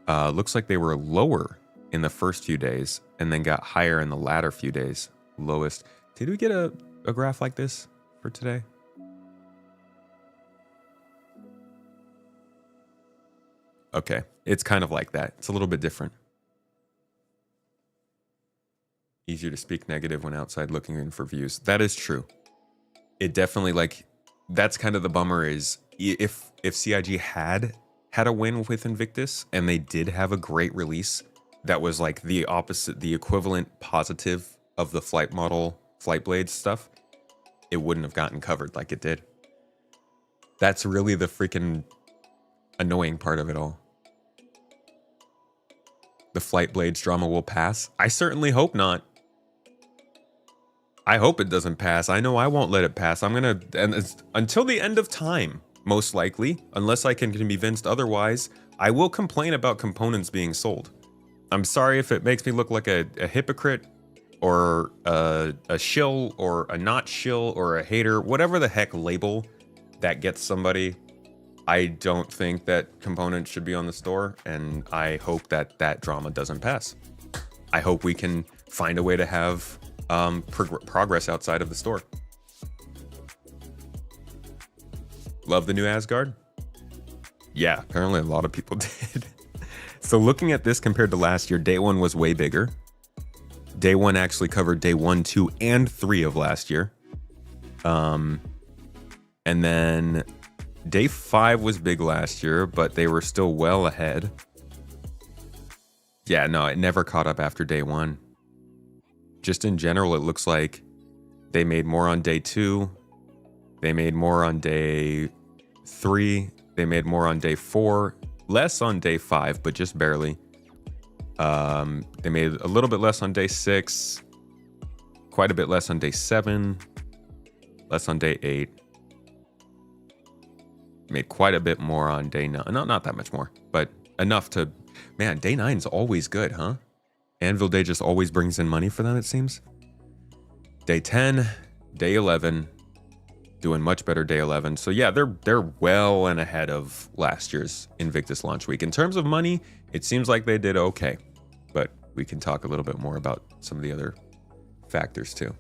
looks like they were lower in the first few days and then got higher in the latter few days. Lowest. Did we get a graph like this for today? Okay, it's kind of like that. It's a little bit different. Easier to speak negative when outside looking in for views. That is true. It definitely, like, that's kind of the bummer is if CIG had a win with Invictus and they did have a great release that was like the opposite, the equivalent positive of the Flight Blades stuff, it wouldn't have gotten covered like it did. That's really the freaking annoying part of it all. The Flight Blades drama will pass. I certainly hope not. I hope it doesn't pass. I know I won't let it pass. And it's until the end of time, most likely, unless I can be convinced otherwise, I will complain about components being sold. I'm sorry if it makes me look like a hypocrite or a shill or a not shill or a hater, whatever the heck label that gets somebody. I don't think that components should be on the store, and I hope that that drama doesn't pass. I hope we can find a way to have progress outside of the store. Love the new Asgard? Yeah, apparently a lot of people did. So looking at this compared to last year, day 1 was way bigger. Day 1 actually covered day 1, 2, and 3 of last year. And then day 5 was big last year, but they were still well ahead. Yeah, no, it never caught up after day 1. Just in general, it looks like they made more on day 2. They made more on day 3. They made more on day 4. Less on day 5, but just barely. They made a little bit less on day 6. Quite a bit less on day 7. Less on day 8. Made quite a bit more on day 9. Not that much more, but enough to... Man, day 9's always good, huh? Anvil Day just always brings in money for them, it seems. Day 10, day 11, doing much better day 11. So yeah, they're well and ahead of last year's Invictus launch week. In terms of money, it seems like they did okay, but we can talk a little bit more about some of the other factors too.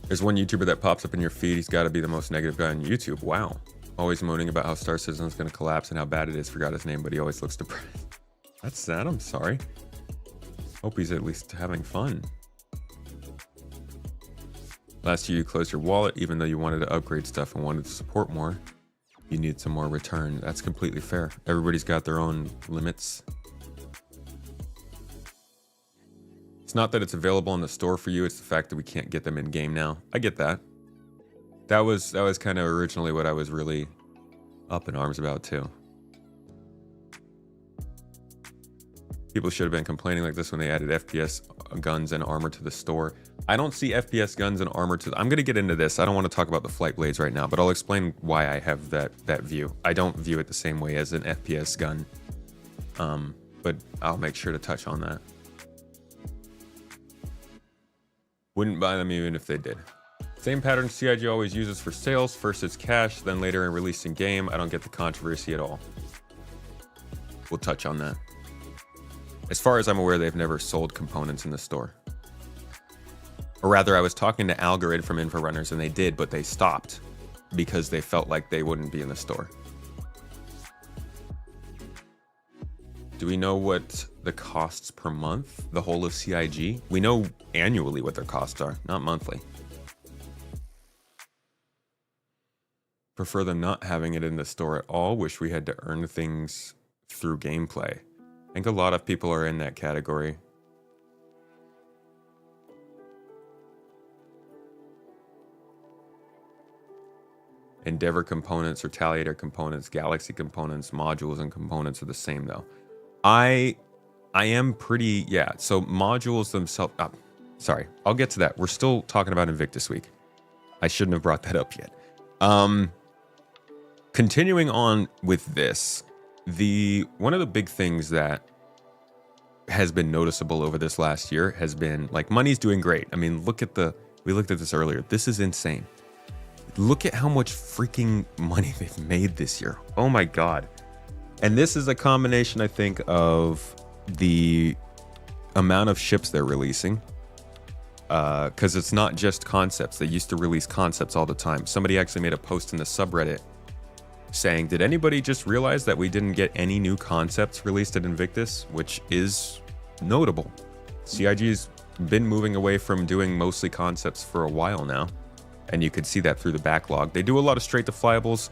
There's one YouTuber that pops up in your feed. He's got to be the most negative guy on YouTube. Wow. Always moaning about how Star Citizen is going to collapse and how bad it is. Forgot his name, but he always looks depressed. That's sad. I'm sorry. Hope he's at least having fun. Last year, you closed your wallet even though you wanted to upgrade stuff and wanted to support more. You need some more return. That's completely fair. Everybody's got their own limits. It's not that it's available in the store for you, it's the fact that we can't get them in game now. I get that. That was kind of originally what I was really up in arms about too. People should have been complaining like this when they added FPS guns and armor to the store. I don't see FPS guns and armor to... I'm going to get into this. I don't want to talk about the flight blades right now, but I'll explain why I have that view. I don't view it the same way as an FPS gun. But I'll make sure to touch on that. Wouldn't buy them even if they did. Same pattern CIG always uses for sales. First it's cash, then later in released in game. I don't get the controversy at all. We'll touch on that. As far as I'm aware, they've never sold components in the store. Or rather, I was talking to Algorid from Inforunners and they did, but they stopped because they felt like they wouldn't be in the store. Do we know what the costs per month, the whole of CIG? We know annually what their costs are, not monthly. Prefer them not having it in the store at all. Wish we had to earn things through gameplay. I think a lot of people are in that category. Endeavor components, Retaliator components, Galaxy components, modules, and components are the same though. I am pretty, yeah, so modules themselves, sorry, I'll get to that. We're still talking about Invictus Week. I shouldn't have brought that up yet. Continuing on with this, one of the big things that has been noticeable over this last year has been, like, money's doing great. I mean, we looked at this earlier. This is insane. Look at how much freaking money they've made this year. Oh my God. And this is a combination, I think, of the amount of ships they're releasing. Because it's not just concepts. They used to release concepts all the time. Somebody actually made a post in the subreddit saying, did anybody just realize that we didn't get any new concepts released at Invictus? Which is notable. CIG's been moving away from doing mostly concepts for a while now. And you could see that through the backlog. They do a lot of straight to flyables.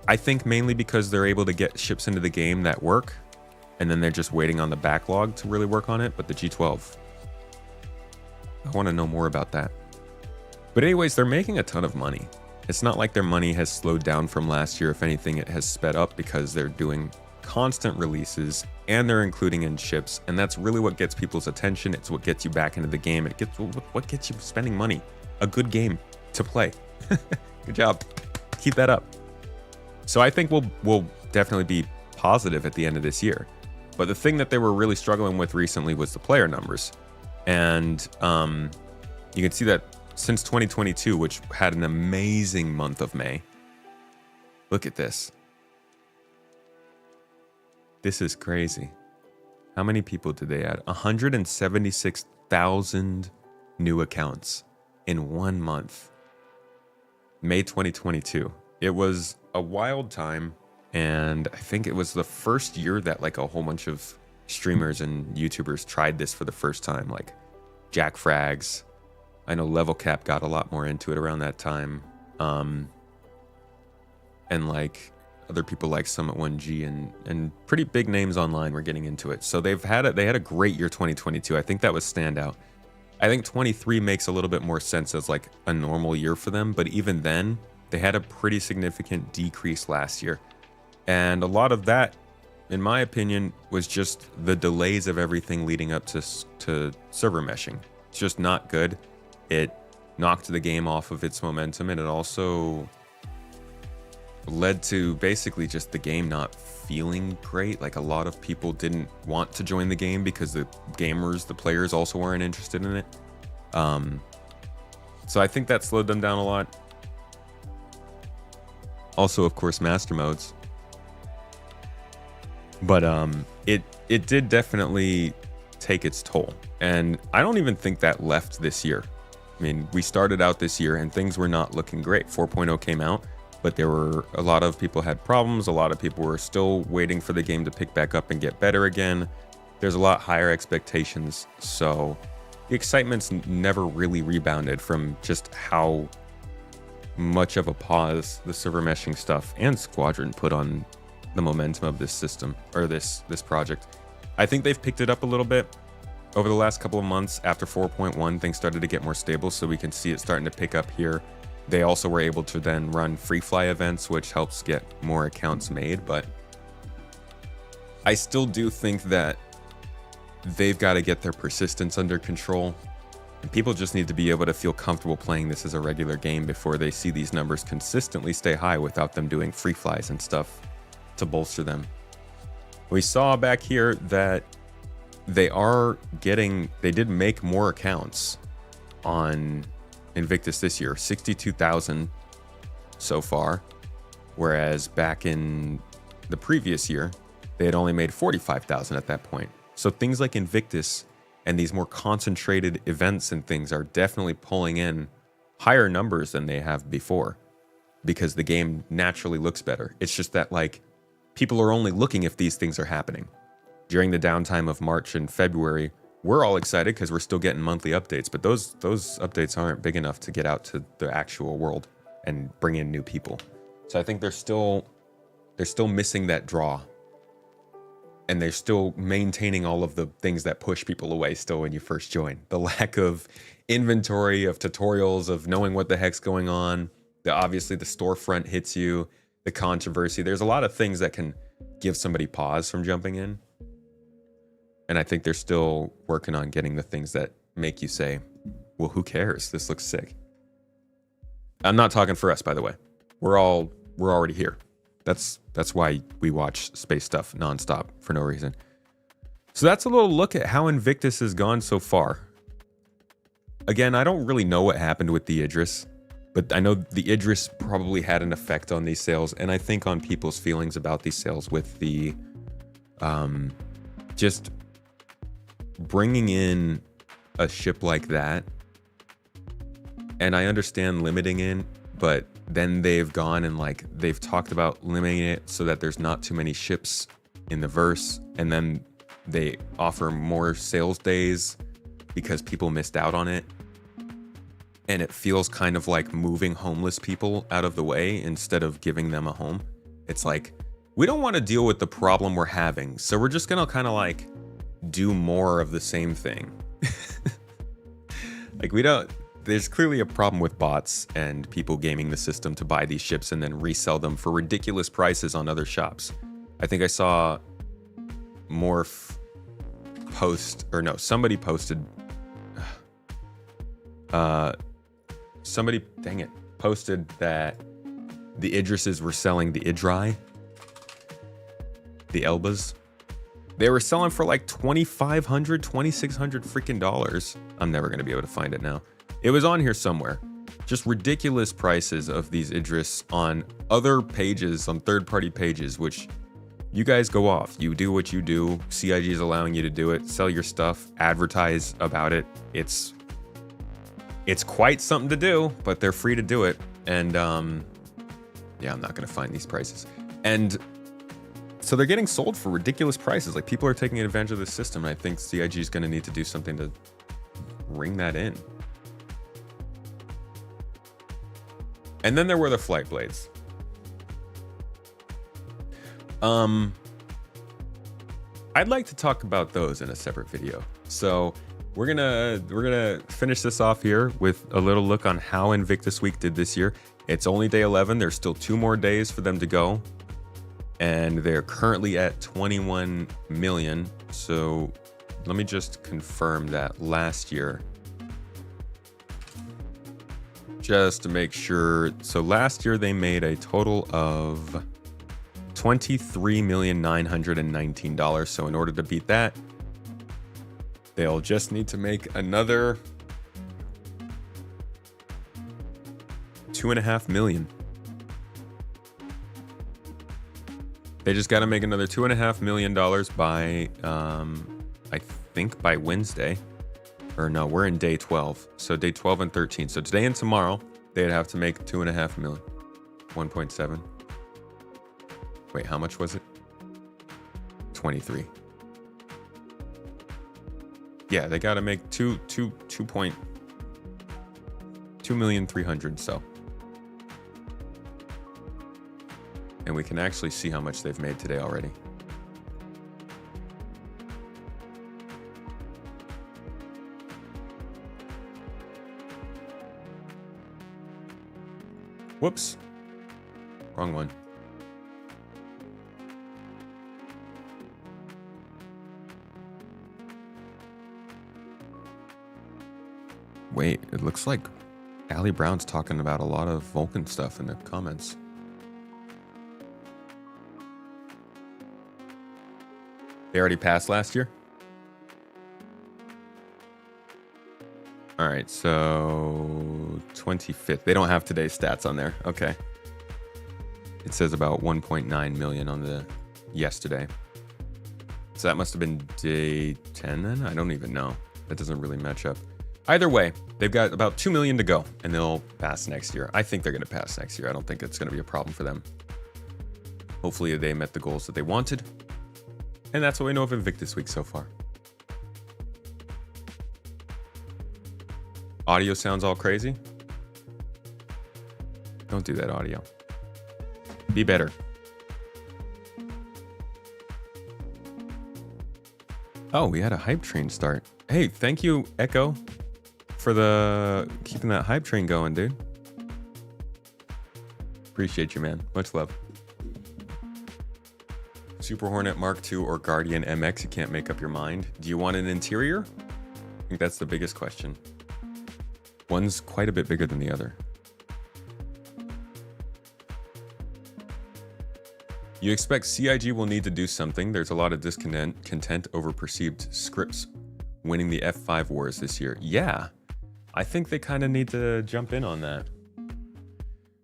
I think mainly because they're able to get ships into the game that work, and then they're just waiting on the backlog to really work on it. But the G12, I want to know more about that. But anyways, they're making a ton of money. It's not like their money has slowed down from last year. If anything, it has sped up because they're doing constant releases and they're including in ships. And that's really what gets people's attention. It's what gets you back into the game. It gets what gets you spending money. A good game to play. Good job. Keep that up. So I think we'll definitely be positive at the end of this year. But the thing that they were really struggling with recently was the player numbers. And you can see that since 2022, which had an amazing month of May. Look at this. This is crazy. How many people did they add? 176,000 new accounts in 1 month. May 2022. It was a wild time, and I think it was the first year that like a whole bunch of streamers and YouTubers tried this for the first time, like Jack Frags. I know Level Cap got a lot more into it around that time. And like other people like Summit 1G and pretty big names online were getting into it. So they had a great year 2022. I think that was standout. I think 23 makes a little bit more sense as like a normal year for them, but even then they had a pretty significant decrease last year. And a lot of that, in my opinion, was just the delays of everything leading up to server meshing. It's just not good. It knocked the game off of its momentum, and it also led to basically just the game not feeling great. Like a lot of people didn't want to join the game because the players also weren't interested in it. So I think that slowed them down a lot. Also, of course, master modes. But it did definitely take its toll. And I don't even think that left this year. I mean, we started out this year and things were not looking great. 4.0 came out, but there were a lot of people had problems. A lot of people were still waiting for the game to pick back up and get better again. There's a lot higher expectations. So the excitement's never really rebounded from just how much of a pause the server meshing stuff and Squadron put on the momentum of this system, or this project. I think they've picked it up a little bit over the last couple of months. After 4.1, things started to get more stable, so we can see it starting to pick up here. They also were able to then run free fly events, which helps get more accounts made, but I still do think that they've got to get their persistence under control. And people just need to be able to feel comfortable playing this as a regular game before they see these numbers consistently stay high without them doing free flies and stuff to bolster them. We saw back here that they did make more accounts on Invictus this year, 62,000 so far, whereas back in the previous year, they had only made 45,000 at that point. So things like Invictus and these more concentrated events and things are definitely pulling in higher numbers than they have before because the game naturally looks better. It's just that like people are only looking if these things are happening. During the downtime of March and February, we're all excited because we're still getting monthly updates, but those updates aren't big enough to get out to the actual world and bring in new people. So I think they're still missing that draw. And they're still maintaining all of the things that push people away still when you first join. The lack of inventory, of tutorials, of knowing what the heck's going on. Obviously the storefront hits you, the controversy. There's a lot of things that can give somebody pause from jumping in. And I think they're still working on getting the things that make you say, well, who cares? This looks sick. I'm not talking for us, by the way. We're already here. That's why we watch space stuff nonstop for no reason. So that's a little look at how Invictus has gone so far. Again, I don't really know what happened with the Idris, but I know the Idris probably had an effect on these sales, and I think on people's feelings about these sales with the just bringing in a ship like that. And I understand limiting it, but then they've gone and like they've talked about limiting it so that there's not too many ships in the verse, and then they offer more sales days because people missed out on it. And it feels kind of like moving homeless people out of the way instead of giving them a home. It's like, we don't want to deal with the problem we're having, so we're just gonna kind of like do more of the same thing. Like there's clearly a problem with bots and people gaming the system to buy these ships and then resell them for ridiculous prices on other shops. I think I saw somebody posted posted that the Idrises were selling the Idri, the Elbas, They were selling for like $2,500, $2,600 freaking dollars. I'm never going to be able to find it now. It was on here somewhere. Just ridiculous prices of these Idris on other pages, on third-party pages, which you guys go off. You do what you do. CIG is allowing you to do it. Sell your stuff. Advertise about it. It's quite something to do, but they're free to do it. And yeah, I'm not going to find these prices. And so they're getting sold for ridiculous prices. Like, people are taking advantage of this system. And I think CIG is going to need to do something to ring that in. And then there were the flight blades. I'd like to talk about those in a separate video. So we're gonna finish this off here with a little look on how Invictus Week did this year. It's only day 11. There's still 2 more days for them to go, and they're currently at 21 million. So let me just confirm that last year, just to make sure. So last year they made a total of $23,919,000. So in order to beat that, they'll just need to make another $2.5 million. They just got to make another $2.5 million by, I think by Wednesday. Or no, we're in day 12. So day 12 and 13. So today and tomorrow, they'd have to make $2.5 million. 1.7. Wait, how much was it? 23. Yeah, they got to make 2.2 so. And we can actually see how much they've made today already. Whoops. Wrong one. Wait, it looks like Allie Brown's talking about a lot of Vulcan stuff in the comments. They already passed last year? All right, so 25th. They don't have today's stats on there. Okay. It says about 1.9 million on the yesterday. So that must have been day 10 then? I don't even know. That doesn't really match up. Either way, they've got about 2 million to go, and they'll pass next year. I think they're going to pass next year. I don't think it's going to be a problem for them. Hopefully they met the goals that they wanted. And that's what we know of Invictus Week so far. Audio sounds all crazy. Don't do that, audio. Be better. Oh, we had a hype train start. Hey, thank you, Echo, for the keeping that hype train going, dude. Appreciate you, man. Much love. Super Hornet Mark II or Guardian MX, you can't make up your mind. Do you want an interior? I think that's the biggest question. One's quite a bit bigger than the other. You expect CIG will need to do something. There's a lot of discontent over perceived scripts winning the F5 wars this year. Yeah, I think they kind of need to jump in on that.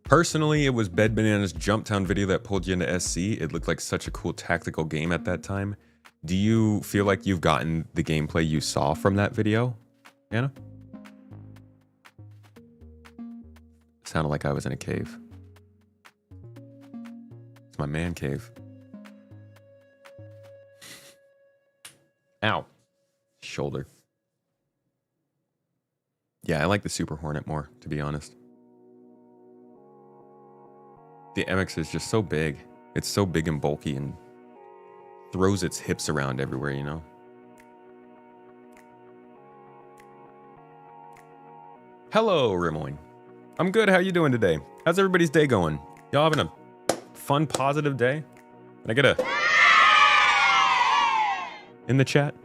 Personally, it was Bed Banana's Jumptown video that pulled you into SC. It looked like such a cool tactical game at that time. Do you feel like you've gotten the gameplay you saw from that video, Anna? Sounded like I was in a cave. It's my man cave. Ow. Shoulder. Yeah, I like the Super Hornet more, to be honest. The MX is just so big. It's so big and bulky and throws its hips around everywhere, you know? Hello, Rimoin. I'm good. How you doing today? How's everybody's day going? Y'all having a fun, positive day? Can I get a in the chat?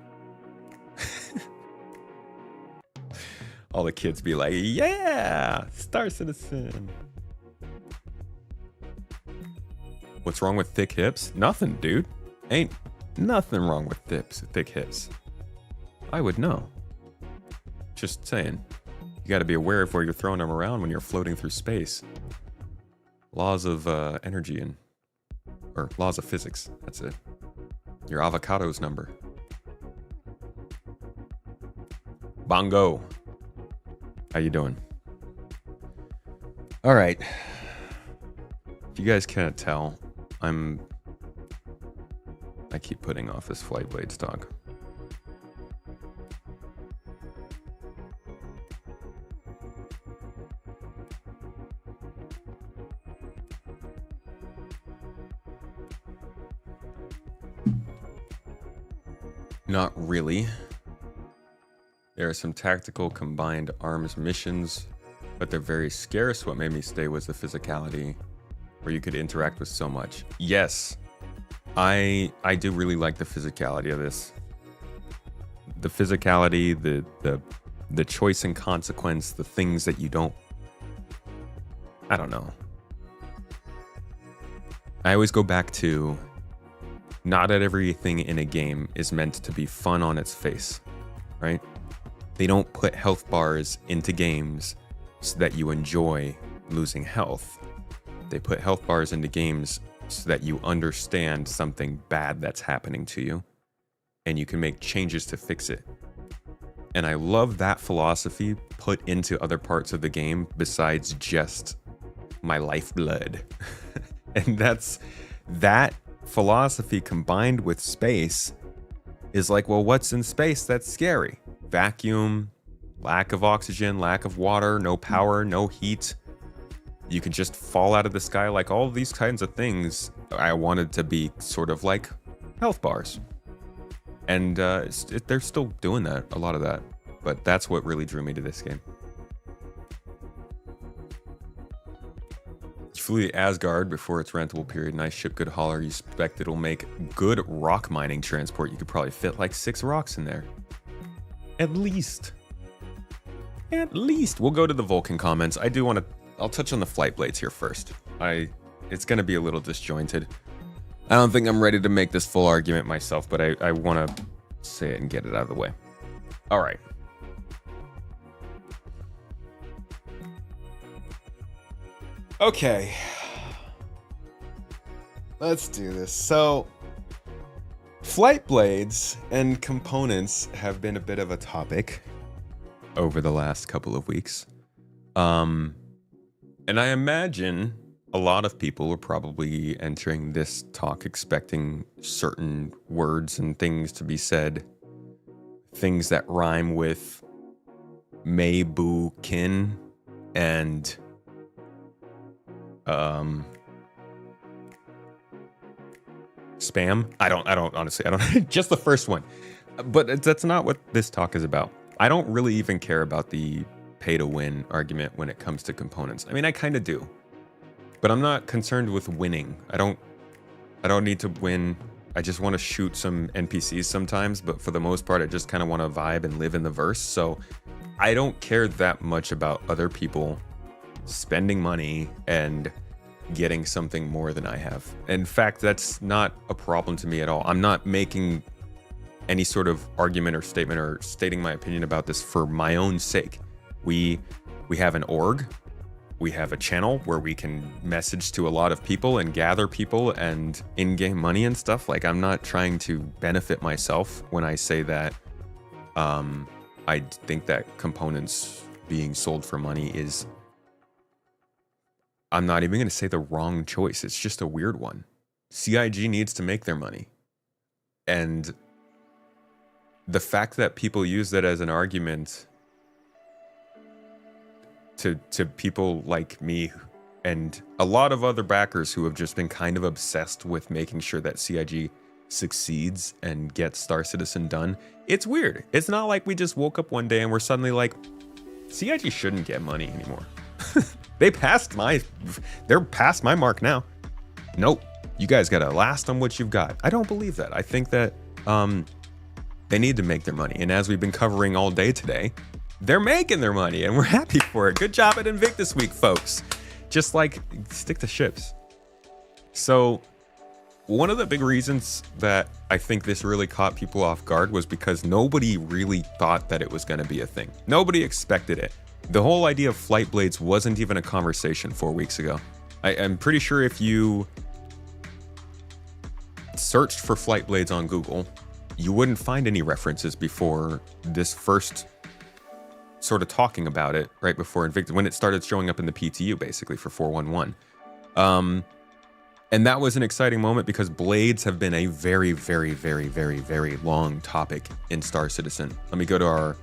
All the kids be like, yeah, Star Citizen. What's wrong with thick hips? Nothing, dude. Ain't Nothing wrong with thick hips. I would know. Just saying. You got to be aware of where you're throwing them around when you're floating through space. Laws of energy or laws of physics. That's it. Your avocado's number. Bongo. How you doing? All right. If you guys can't tell, I keep putting off this Flight Blades talk. Not really. There are some tactical combined arms missions, but they're very scarce. What made me stay was the physicality, where you could interact with so much. Yes, I do really like the physicality of this. The physicality, the choice and consequence, the things that you don't. I don't know. I always go back to, not everything in a game is meant to be fun on its face, right? They don't put health bars into games so that you enjoy losing health. They put health bars into games so that you understand something bad that's happening to you and you can make changes to fix it. And I love that philosophy put into other parts of the game besides just my lifeblood. And that philosophy combined with space is like, well, what's in space that's scary? Vacuum, lack of oxygen, lack of water, no power, no heat. You can just fall out of the sky. Like all of these kinds of things I wanted to be sort of like health bars. And they're still doing that, a lot of that. But that's what really drew me to this game. Flee Asgard before its rentable period. Nice ship, good hauler. You expect it'll make good rock mining transport. You could probably fit like 6 rocks in there. At least. We'll go to the Vulcan comments. I'll touch on the Flight Blades here first. It's gonna be a little disjointed. I don't think I'm ready to make this full argument myself, but I wanna say it and get it out of the way. All right. Okay. Let's do this. So, Flight Blades and components have been a bit of a topic over the last couple of weeks. And I imagine a lot of people are probably entering this talk expecting certain words and things to be said. Things that rhyme with may, boo, kin, and spam. I don't honestly, just the first one. But that's not what this talk is about. I don't really even care about the pay to win argument when it comes to components. I mean, I kind of do, but I'm not concerned with winning. I don't need to win. I just want to shoot some NPCs sometimes, but for the most part, I just kind of want to vibe and live in the verse. So I don't care that much about other people spending money and getting something more than I have. In fact, that's not a problem to me at all. I'm not making any sort of argument or statement or stating my opinion about this for my own sake. We have an org, we have a channel where we can message to a lot of people and gather people and in-game money and stuff. Like, I'm not trying to benefit myself when I say that I think that components being sold for money is, I'm not even going to say the wrong choice. It's just a weird one. CIG needs to make their money. And the fact that people use that as an argument to people like me and a lot of other backers who have just been kind of obsessed with making sure that CIG succeeds and gets Star Citizen done, it's weird. It's not like we just woke up one day and we're suddenly like, CIG shouldn't get money anymore. They're past my mark now. Nope. You guys gotta last on what you've got. I don't believe that. I think that they need to make their money. And as we've been covering all day today, they're making their money and we're happy for it. Good job at Invictus Week, folks. Just like, stick to ships. So one of the big reasons that I think this really caught people off guard was because nobody really thought that it was going to be a thing. Nobody expected it. The whole idea of flight blades wasn't even a conversation 4 weeks ago. I'm pretty sure if you searched for flight blades on Google, you wouldn't find any references before this first sort of talking about it right before Invictus, when it started showing up in the PTU basically for 411. And that was an exciting moment because blades have been a very, very, very, very, very long topic in Star Citizen. Let me go to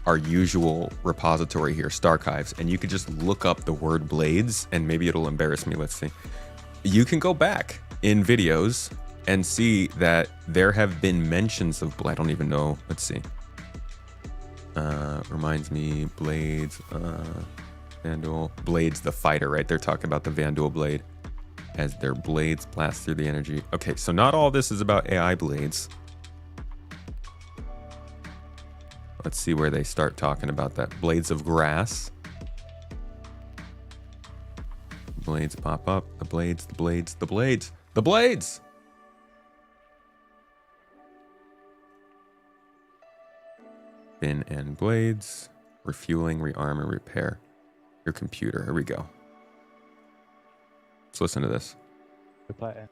our usual repository here, Starchives, and you could just look up the word blades, and maybe it'll embarrass me. Let's see. You can go back in videos and see that there have been mentions of blade. I don't even know. Let's see. Reminds me, blades, Vandal, blades, the fighter, right? They're talking about the Vandal blade as their blades blast through the energy. Okay, so not all this is about AI blades. Let's see where they start talking about that. Blades of grass. Blades pop up. The blades, the blades, the blades, the blades! Bin and blades. Refueling, rearm, and repair your computer. Here we go. Let's listen to this. Player.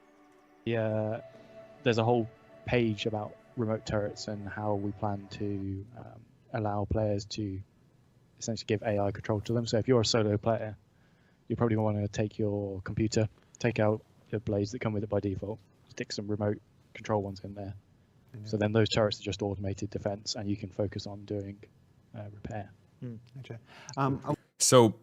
Yeah, there's a whole page about remote turrets and how we plan to allow players to essentially give AI control to them. So if you're a solo player, you probably want to take your computer, take out the blades that come with it by default, stick some remote control ones in there. Yeah. So then those turrets are just automated defense, and you can focus on doing repair. Okay. So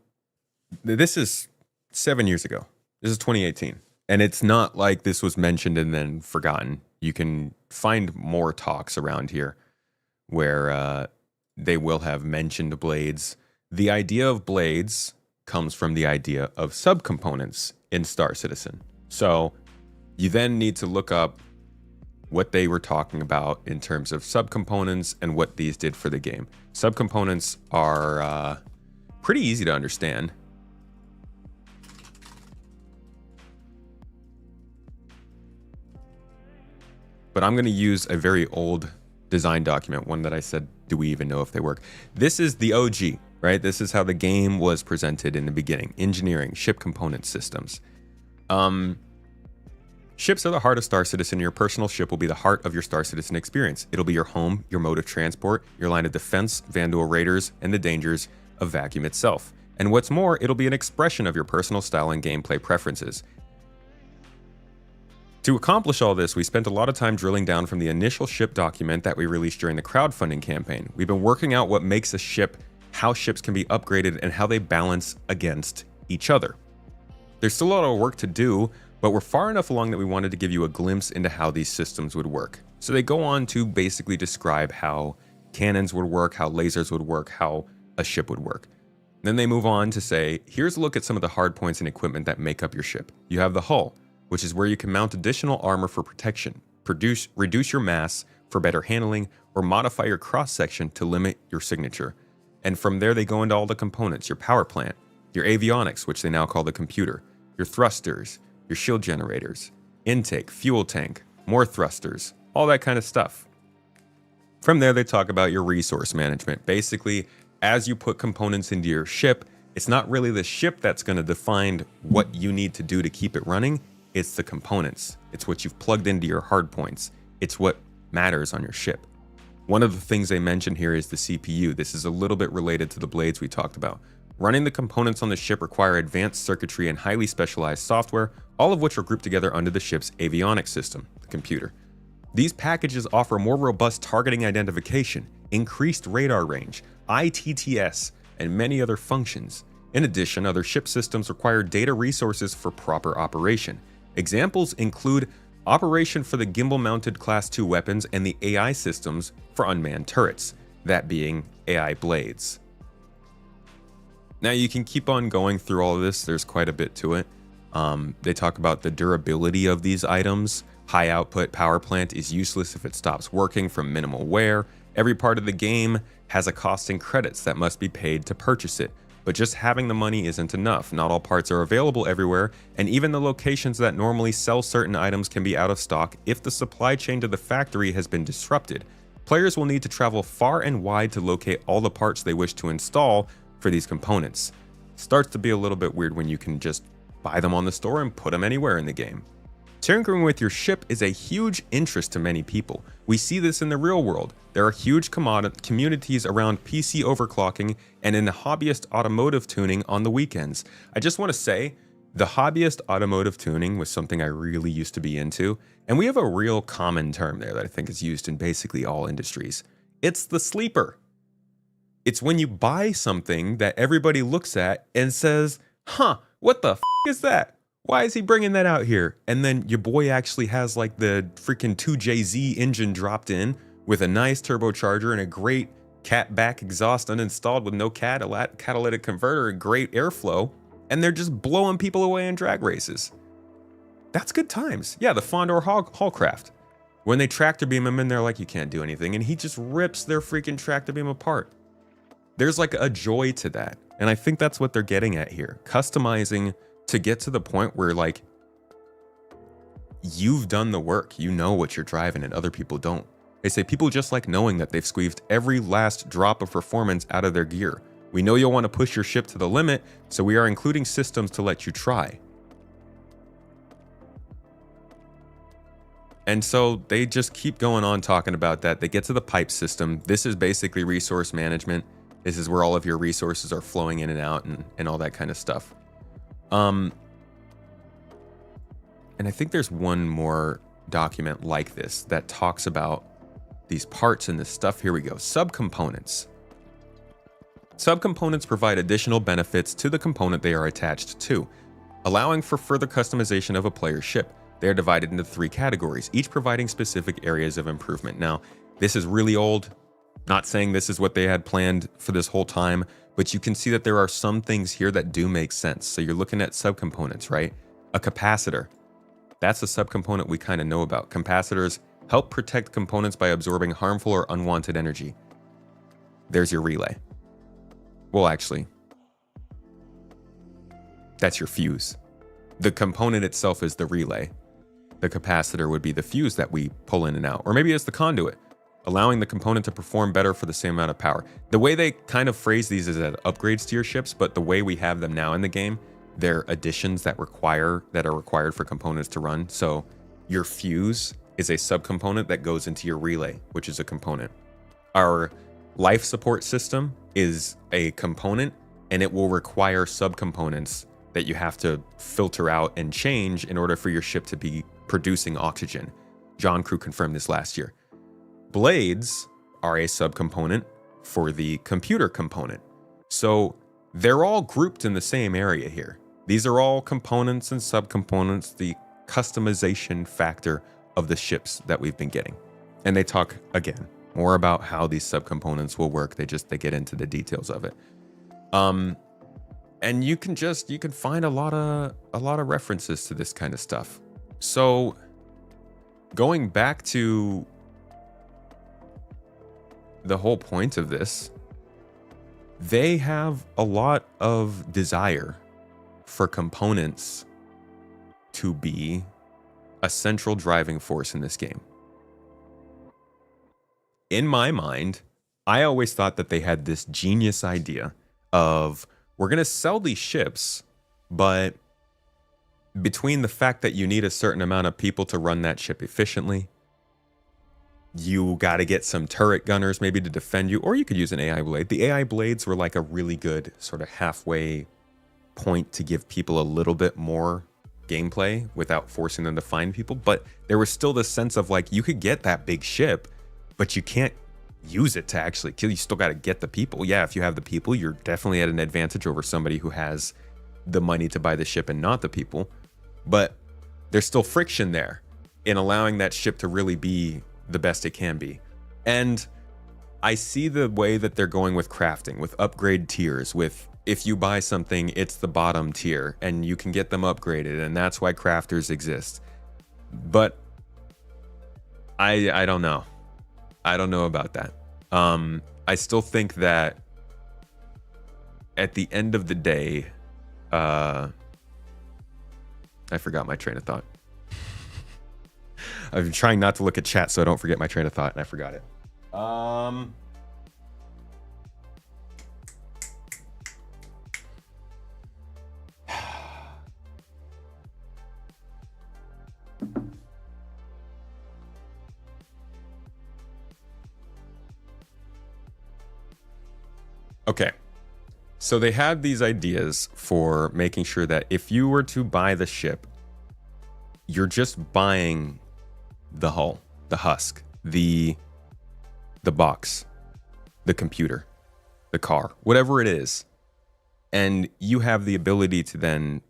this is 7 years ago. This is 2018. And it's not like this was mentioned and then forgotten. You can find more talks around here where they will have mentioned blades. The idea of blades comes from the idea of subcomponents in Star Citizen. So you then need to look up what they were talking about in terms of subcomponents and what these did for the game. Subcomponents are pretty easy to understand. But I'm going to use a very old design document, one that I said, do we even know if they work? This is the OG, right? This is how the game was presented in the beginning. Engineering, ship component systems. Ships are the heart of Star Citizen. Your personal ship will be the heart of your Star Citizen experience. It'll be your home, your mode of transport, your line of defense, Vandal raiders, and the dangers of vacuum itself. And what's more, it'll be an expression of your personal style and gameplay preferences. To accomplish all this, we spent a lot of time drilling down from the initial ship document that we released during the crowdfunding campaign. We've been working out what makes a ship, how ships can be upgraded, and how they balance against each other. There's still a lot of work to do, but we're far enough along that we wanted to give you a glimpse into how these systems would work. So they go on to basically describe how cannons would work, how lasers would work, how a ship would work. Then they move on to say, here's a look at some of the hard points and equipment that make up your ship. You have the hull, which is where you can mount additional armor for protection, reduce your mass for better handling, or modify your cross-section to limit your signature. And from there they go into all the components, your power plant, your avionics, which they now call the computer, your thrusters, your shield generators, intake, fuel tank, more thrusters, all that kind of stuff. From there they talk about your resource management. Basically, as you put components into your ship, it's not really the ship that's going to define what you need to do to keep it running. It's the components. It's what you've plugged into your hard points. It's what matters on your ship. One of the things they mention here is the CPU. This is a little bit related to the blades we talked about. Running the components on the ship require advanced circuitry and highly specialized software, all of which are grouped together under the ship's avionics system, the computer. These packages offer more robust targeting identification, increased radar range, ITTS, and many other functions. In addition, other ship systems require data resources for proper operation. Examples include operation for the gimbal-mounted Class 2 weapons and the AI systems for unmanned turrets, that being AI blades. Now you can keep on going through all of this, there's quite a bit to it. They talk about the durability of these items. High output power plant is useless if it stops working from minimal wear. Every part of the game has a cost in credits that must be paid to purchase it. But just having the money isn't enough. Not all parts are available everywhere, and even the locations that normally sell certain items can be out of stock if the supply chain to the factory has been disrupted. Players will need to travel far and wide to locate all the parts they wish to install for these components. Starts to be a little bit weird when you can just buy them on the store and put them anywhere in the game. Tinkering with your ship is a huge interest to many people. We see this in the real world. There are huge communities around PC overclocking and in the hobbyist automotive tuning on the weekends. I just want to say, the hobbyist automotive tuning was something I really used to be into, and we have a real common term there that I think is used in basically all industries. It's the sleeper. It's when you buy something that everybody looks at and says, huh, what the f is that? Why is he bringing that out here? And then your boy actually has like the freaking 2JZ engine dropped in with a nice turbocharger and a great cat back exhaust uninstalled with no catalytic converter and great airflow. And they're just blowing people away in drag races. That's good times. Yeah, the Fondor Hallcraft. When they tractor beam him in, they're like, you can't do anything. And he just rips their freaking tractor beam apart. There's like a joy to that. And I think that's what they're getting at here. Customizing to get to the point where like you've done the work, you know what you're driving and other people don't. They say people just like knowing that they've squeezed every last drop of performance out of their gear. We know you'll want to push your ship to the limit, so we are including systems to let you try. And so they just keep going on talking about that. They get to the pipe system. This is basically resource management. This is where all of your resources are flowing in and out and all that kind of stuff. And I think there's one more document like this that talks about these parts and this stuff. Here we go. Subcomponents. Subcomponents provide additional benefits to the component they are attached to, allowing for further customization of a player's ship. They are divided into 3 categories, each providing specific areas of improvement. Now, this is really old. Not saying this is what they had planned for this whole time, but you can see that there are some things here that do make sense. So you're looking at subcomponents, right? A capacitor. That's a subcomponent we kind of know about. Capacitors help protect components by absorbing harmful or unwanted energy. There's your relay. Well, actually, that's your fuse. The component itself is the relay. The capacitor would be the fuse that we pull in and out. Or maybe it's the conduit, allowing the component to perform better for the same amount of power. The way they kind of phrase these is as upgrades to your ships, but the way we have them now in the game, they're additions that are required for components to run. So your fuse is a subcomponent that goes into your relay, which is a component. Our life support system is a component, and it will require subcomponents that you have to filter out and change in order for your ship to be producing oxygen. John Crew confirmed this last year. Blades are a subcomponent for the computer component. So they're all grouped in the same area here. These are all components and subcomponents, the customization factor of the ships that we've been getting. And they talk, again, more about how these subcomponents will work. They get into the details of it. And you can find a lot of references to this kind of stuff. So going back to the whole point of this, they have a lot of desire for components to be a central driving force in this game. In my mind, I always thought that they had this genius idea of, we're going to sell these ships, but between the fact that you need a certain amount of people to run that ship efficiently, you got to get some turret gunners maybe to defend you, or you could use an AI blade. The AI blades were like a really good sort of halfway point to give people a little bit more gameplay without forcing them to find people. But there was still this sense of like, you could get that big ship, but you can't use it to actually kill. You still got to get the people. Yeah, if you have the people, you're definitely at an advantage over somebody who has the money to buy the ship and not the people. But there's still friction there in allowing that ship to really be the best it can be. And I see the way that they're going with crafting, with upgrade tiers, with if you buy something, it's the bottom tier and you can get them upgraded, and that's why crafters exist. But I don't know. I don't know about that. I still think that at the end of the day, I forgot my train of thought. I've been trying not to look at chat so I don't forget my train of thought, and I forgot it. Okay. So they had these ideas for making sure that if you were to buy the ship, you're just buying the hull, the husk, the box, the computer, the car, whatever it is. And you have the ability to then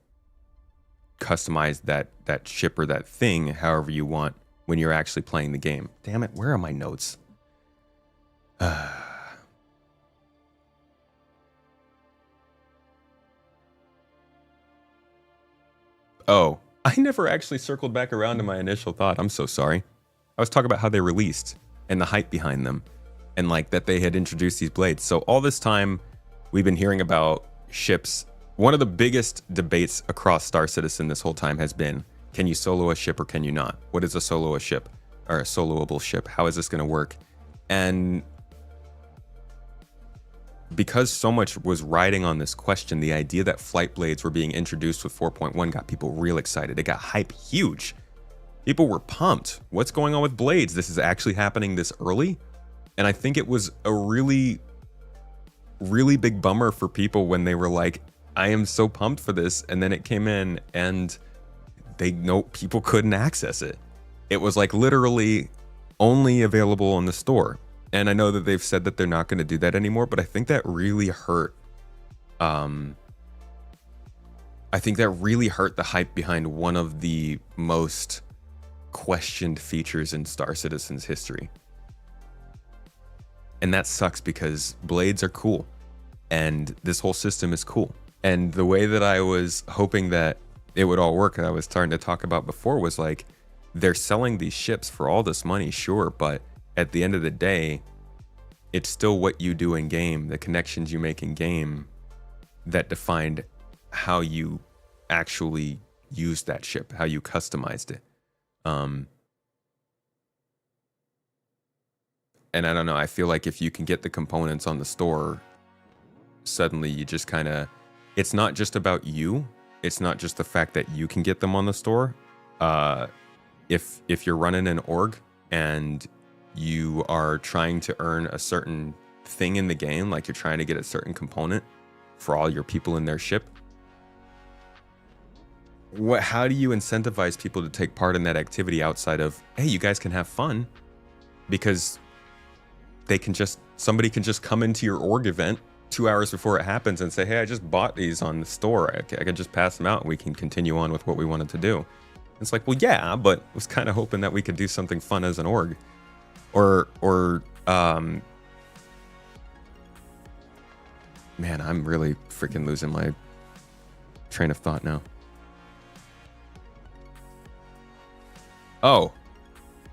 customize that ship or that thing however you want when you're actually playing the game. Damn it, where are my notes? Oh, I never actually circled back around to my initial thought. I'm so sorry. I was talking about how they released and the hype behind them and like that they had introduced these blades. So all this time we've been hearing about ships. One of the biggest debates across Star Citizen this whole time has been, can you solo a ship or can you not? What is a solo a ship or a soloable ship? How is this going to work? And because so much was riding on this question, the idea that flight blades were being introduced with 4.1 got people real excited. It got hype huge. People were pumped. What's going on with blades? This is actually happening this early? And I think it was a really, really big bummer for people when they were like, I am so pumped for this. And then it came in and people couldn't access it. It was like literally only available in the store. And I know that they've said that they're not going to do that anymore, but I think that really hurt. I think that really hurt the hype behind one of the most questioned features in Star Citizen's history. And that sucks because blades are cool. And this whole system is cool. And the way that I was hoping that it would all work, and I was starting to talk about before, was like, they're selling these ships for all this money, sure, but at the end of the day, it's still what you do in game, the connections you make in game that defined how you actually used that ship, how you customized it. And I don't know, I feel like if you can get the components on the store, suddenly you just kind of, it's not just about you. It's not just the fact that you can get them on the store. If you're running an org and you are trying to earn a certain thing in the game, like you're trying to get a certain component for all your people in their ship, how do you incentivize people to take part in that activity outside of, hey, you guys can have fun? Because somebody can just come into your org event 2 hours before it happens and say, hey, I just bought these on the store. I can just pass them out and we can continue on with what we wanted to do. It's like, well, yeah, but I was kind of hoping that we could do something fun as an org. Or man, I'm really freaking losing my train of thought now. Oh,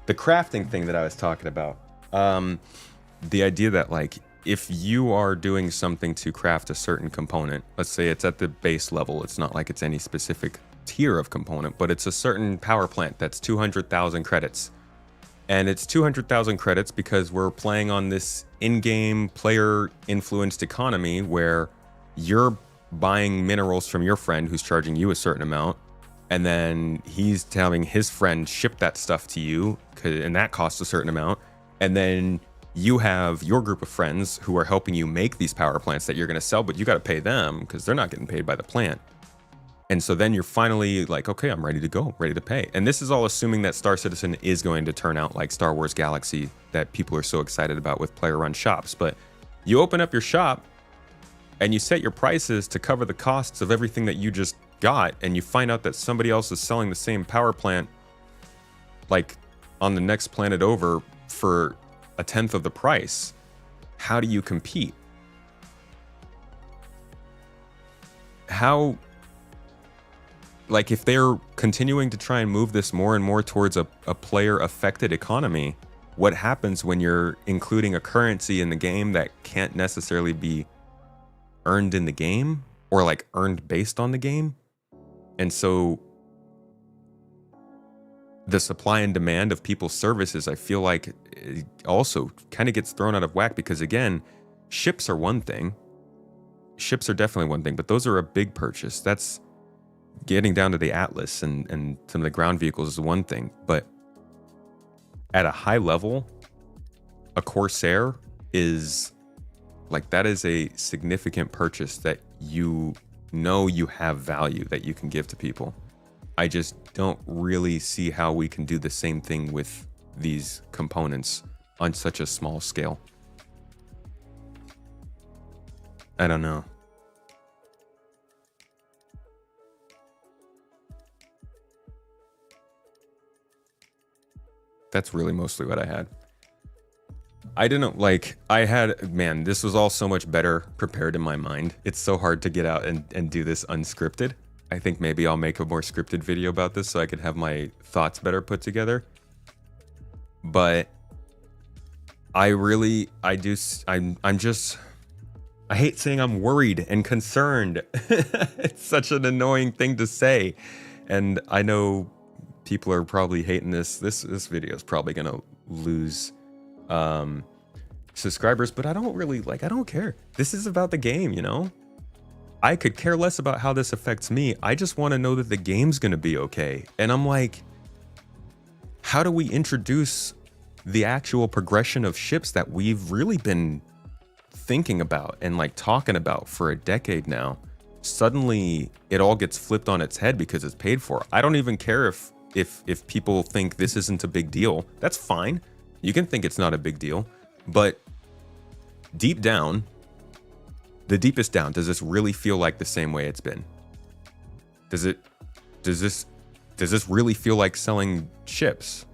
the crafting thing that I was talking about. The idea that, like, if you are doing something to craft a certain component, let's say it's at the base level, it's not like it's any specific tier of component, but it's a certain power plant that's 200,000 credits. And it's 200,000 credits because we're playing on this in-game player-influenced economy where you're buying minerals from your friend who's charging you a certain amount, and then he's having his friend ship that stuff to you, and that costs a certain amount. And then you have your group of friends who are helping you make these power plants that you're going to sell, but you got to pay them because they're not getting paid by the plant. And so then you're finally like, okay, I'm ready to go, ready to pay. And this is all assuming that Star Citizen is going to turn out like Star Wars Galaxy that people are so excited about with player-run shops. But you open up your shop and you set your prices to cover the costs of everything that you just got, and you find out that somebody else is selling the same power plant like on the next planet over for 1/10 of the price. How do you compete? How, like, if they're continuing to try and move this more and more towards a player-affected economy, what happens when you're including a currency in the game that can't necessarily be earned in the game or like earned based on the game. And so the supply and demand of people's services, I feel like it also kind of gets thrown out of whack because, again, ships are one thing. Ships are definitely one thing, but those are a big purchase. That's getting down to the Atlas and some of the ground vehicles is one thing. But at a high level, a Corsair is like, that is a significant purchase that you know you have value that you can give to people. I just don't really see how we can do the same thing with these components on such a small scale. I don't know. That's really mostly what I had. I didn't like, I had, man, this was all so much better prepared in my mind. It's so hard to get out and do this unscripted. I think maybe I'll make a more scripted video about this so I could have my thoughts better put together. But I hate saying I'm worried and concerned. It's such an annoying thing to say. And I know people are probably hating this. This video is probably gonna lose subscribers, but I don't care. This is about the game, you know? I could care less about how this affects me. I just want to know that the game's gonna be okay. And I'm like, how do we introduce the actual progression of ships that we've really been thinking about and like talking about for a decade now? Suddenly it all gets flipped on its head because it's paid for. I don't even care if people think this isn't a big deal. That's fine. You can think it's not a big deal, but deep down, the deepest down, does this really feel like the same way it's been? Does this really feel like selling ships?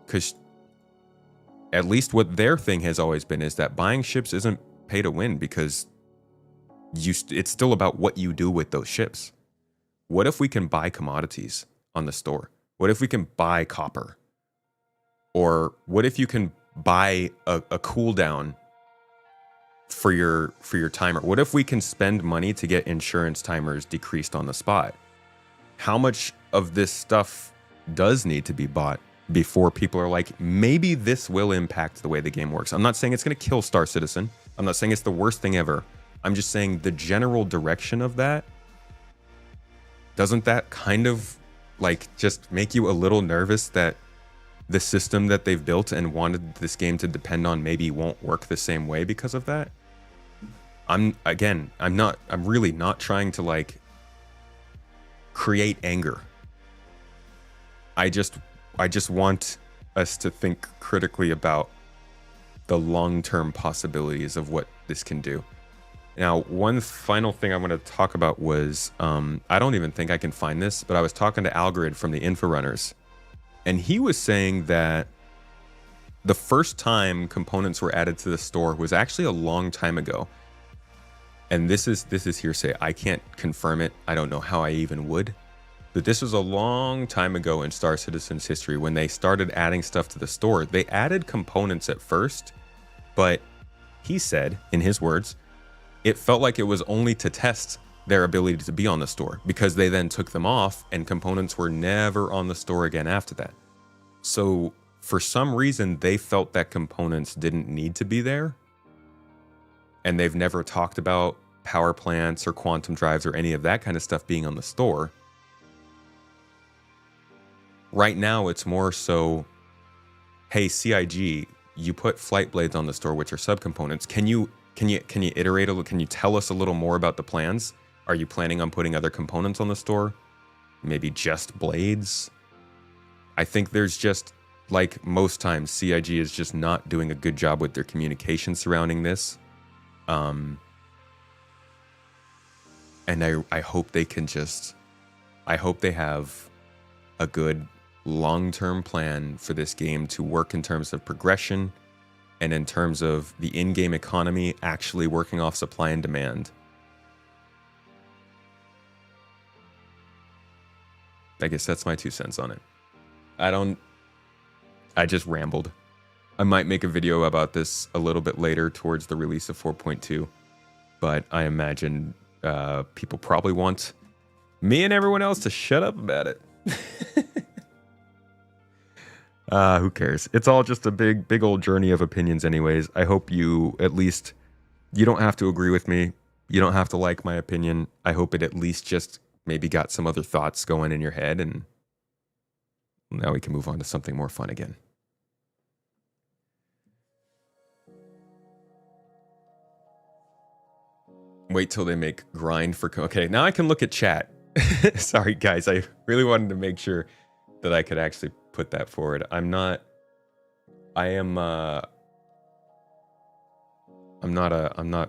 Because at least what their thing has always been is that buying ships isn't pay to win, because it's still about what you do with those ships. What if we can buy commodities on the store? What if we can buy copper? Or what if you can buy a cooldown for your timer? What if we can spend money to get insurance timers decreased on the spot? How much of this stuff does need to be bought before people are like, maybe this will impact the way the game works? I'm not saying it's going to kill Star Citizen. I'm not saying it's the worst thing ever. I'm just saying the general direction of that, doesn't that kind of like just make you a little nervous that the system that they've built and wanted this game to depend on maybe won't work the same way because of that? I'm really not trying to like create anger. I just want us to think critically about the long-term possibilities of what this can do. Now, one final thing I want to talk about was, I don't even think I can find this, but I was talking to Algrid from the Inforunners, and he was saying that the first time components were added to the store was actually a long time ago. And this is hearsay. I can't confirm it. I don't know how I even would. But this was a long time ago in Star Citizen's history when they started adding stuff to the store. They added components at first, but he said, in his words, it felt like it was only to test their ability to be on the store, because they then took them off and components were never on the store again after that. So for some reason, they felt that components didn't need to be there. And they've never talked about power plants or quantum drives or any of that kind of stuff being on the store. Right now, it's more so, hey, CIG, you put flight blades on the store, which are subcomponents. Can you iterate a little? Can you tell us a little more about the plans? Are you planning on putting other components on the store? Maybe just blades? I think there's just, like most times, CIG is just not doing a good job with their communication surrounding this. And I hope they can I hope they have a good long-term plan for this game to work in terms of progression and in terms of the in-game economy actually working off supply and demand. I guess that's my 2 cents on it. I just rambled. I might make a video about this a little bit later towards the release of 4.2, but I imagine people probably want me and everyone else to shut up about it. Who cares? It's all just a big old journey of opinions anyways. I hope you at least, you don't have to agree with me. You don't have to like my opinion. I hope it at least just maybe got some other thoughts going in your head, and now we can move on to something more fun again. Wait till they make grind for... Okay, now I can look at chat. Sorry, guys. I really wanted to make sure that I could actually put that forward. I'm not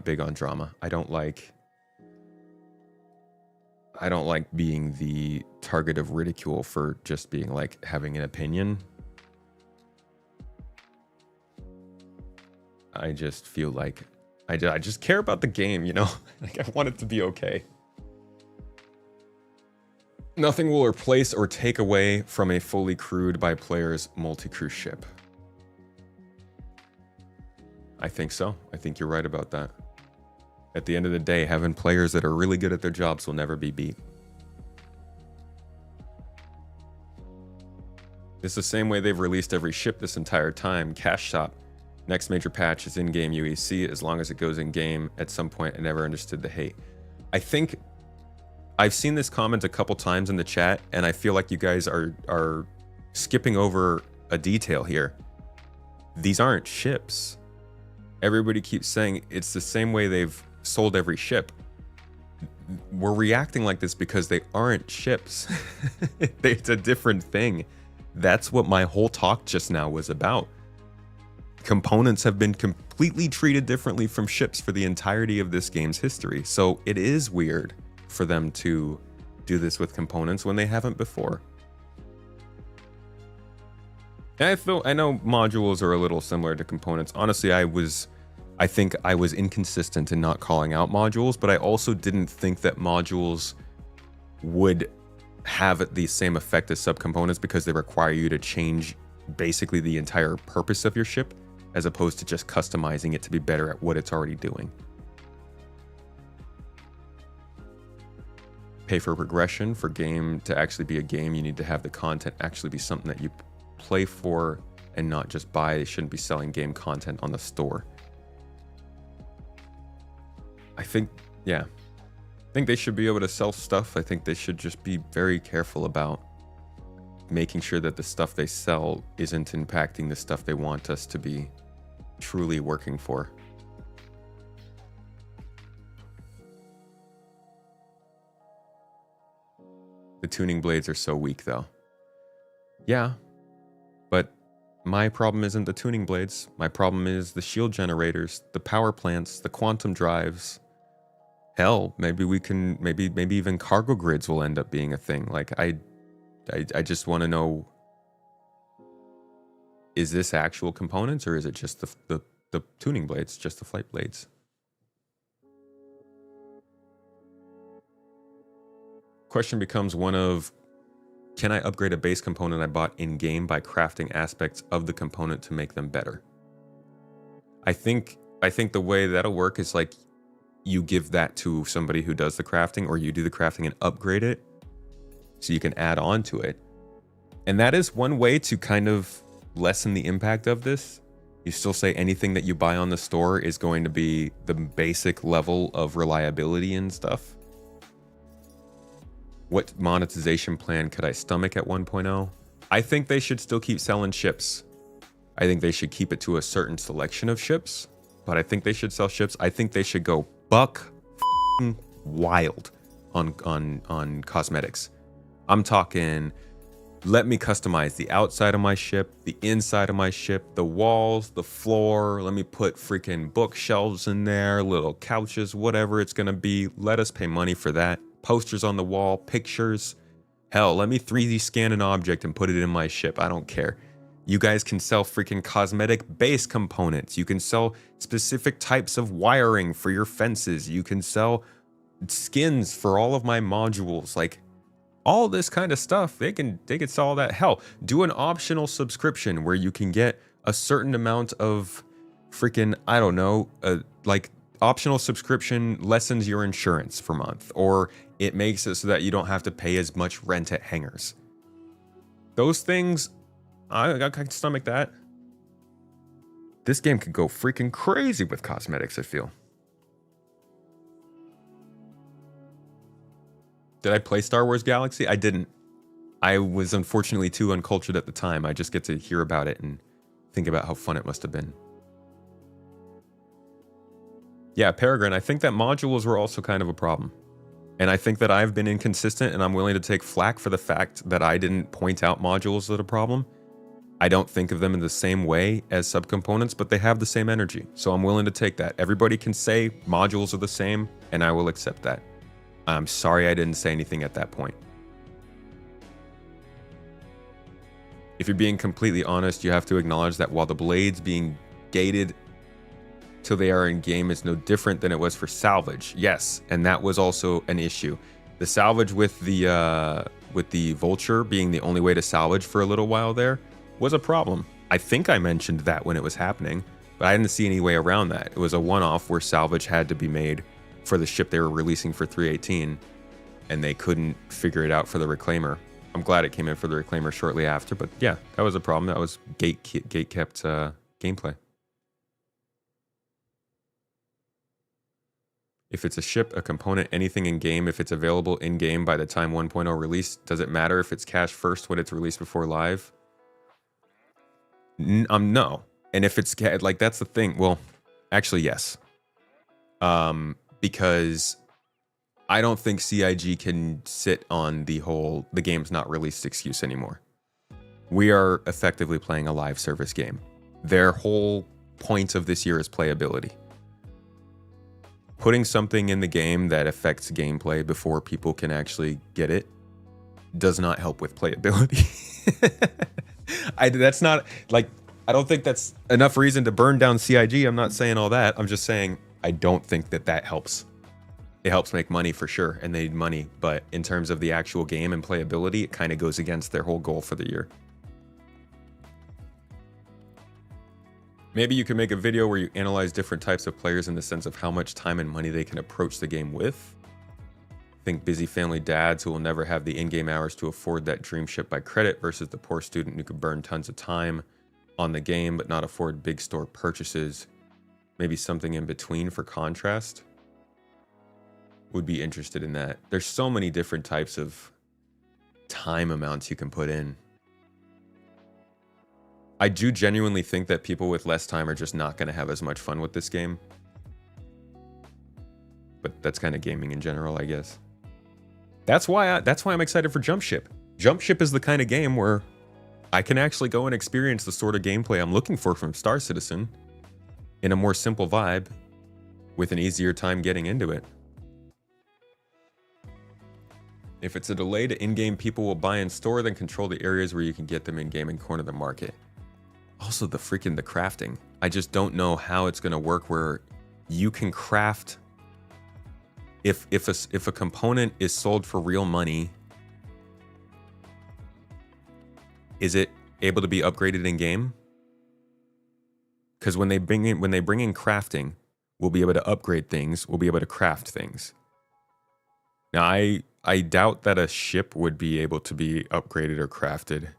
big on drama. I don't like being the target of ridicule for just being like having an opinion. I just feel like I just care about the game, you know? Like, I want it to be okay. Nothing will replace or take away from a fully crewed by players multi-crew ship. I think so. I think you're right about that. At the end of the day, having players that are really good at their jobs will never be beat. It's the same way they've released every ship this entire time. Cash shop. Next major patch is in-game UEC. As long as it goes in-game, at some point I never understood the hate. I think I've seen this comment a couple times in the chat, and I feel like you guys are skipping over a detail here. These aren't ships. Everybody keeps saying it's the same way they've sold every ship. We're reacting like this because they aren't ships. It's a different thing. That's what my whole talk just now was about. Components have been completely treated differently from ships for the entirety of this game's history. So it is weird for them to do this with components when they haven't before. I know modules are a little similar to components. Honestly, I think I was inconsistent in not calling out modules, but I also didn't think that modules would have the same effect as subcomponents because they require you to change basically the entire purpose of your ship, as opposed to just customizing it to be better at what it's already doing. Pay for progression. For game to actually be a game, you need to have the content actually be something that you play for and not just buy. They shouldn't be selling game content on the store. I think they should be able to sell stuff. I think they should just be very careful about making sure that the stuff they sell isn't impacting the stuff they want us to be truly working for. The tuning blades are so weak though. Yeah, but my problem isn't the tuning blades. My problem is the shield generators, the power plants, the quantum drives. Hell, maybe we can, maybe even cargo grids will end up being a thing. Like I just want to know, is this actual components or is it just the tuning blades, just the flight blades? Question becomes one of, can I upgrade a base component I bought in-game by crafting aspects of the component to make them better? I think the way that'll work is like you give that to somebody who does the crafting, or you do the crafting and upgrade it so you can add on to it. And that is one way to kind of lessen the impact of this. You still say anything that you buy on the store is going to be the basic level of reliability and stuff. What monetization plan could I stomach at 1.0? I think they should still keep selling ships. I think they should keep it to a certain selection of ships, but I think they should sell ships. I think they should go buck wild on cosmetics. I'm talking, let me customize the outside of my ship, the inside of my ship, the walls, the floor. Let me put freaking bookshelves in there, little couches, whatever it's gonna be. Let us pay money for that. Posters on the wall, pictures. Hell, let me 3D scan an object and put it in my ship. I don't care. You guys can sell freaking cosmetic base components. You can sell specific types of wiring for your fences. You can sell skins for all of my modules. Like, all this kind of stuff, they can sell all that. Hell, do an optional subscription where you can get a certain amount of freaking, I don't know, like optional subscription lessens your insurance for month, or it makes it so that you don't have to pay as much rent at hangars. Those things, I can stomach that. This game could go freaking crazy with cosmetics, I feel. Did I play Star Wars Galaxy? I didn't. I was unfortunately too uncultured at the time. I just get to hear about it and think about how fun it must have been. Yeah, Peregrine, I think that modules were also kind of a problem. And I think that I've been inconsistent, and I'm willing to take flack for the fact that I didn't point out modules as a problem. I don't think of them in the same way as subcomponents, but they have the same energy. So I'm willing to take that. Everybody can say modules are the same, and I will accept that. I'm sorry I didn't say anything at that point. If you're being completely honest, you have to acknowledge that while the blades being gated till they are in game is no different than it was for salvage. Yes, and that was also an issue. The salvage with the vulture being the only way to salvage for a little while there was a problem. I think I mentioned that when it was happening, but I didn't see any way around that. It was a one-off where salvage had to be made for the ship they were releasing for 318, and they couldn't figure it out for the Reclaimer. I'm glad it came in for the Reclaimer shortly after, but yeah, that was a problem. That was gate-kept gameplay. If it's a ship, a component, anything in game, if it's available in game by the time 1.0 release, does it matter if it's cached first when it's released before live? No. And if it's like, that's the thing. Well, actually, yes. Because I don't think CIG can sit on the whole the game's not released excuse anymore. We are effectively playing a live service game. Their whole point of this year is playability. Putting something in the game that affects gameplay before people can actually get it does not help with playability. That's not, like, I don't think that's enough reason to burn down CIG. I'm not saying all that. I'm just saying I don't think that helps. It helps make money for sure, and they need money. But in terms of the actual game and playability, it kind of goes against their whole goal for the year. Maybe you can make a video where you analyze different types of players in the sense of how much time and money they can approach the game with. Think busy family dads who will never have the in-game hours to afford that dream ship by credit versus the poor student who could burn tons of time on the game but not afford big store purchases. Maybe something in between for contrast. Would be interested in that. There's so many different types of time amounts you can put in. I do genuinely think that people with less time are just not going to have as much fun with this game. But that's kind of gaming in general, I guess. That's why I'm excited for Jump Ship. Jump Ship is the kind of game where I can actually go and experience the sort of gameplay I'm looking for from Star Citizen in a more simple vibe with an easier time getting into it. If it's a delay to in-game, people will buy in store, then control the areas where you can get them in-game and corner the market. Also, the crafting. I just don't know how it's going to work where you can craft. If a component is sold for real money, is it able to be upgraded in-game? Because when they bring in crafting, we'll be able to upgrade things. We'll be able to craft things. Now, I doubt that a ship would be able to be upgraded or crafted.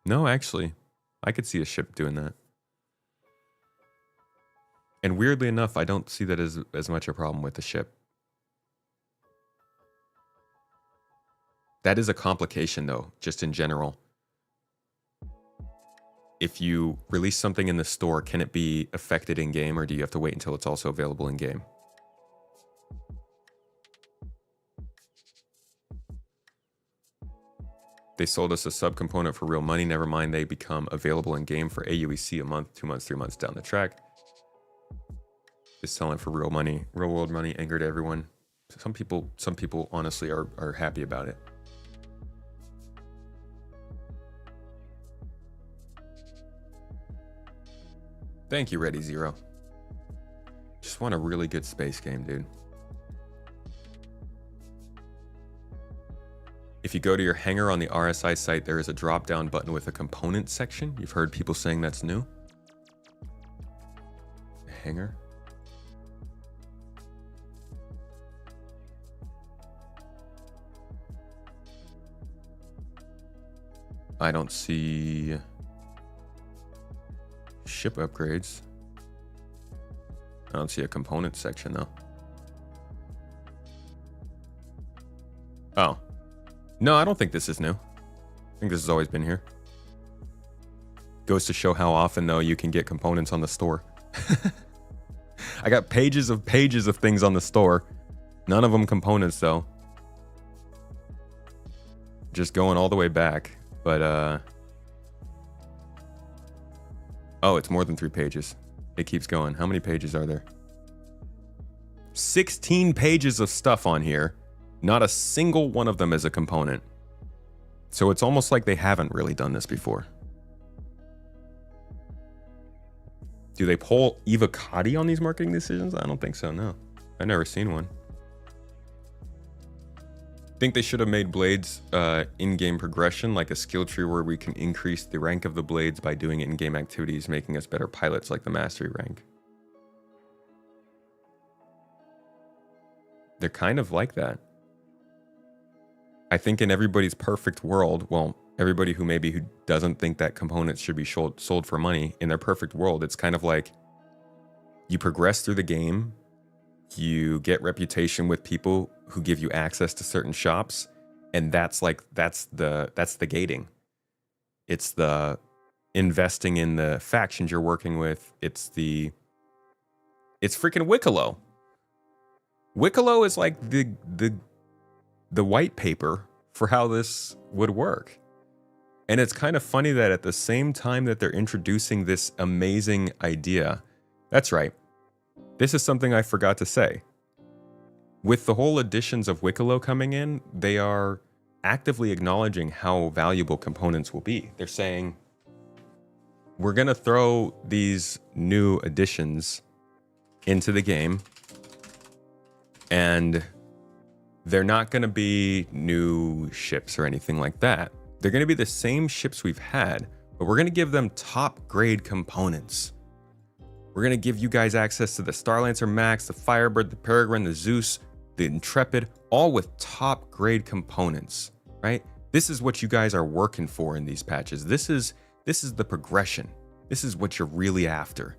No, actually, I could see a ship doing that. And weirdly enough, I don't see that as much a problem with the ship. That is a complication, though, just in general. If you release something in the store, can it be affected in-game, or do you have to wait until it's also available in-game? They sold us a subcomponent for real money. Never mind, they become available in-game for AUEC a month, 2 months, 3 months down the track. Just selling for real money. Real world money angered everyone. Some people honestly are happy about it. Thank you, Ready Zero. Just want a really good space game, dude. If you go to your hangar on the RSI site, there is a drop-down button with a component section. You've heard people saying that's new. Hangar. I don't see ship upgrades. I don't see a component section though. Oh. No, I don't think this is new. I think this has always been here. Goes to show how often though you can get components on the store. I got pages of things on the store. None of them components though. Just going all the way back. But, oh, it's more than 3 pages. It keeps going. How many pages are there? 16 pages of stuff on here. Not a single one of them is a component. So it's almost like they haven't really done this before. Do they poll avocado on these marketing decisions? I don't think so, no. I've never seen one. Think they should have made blades in-game progression, like a skill tree where we can increase the rank of the blades by doing in-game activities, making us better pilots like the mastery rank. They're kind of like that. I think in everybody's perfect world, well, everybody who doesn't think that components should be sold for money, in their perfect world, it's kind of like you progress through the game, you get reputation with people who give you access to certain shops, and that's the gating. It's the investing in the factions you're working with. It's freaking Wicklow. Wicklow is like the white paper for how this would work. And it's kind of funny that at the same time that they're introducing this amazing idea, that's right. This is something I forgot to say. With the whole additions of Wicklow coming in, they are actively acknowledging how valuable components will be. They're saying, we're going to throw these new additions into the game, and they're not going to be new ships or anything like that. They're going to be the same ships we've had, but we're going to give them top grade components. We're going to give you guys access to the Starlancer Max, the Firebird, the Peregrine, the Zeus, the Intrepid, all with top grade components, right? This is what you guys are working for in these patches. This is the progression. This is what you're really after.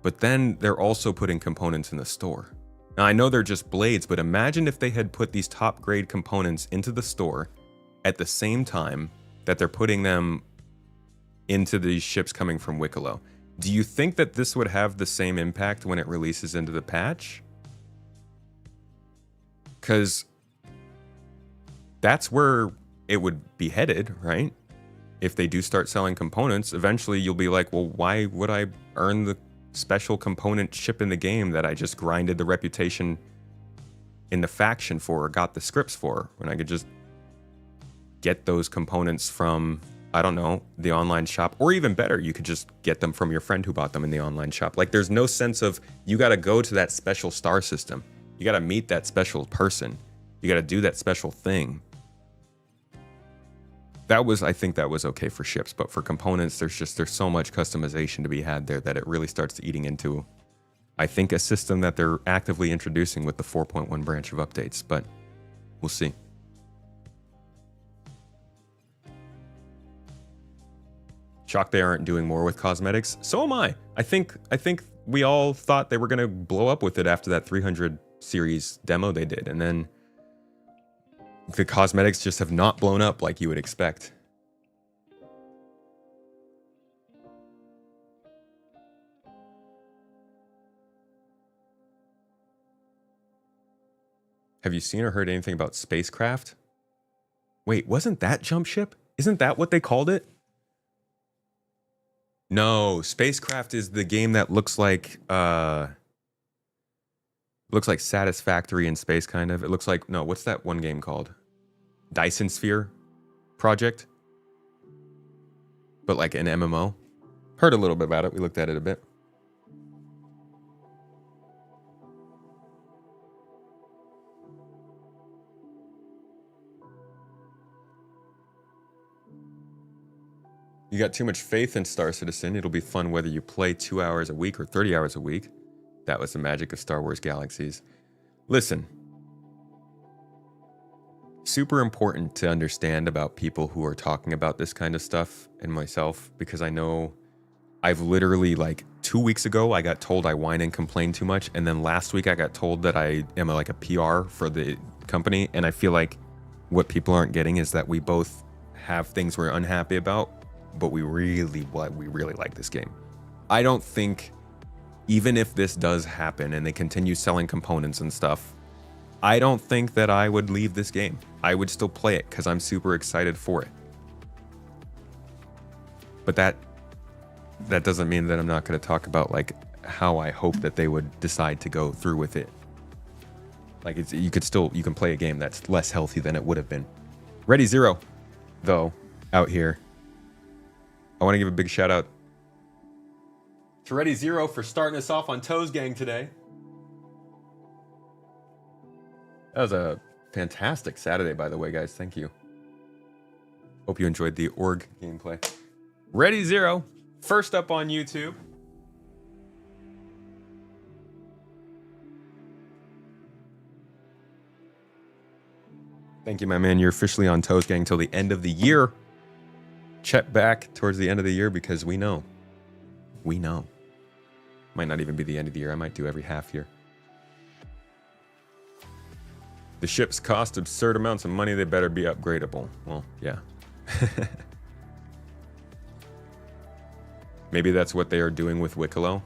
But then they're also putting components in the store. Now I know they're just blades, but imagine if they had put these top grade components into the store at the same time that they're putting them into these ships coming from Wicklow. Do you think that this would have the same impact when it releases into the patch? Because that's where it would be headed, right? If they do start selling components, eventually you'll be like, well, why would I earn the special component ship in the game that I just grinded the reputation in the faction for or got the scripts for, when I could just get those components from, I don't know, the online shop, or even better, you could just get them from your friend who bought them in the online shop. Like, there's no sense of, you got to go to that special star system. You got to meet that special person. You got to do that special thing. I think that was okay for ships, but for components, there's so much customization to be had there that it really starts eating into, I think, a system that they're actively introducing with the 4.1 branch of updates, but we'll see. Shocked they aren't doing more with cosmetics. So am I. I think we all thought they were going to blow up with it after that 300 series demo they did, and then the cosmetics just have not blown up like you would expect. Have you seen or heard anything about Spacecraft? Wait, wasn't that Jump Ship? Isn't that what they called it? No, Spacecraft is the game that looks like Satisfactory in space, kind of. It looks like, no, what's that one game called? Dyson Sphere Project? But like an MMO. Heard a little bit about it. We looked at it a bit. You got too much faith in Star Citizen. It'll be fun whether you play 2 hours a week or 30 hours a week. That was the magic of Star Wars Galaxies. Listen, super important to understand about people who are talking about this kind of stuff and myself, because I know I've literally, like 2 weeks ago, I got told I whine and complain too much. And then last week I got told that I am like a PR for the company. And I feel like what people aren't getting is that we both have things we're unhappy about, but we really like this game. I don't think, even if this does happen and they continue selling components and stuff, I don't think that I would leave this game. I would still play it because I'm super excited for it. But that doesn't mean that I'm not going to talk about like how I hope that they would decide to go through with it. Like you can play a game that's less healthy than it would have been. Ready Zero, though, out here. I want to give a big shout out to Ready Zero for starting us off on Toes Gang today. That was a fantastic Saturday, by the way, guys. Thank you. Hope you enjoyed the org gameplay. Ready Zero, first up on YouTube. Thank you, my man. You're officially on Toes Gang till the end of the year. Check back towards the end of the year because we know. We know. Might not even be the end of the year. I might do every half year. The ships cost absurd amounts of money. They better be upgradable. Well, yeah. Maybe that's what they are doing with Wicklow.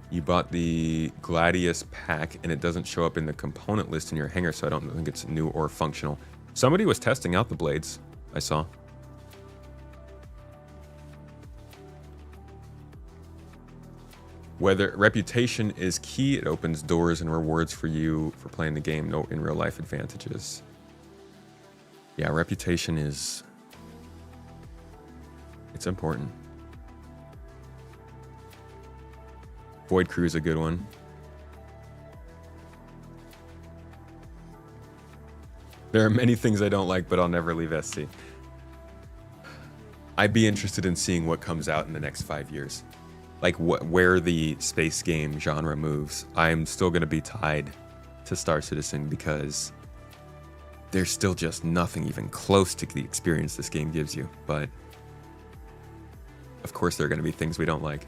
You bought the Gladius pack and it doesn't show up in the component list in your hangar, so I don't think it's new or functional. Somebody was testing out the blades, I saw. Whether reputation is key, it opens doors and rewards for you for playing the game. No in real life advantages. Yeah, reputation is... it's important. Void Crew is a good one. There are many things I don't like, but I'll never leave SC. I'd be interested in seeing what comes out in the next 5 years. Like where the space game genre moves. I'm still going to be tied to Star Citizen because there's still just nothing even close to the experience this game gives you. But of course there are going to be things we don't like.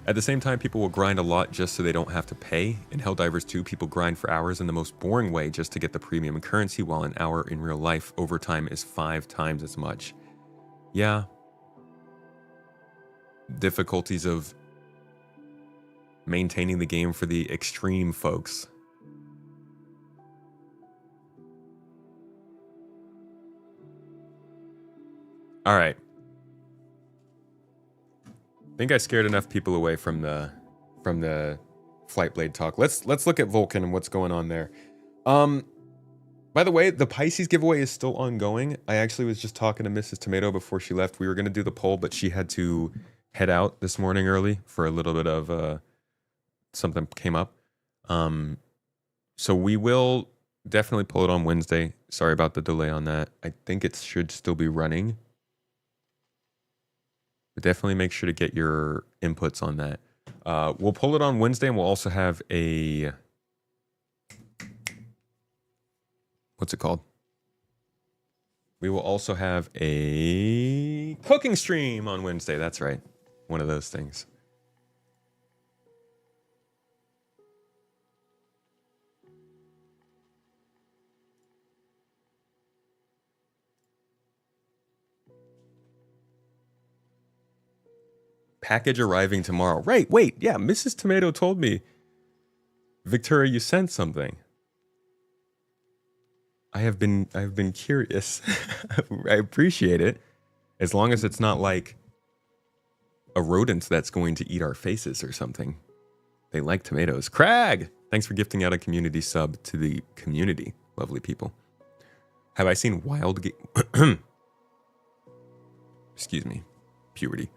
At the same time, people will grind a lot just so they don't have to pay. In Helldivers 2, people grind for hours in the most boring way just to get the premium currency, while an hour in real life overtime is 5 times as much. Yeah. Difficulties of maintaining the game for the extreme folks. All right. I think I scared enough people away from the Flightblade talk. Let's look at Vulcan and what's going on there. By the way, the Pisces giveaway is still ongoing. I actually was just talking to Mrs. Tomato before she left. We were going to do the poll, but she had to head out this morning early for a little bit of something came up. So we will definitely pull it on Wednesday. Sorry about the delay on that. I think it should still be running. But definitely make sure to get your inputs on that. We'll pull it on Wednesday, and we'll also have a... what's it called? We will also have a cooking stream on Wednesday. That's right. One of those things. Package arriving tomorrow. Right, wait, yeah, Mrs. Tomato told me. Victoria, you sent something. I have been curious. I appreciate it. As long as it's not like a rodent that's going to eat our faces or something. They like tomatoes. Crag! Thanks for gifting out a community sub to the community. Lovely people. Have I seen Wildgate? Excuse me. Puberty.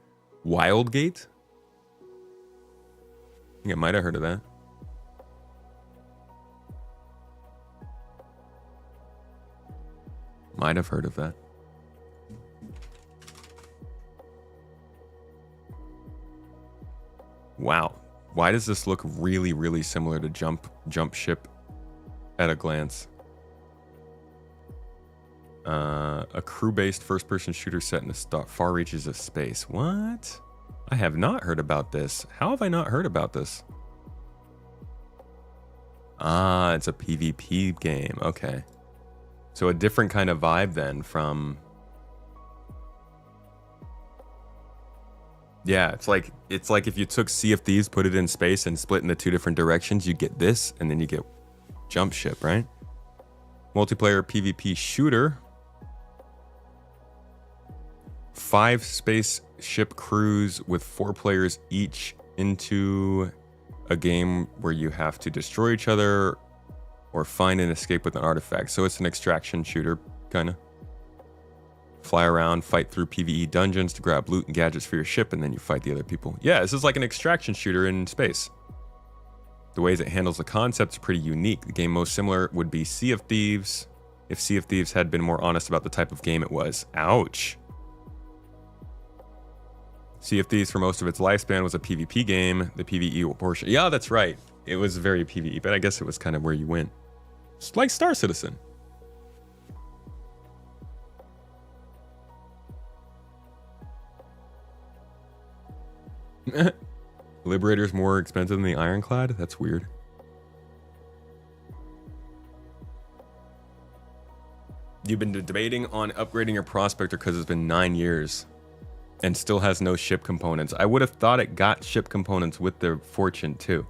Wildgate? I think I might have heard of that. Might have heard of that. Wow. Why does this look really, really similar to Jump Ship at a glance? A crew-based first-person shooter set in the far reaches of space. What? I have not heard about this. How have I not heard about this? Ah, it's a PvP game. Okay. So a different kind of vibe then from... Yeah, it's like if you took Sea of Thieves, put it in space, and split into 2 different directions, you get this, and then you get Jump Ship, right? Multiplayer PvP shooter. 5 spaceship crews with 4 players each into a game where you have to destroy each other or find and escape with an artifact. So it's an extraction shooter, kind of. Fly around, fight through PvE dungeons to grab loot and gadgets for your ship, and then you fight the other people. Yeah, this is like an extraction shooter in space. The ways it handles the concept is pretty unique. The game most similar would be Sea of Thieves, if Sea of Thieves had been more honest about the type of game it was. Ouch. Sea of Thieves, for most of its lifespan, was a PvP game. The PvE portion... Yeah, that's right. It was very PvE, but I guess it was kind of where you went. It's like Star Citizen. Liberator's more expensive than the Ironclad? That's weird. You've been debating on upgrading your Prospector because it's been 9 years and still has no ship components. I would have thought it got ship components with the Fortune too.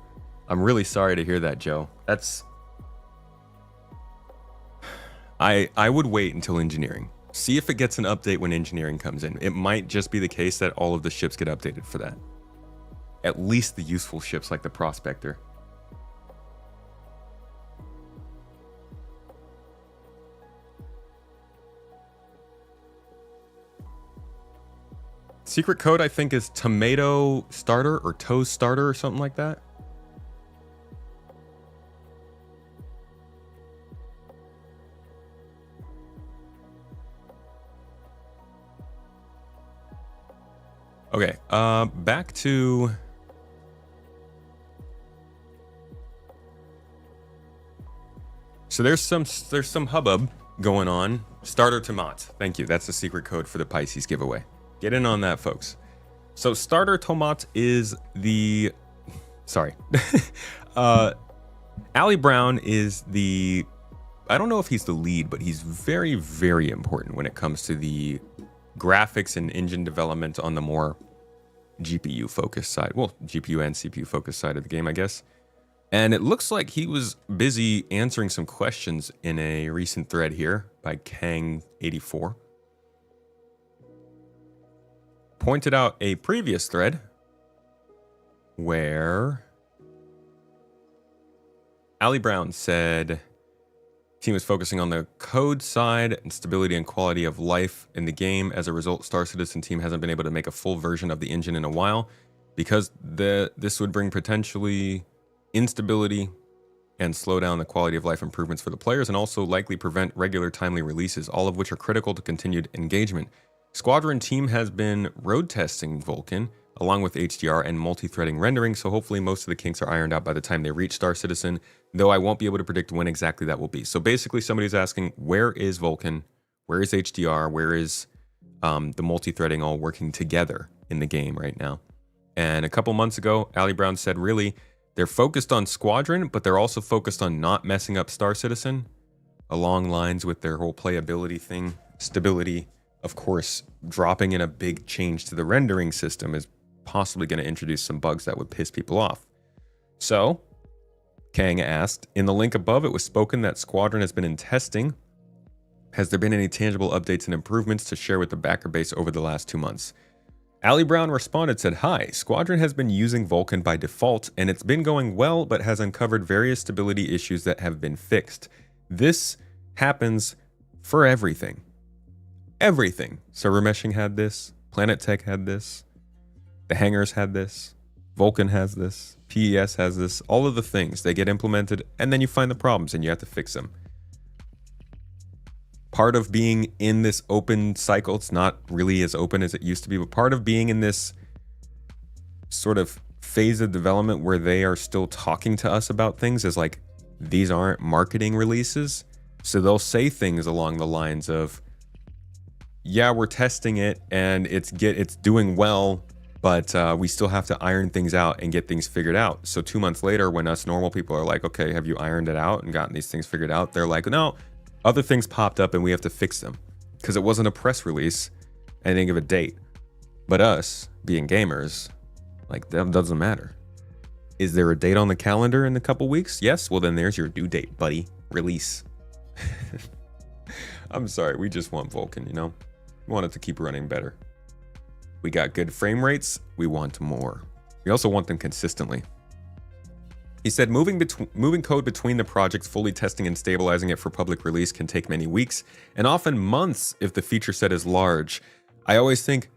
I'm really sorry to hear that, Joe. That's... I would wait until engineering. See if it gets an update when engineering comes in. It might just be the case that all of the ships get updated for that. At least the useful ships like the Prospector. Secret code, I think, is Tomato Starter or Toes Starter or something like that. Okay, back to... So there's some hubbub going on. Starter Tomat. Thank you. That's the secret code for the Pisces giveaway. Get in on that, folks. So Starter Tomat is the... Sorry. Ali Brown is the... I don't know if he's the lead, but he's very, very important when it comes to the graphics and engine development on the more GPU-focused side. Well, GPU and CPU-focused side of the game, I guess. And it looks like he was busy answering some questions in a recent thread here by Kang84. Pointed out a previous thread where Ali Brown said team is focusing on the code side and stability and quality of life in the game. As a result, Star Citizen team hasn't been able to make a full version of the engine in a while because this would bring potentially instability and slow down the quality of life improvements for the players and also likely prevent regular timely releases, all of which are critical to continued engagement. Squadron team has been road testing Vulkan along with HDR and multi-threading rendering, so hopefully most of the kinks are ironed out by the time they reach Star Citizen, though I won't be able to predict when exactly that will be. So basically somebody's asking, where is Vulkan? Where is HDR? Where is the multi-threading all working together in the game right now? And a couple months ago, Ali Brown said, really, they're focused on Squadron, but they're also focused on not messing up Star Citizen, along lines with their whole playability thing. Stability, of course, dropping in a big change to the rendering system is possibly going to introduce some bugs that would piss people off. So, Kang asked, in the link above, it was spoken that Squadron has been in testing. Has there been any tangible updates and improvements to share with the backer base over the last 2 months? Ali Brown responded, said, hi, Squadron has been using Vulkan by default, and it's been going well, but has uncovered various stability issues that have been fixed. This happens for everything. Everything. Server Meshing had this. Planet Tech had this. The Hangars had this. Vulkan has this. PES has this. All of the things, they get implemented, and then you find the problems, and you have to fix them. part of being in this open cycle, it's not really as open as it used to be, but part of being in this sort of phase of development where they are still talking to us about things is like, these aren't marketing releases. So they'll say things along the lines of, yeah, we're testing it and it's doing well, but we still have to iron things out and get things figured out. So 2 months later, when us normal people are like, okay, have you ironed it out and gotten these things figured out? They're like, no, other things popped up and we have to fix them because it wasn't a press release and they didn't give a date. But us being gamers, like, that doesn't matter. Is there a date on the calendar in a couple weeks? Yes. Well, then there's your due date, buddy. Release. I'm sorry, we just want Vulkan, you know? We want it to keep running better. We got good frame rates, we want more. We also want them consistently. He said moving code between the projects, fully testing and stabilizing it for public release can take many weeks, and often months if the feature set is large. I always think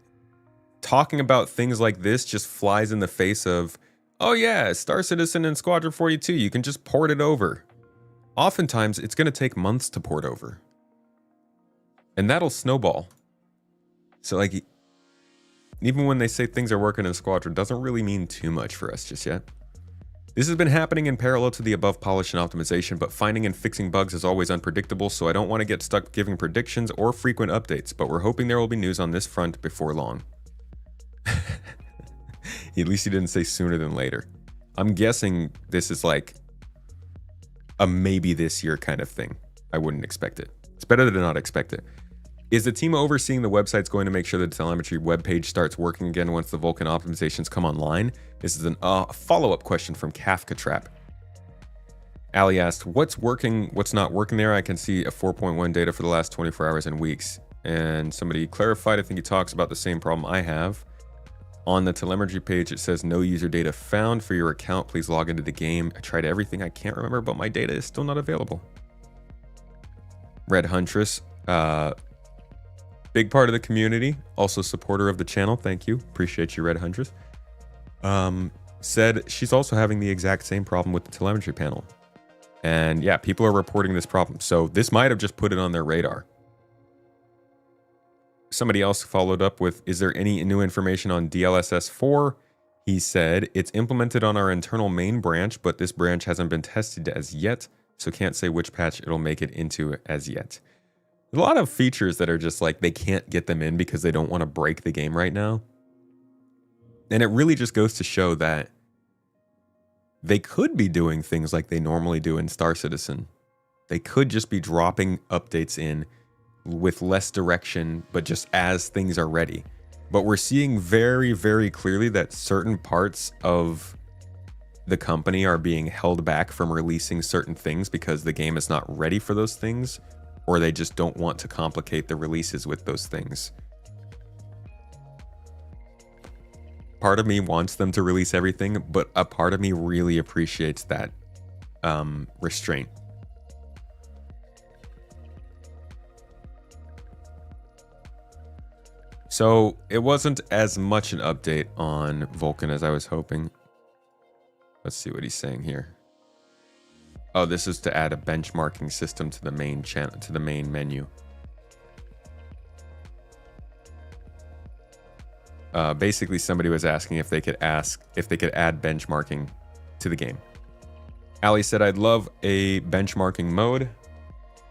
talking about things like this just flies in the face of, oh yeah, Star Citizen and Squadron 42, you can just port it over. Oftentimes, it's going to take months to port over. And that'll snowball. So, like, even when they say things are working in Squadron, doesn't really mean too much for us just yet. This has been happening in parallel to the above polish and optimization, but finding and fixing bugs is always unpredictable, so I don't want to get stuck giving predictions or frequent updates, but we're hoping there will be news on this front before long. At least he didn't say sooner than later. I'm guessing this is like a maybe this year kind of thing. I wouldn't expect it. It's better to not expect it. Is the team overseeing the websites going to make sure the telemetry webpage starts working again once the Vulkan optimizations come online? This is a follow-up question from Kafka Trap. Ali asked, what's working, what's not working there? I can see a 4.1 data for the last 24 hours and weeks. And somebody clarified, I think he talks about the same problem I have. On the telemetry page, it says no user data found for your account. Please log into the game. I tried everything I can't remember, but my data is still not available. Red Huntress, big part of the community, also supporter of the channel. Thank you. Appreciate you, Red Huntress. Said she's also having the exact same problem with the telemetry panel. And yeah, people are reporting this problem. So this might have just put it on their radar. Somebody else followed up with, is there any new information on DLSS 4? He said, it's implemented on our internal main branch, but this branch hasn't been tested as yet, so can't say which patch it'll make it into as yet. There's a lot of features that are just like, they can't get them in because they don't want to break the game right now. And it really just goes to show that they could be doing things like they normally do in Star Citizen. They could just be dropping updates in with less direction, but just as things are ready. But we're seeing very, very clearly that certain parts of the company are being held back from releasing certain things because the game is not ready for those things, or they just don't want to complicate the releases with those things. Part of me wants them to release everything, but a part of me really appreciates that restraint. So it wasn't as much an update on Vulkan as I was hoping. Let's see what he's saying here. Oh, this is to add a benchmarking system to the main channel, to the main menu. Basically, somebody was asking if they could add benchmarking to the game. Ali said, I'd love a benchmarking mode,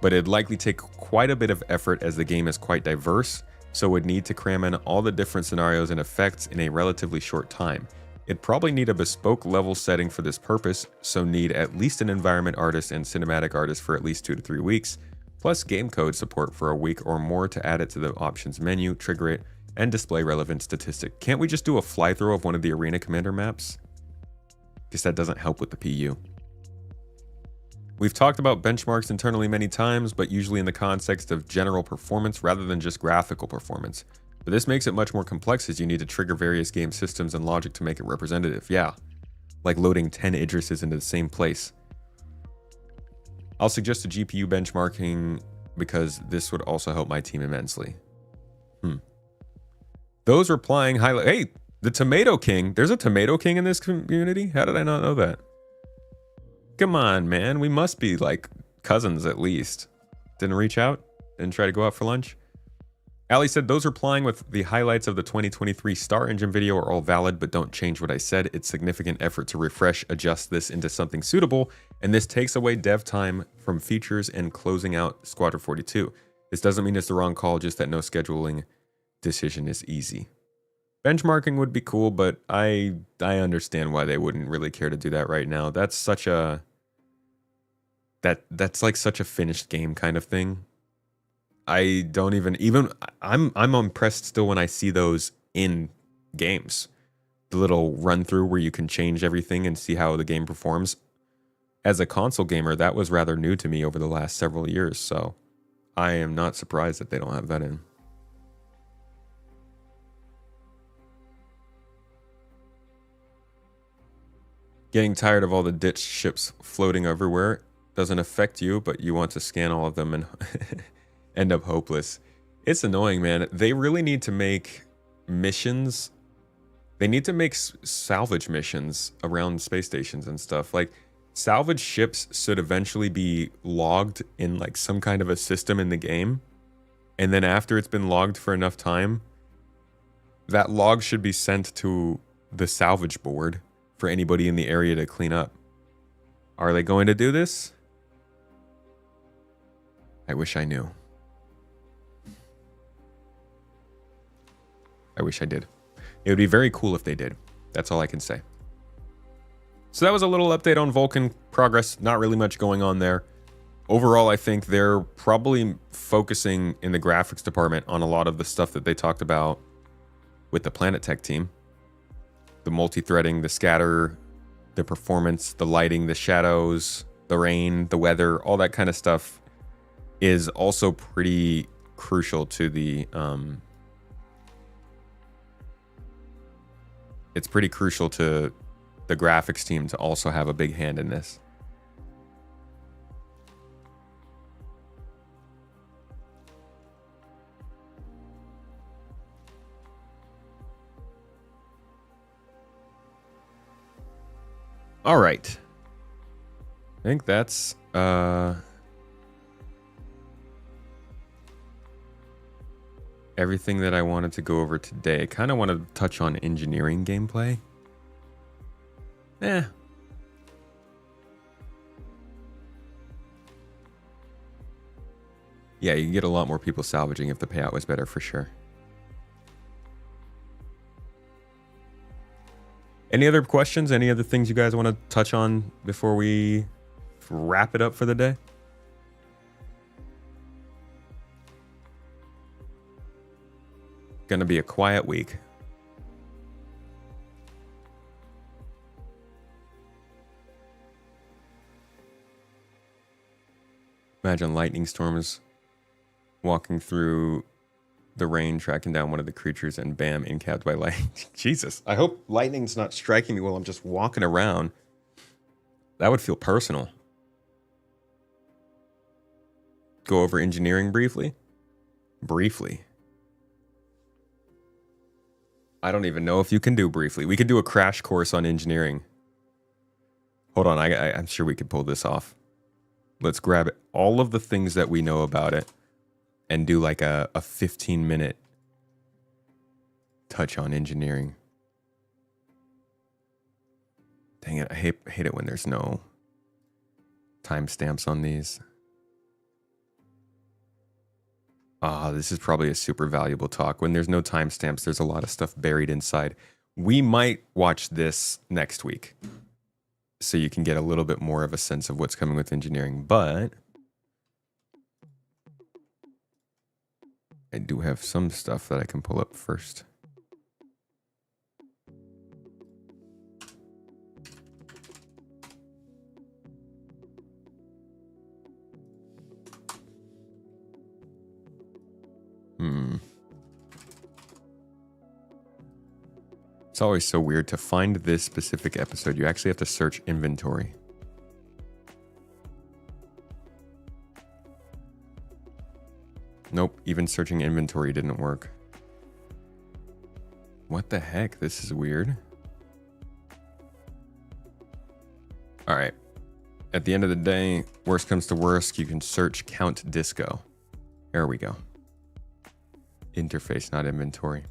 but it'd likely take quite a bit of effort as the game is quite diverse, so would need to cram in all the different scenarios and effects in a relatively short time. It'd probably need a bespoke level setting for this purpose, so need at least an environment artist and cinematic artist for at least 2 to 3 weeks, plus game code support for a week or more to add it to the options menu, trigger it, and display relevant statistic. Can't we just do a fly-through of one of the Arena Commander maps? Guess that doesn't help with the PU. We've talked about benchmarks internally many times, but usually in the context of general performance rather than just graphical performance. But this makes it much more complex as you need to trigger various game systems and logic to make it representative. Yeah, like loading 10 Idrises into the same place. I'll suggest a GPU benchmarking because this would also help my team immensely. Those replying highlight. Hey, the Tomato King. There's a Tomato King in this community? How did I not know that? Come on, man. We must be like cousins at least. Didn't reach out? and try to go out for lunch. Ali said, those replying with the highlights of the 2023 Star Engine video are all valid, but don't change what I said. It's significant effort to refresh, adjust this into something suitable, and this takes away dev time from features and closing out Squadron 42. This doesn't mean it's the wrong call, just that no scheduling decision is easy. Benchmarking would be cool, but I understand why they wouldn't really care to do that right now. That's such a... That's like such a finished game kind of thing. I don't even I'm impressed still when I see those in games. The little run through where you can change everything and see how the game performs. As a console gamer, that was rather new to me over the last several years, so I am not surprised that they don't have that in. Getting tired of all the ditch ships floating everywhere doesn't affect you, but you want to scan all of them and end up hopeless. It's annoying, man. They really need to make missions. They need to make salvage missions around space stations and stuff. Like, salvage ships should eventually be logged in like some kind of a system in the game. And then after it's been logged for enough time, that log should be sent to the salvage board for anybody in the area to clean up. Are they going to do this? I wish I knew. I wish I did. It would be very cool if they did. That's all I can say. So that was a little update on Vulcan progress. Not really much going on there. Overall, I think they're probably focusing in the graphics department on a lot of the stuff that they talked about with the Planet Tech team. The multi-threading, the scatter, the performance, the lighting, the shadows, the rain, the weather, all that kind of stuff is also pretty crucial to the... It's pretty crucial to the graphics team to also have a big hand in this. All right. I think that's everything that I wanted to go over today. I kind of want to touch on engineering gameplay. Yeah, you can get a lot more people salvaging if the payout was better for sure. Any other questions? Any other things you guys want to touch on before we wrap it up for the day? Gonna be a quiet week. Imagine lightning storms walking through the rain, tracking down one of the creatures, and bam, incapped by lightning. Jesus, I hope lightning's not striking me while I'm just walking around. That would feel personal. Go over engineering briefly. I don't even know if you can do briefly. We could do a crash course on engineering. Hold on, I'm sure we could pull this off. Let's grab all of the things that we know about it and do like a 15-minute touch on engineering. Dang it, I hate it when there's no timestamps on these. This is probably a super valuable talk. When there's no timestamps, there's a lot of stuff buried inside. We might watch this next week, so you can get a little bit more of a sense of what's coming with engineering, but I do have some stuff that I can pull up first. It's always so weird to find this specific episode. You actually have to search inventory. Nope, even searching inventory didn't work. What the heck? This is weird. All right. At the end of the day, worst comes to worst, you can search Count Disco. There we go. Interface, not inventory.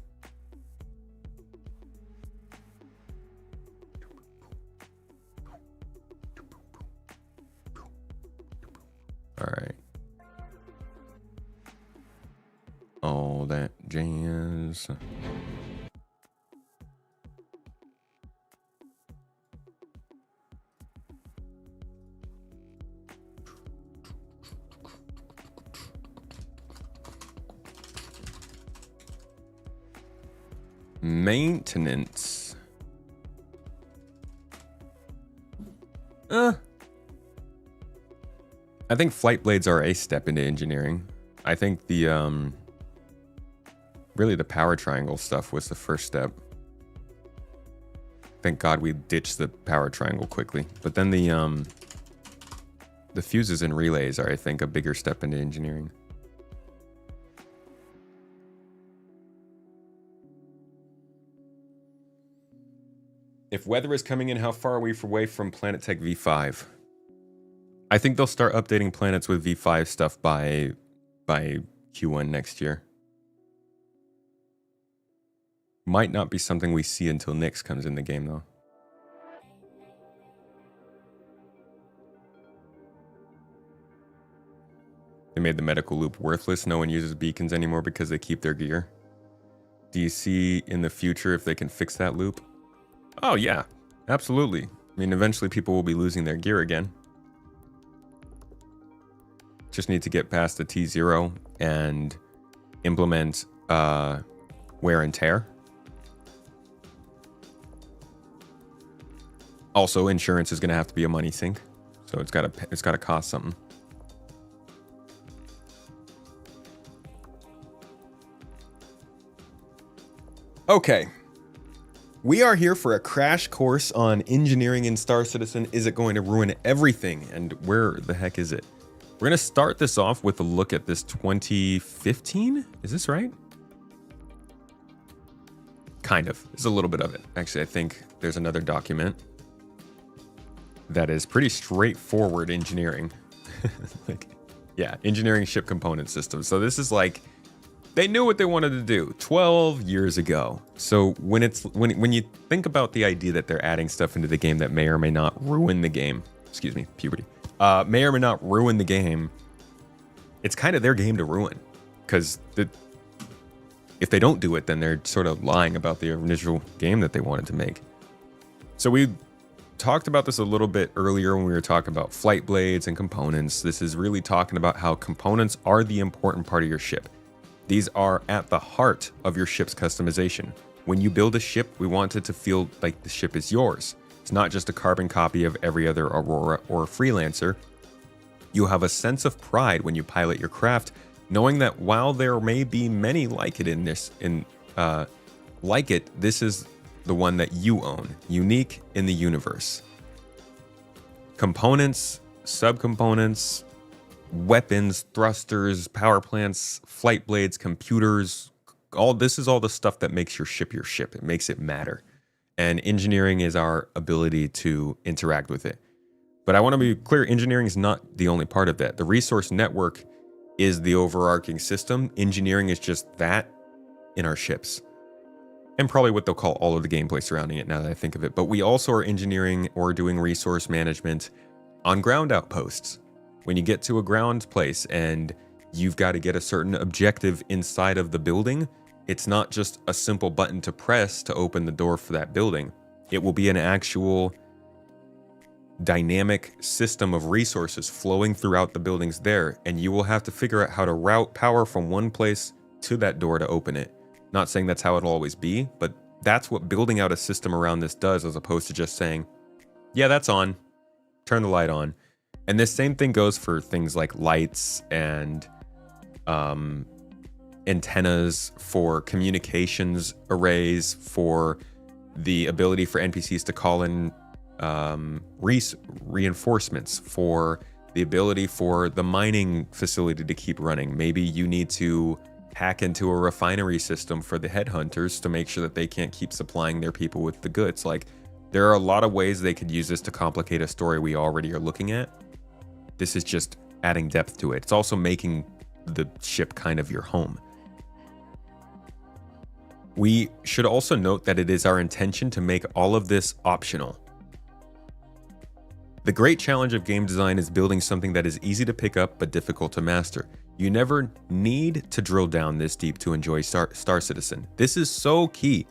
All right. All that jazz. Maintenance. I think flight blades are a step into engineering. I think the really the power triangle stuff was the first step. Thank God we ditched the power triangle quickly. But then the fuses and relays are, I think, a bigger step into engineering. If weather is coming in, how far are we away from Planet Tech V5? I think they'll start updating planets with V5 stuff by Q1 next year. Might not be something we see until Nyx comes in the game, though. They made the medical loop worthless. No one uses beacons anymore because they keep their gear. Do you see in the future if they can fix that loop? Oh, yeah, absolutely. I mean, eventually people will be losing their gear again. Just need to get past the T0 and implement wear and tear. Also, insurance is going to have to be a money sink, so it's got to cost something. Okay. We are here for a crash course on engineering in Star Citizen. Is it going to ruin everything? And where the heck is it? We're going to start this off with a look at this 2015. Is this right? Kind of. There's a little bit of it. Actually, I think there's another document that is pretty straightforward engineering. Like, yeah, engineering ship component systems. So this is like, they knew what they wanted to do 12 years ago. So when you think about the idea that they're adding stuff into the game that may or may not ruin the game, excuse me, puberty, may or may not ruin the game, it's kind of their game to ruin. Because if they don't do it, then they're sort of lying about the initial game that they wanted to make. So we talked about this a little bit earlier when we were talking about flight blades and components. This is really talking about how components are the important part of your ship. These are at the heart of your ship's customization. When you build a ship, we want it to feel like the ship is yours. It's not just a carbon copy of every other Aurora or Freelancer. You have a sense of pride when you pilot your craft, knowing that while there may be many like it this is the one that you own, unique in the universe. Components, subcomponents, weapons, thrusters, power plants, flight blades, computers, this is all the stuff that makes your ship. It makes it matter. And engineering is our ability to interact with it. But I want to be clear, engineering is not the only part of that. The resource network is the overarching system. Engineering is just that in our ships. And probably what they'll call all of the gameplay surrounding it now that I think of it. But we also are engineering or doing resource management on ground outposts. When you get to a ground place and you've got to get a certain objective inside of the building, it's not just a simple button to press to open the door for that building. It will be an actual dynamic system of resources flowing throughout the buildings there, and you will have to figure out how to route power from one place to that door to open it. Not saying that's how it'll always be, but that's what building out a system around this does, as opposed to just saying, yeah, that's on, turn the light on. And this same thing goes for things like lights and antennas, for communications arrays, for the ability for NPCs to call in reinforcements, for the ability for the mining facility to keep running. Maybe you need to hack into a refinery system for the headhunters to make sure that they can't keep supplying their people with the goods. Like, there are a lot of ways they could use this to complicate a story we already are looking at. This is just adding depth to it. It's also making the ship kind of your home. We should also note that it is our intention to make all of this optional. The great challenge of game design is building something that is easy to pick up but difficult to master. You never need to drill down this deep to enjoy Star Citizen. This is so key.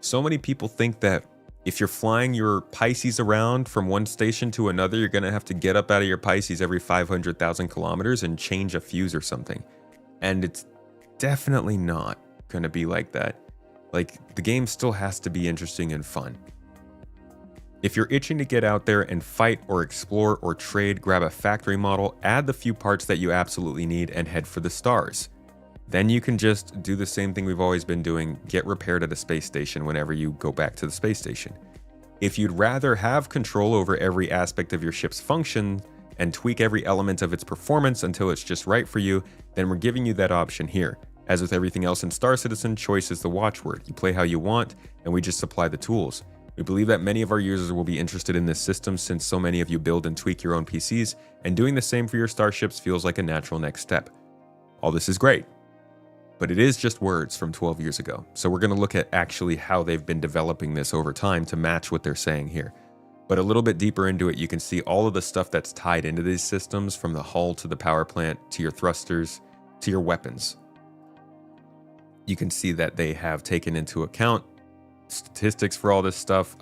So many people think that if you're flying your Pisces around from one station to another, you're going to have to get up out of your Pisces every 500,000 kilometers and change a fuse or something. And it's definitely not going to be like that. Like, the game still has to be interesting and fun. If you're itching to get out there and fight or explore or trade, grab a factory model, add the few parts that you absolutely need, and head for the stars. Then you can just do the same thing we've always been doing, get repaired at a space station whenever you go back to the space station. If you'd rather have control over every aspect of your ship's function and tweak every element of its performance until it's just right for you, then we're giving you that option here. As with everything else in Star Citizen, choice is the watchword. You play how you want, and we just supply the tools. We believe that many of our users will be interested in this system since so many of you build and tweak your own PCs, and doing the same for your starships feels like a natural next step. All this is great, but it is just words from 12 years ago. So we're going to look at actually how they've been developing this over time to match what they're saying here. But a little bit deeper into it, you can see all of the stuff that's tied into these systems, from the hull to the power plant to your thrusters to your weapons. You can see that they have taken into account statistics for all this stuff.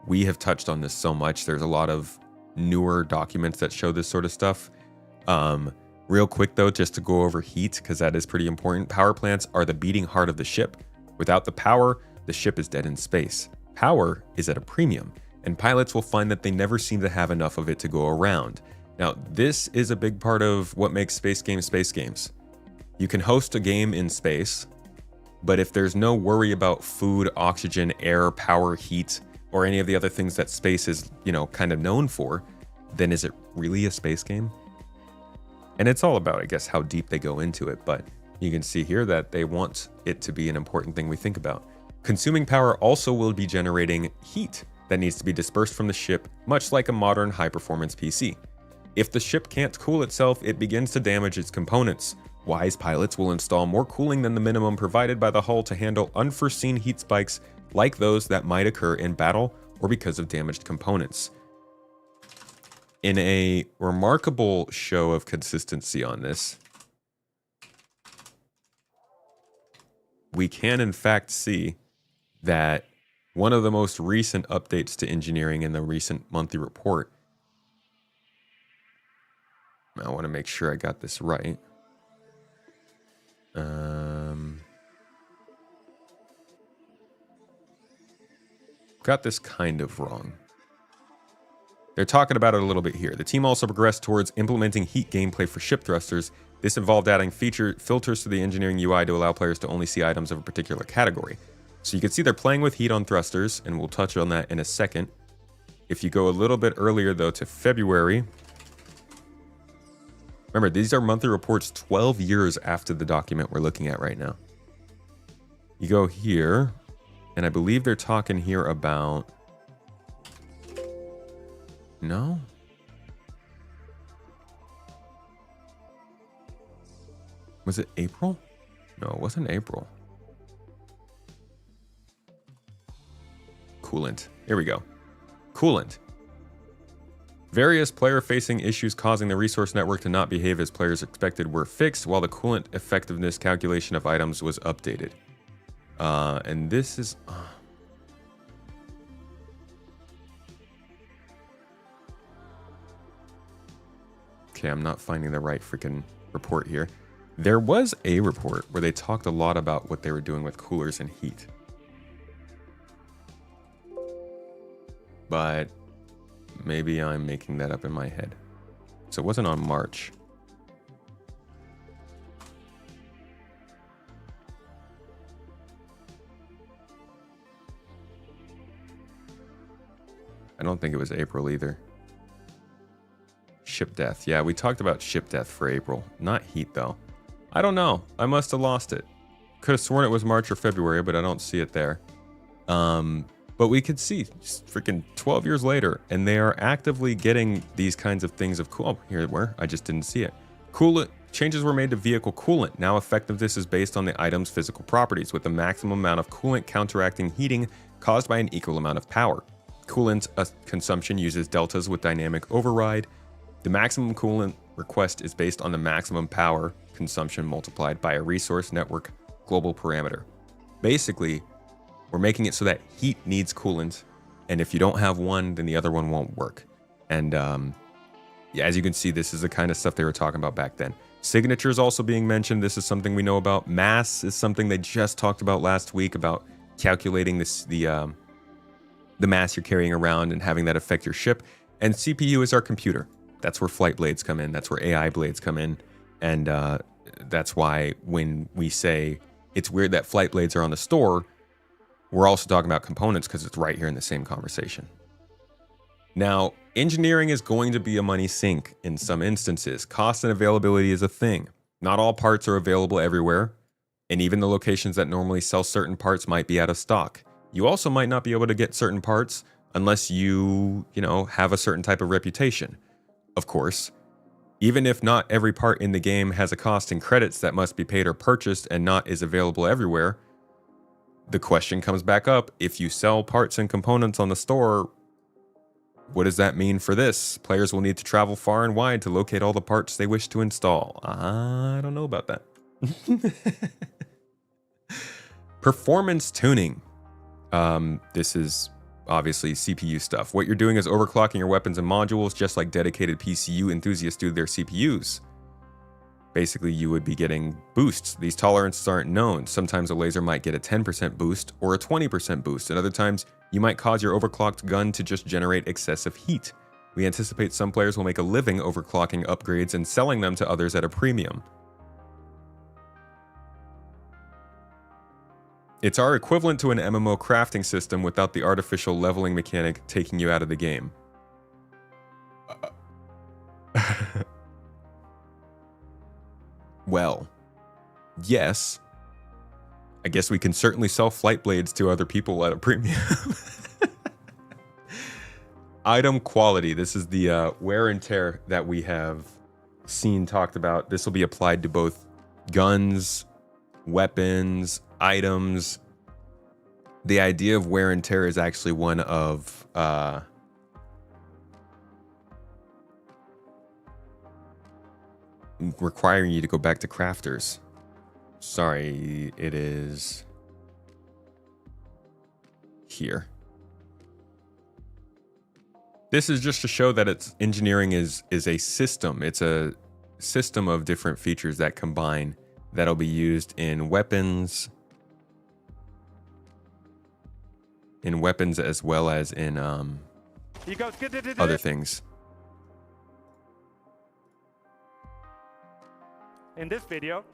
We have touched on this so much. There's a lot of newer documents that show this sort of stuff. Real quick though, just to go over heat, because that is pretty important. Power plants are the beating heart of the ship. Without the power, the ship is dead in space. Power is at a premium, and pilots will find that they never seem to have enough of it to go around. Now, this is a big part of what makes space games. You can host a game in space, but if there's no worry about food, oxygen, air, power, heat, or any of the other things that space is, kind of known for, then is it really a space game? And it's all about, I guess, how deep they go into it, but you can see here that they want it to be an important thing we think about. Consuming power also will be generating heat that needs to be dispersed from the ship, much like a modern high-performance PC. If the ship can't cool itself, it begins to damage its components. Wise pilots will install more cooling than the minimum provided by the hull to handle unforeseen heat spikes like those that might occur in battle or because of damaged components. In a remarkable show of consistency on this, we can in fact see that one of the most recent updates to engineering in the recent monthly report, I want to make sure I got this right. Got this kind of wrong. They're talking about it a little bit here. The team also progressed towards implementing heat gameplay for ship thrusters. This involved adding filters to the engineering UI to allow players to only see items of a particular category. So you can see they're playing with heat on thrusters, and we'll touch on that in a second. If you go a little bit earlier, though, to February, remember, these are monthly reports 12 years after the document we're looking at right now. You go here, and I believe they're talking here about... No? Was it April? No, it wasn't April. Coolant. Here we go. Coolant. Various player-facing issues causing the resource network to not behave as players expected were fixed, while the coolant effectiveness calculation of items was updated. And this is... Okay, I'm not finding the right freaking report here. There was a report where they talked a lot about what they were doing with coolers and heat. But maybe I'm making that up in my head. So it wasn't on March. I don't think it was April either. Ship death. Yeah, we talked about ship death for April. Not heat, though. I don't know. I must have lost it. Could have sworn it was March or February, but I don't see it there. But we could see, just freaking 12 years later, and they are actively getting these kinds of things of cool. Oh, here, where? I just didn't see it. Coolant changes were made to vehicle coolant. Now effectiveness is based on the item's physical properties, with the maximum amount of coolant counteracting heating caused by an equal amount of power. Coolant consumption uses deltas with dynamic override. The maximum coolant request is based on the maximum power consumption multiplied by a resource network global parameter. Basically, we're making it so that heat needs coolant, and if you don't have one, then the other one won't work. And yeah, as you can see, this is the kind of stuff they were talking about back then. Signature is also being mentioned. This is something we know about. Mass is something they just talked about last week, about calculating the mass you're carrying around and having that affect your ship. And CPU is our computer. That's where flight blades come in. That's where AI blades come in. And that's why when we say it's weird that flight blades are on the store, we're also talking about components because it's right here in the same conversation. Now, engineering is going to be a money sink in some instances. Cost and availability is a thing. Not all parts are available everywhere, and even the locations that normally sell certain parts might be out of stock. You also might not be able to get certain parts unless you have a certain type of reputation. Of course, even if not every part in the game has a cost in credits that must be paid or purchased and not is available everywhere, the question comes back up: if you sell parts and components on the store, what does that mean for this? Players will need to travel far and wide to locate all the parts they wish to install. I don't know about that. Performance tuning. This is obviously CPU stuff. What you're doing is overclocking your weapons and modules, just like dedicated PCU enthusiasts do their CPUs. Basically, you would be getting boosts. These tolerances aren't known. Sometimes a laser might get a 10% boost or a 20% boost. At other times, you might cause your overclocked gun to just generate excessive heat. We anticipate some players will make a living overclocking upgrades and selling them to others at a premium. It's our equivalent to an MMO crafting system without the artificial leveling mechanic taking you out of the game. Well, yes. I guess we can certainly sell flight blades to other people at a premium. Item quality. This is the wear and tear that we have seen talked about. This will be applied to both guns, weapons, items. The idea of wear and tear is actually one of requiring you to go back to crafters. Sorry, it is here. This is just to show that it's engineering is a system. It's a system of different features that combine that'll be used in weapons as well as in other things. In this video,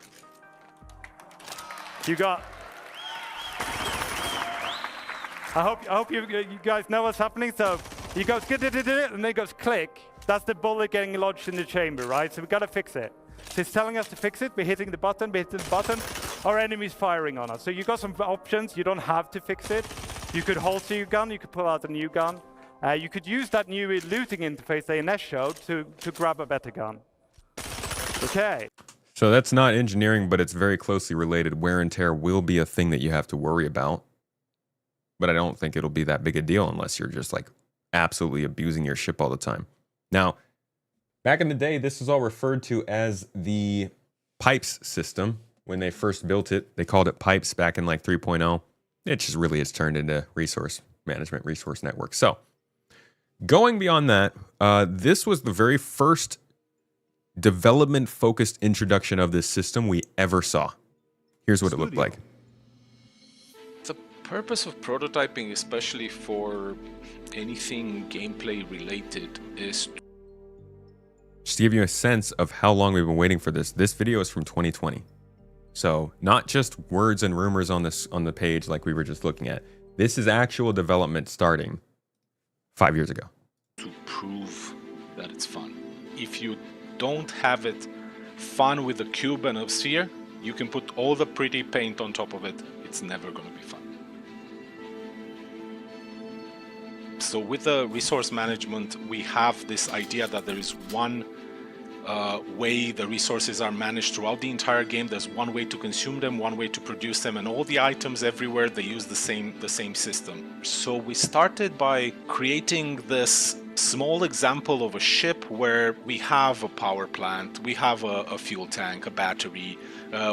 you got. I hope you guys know what's happening. So he goes and then it goes click. That's the bullet getting lodged in the chamber, right? So we gotta fix it. So it's telling us to fix it. We're hitting the button. Our enemy's firing on us. So you got some options. You don't have to fix it. You could holster your gun. You could pull out a new gun. You could use that new looting interface that Ines showed to grab a better gun. Okay. So that's not engineering, but it's very closely related. Wear and tear will be a thing that you have to worry about. But I don't think it'll be that big a deal unless you're just like absolutely abusing your ship all the time. Now, back in the day, this was all referred to as the pipes system. When they first built it, they called it pipes back in like 3.0. It just really has turned into resource management, resource network. So going beyond that, this was the very first development-focused introduction of this system we ever saw. Here's what it looked like. The purpose of prototyping, especially for anything gameplay related, is just to give you a sense of how long we've been waiting for this. This video is from 2020. So not just words and rumors on the page like we were just looking at. This is actual development starting 5 years ago. To prove that it's fun. If you don't have it fun with a cube and a sphere, you can put all the pretty paint on top of it. It's never going to be fun. So with the resource management, we have this idea that there is one way the resources are managed throughout the entire game. There's one way to consume them, one way to produce them, and all the items everywhere, they use the same system. So we started by creating this small example of a ship where we have a power plant, we have a fuel tank, a battery,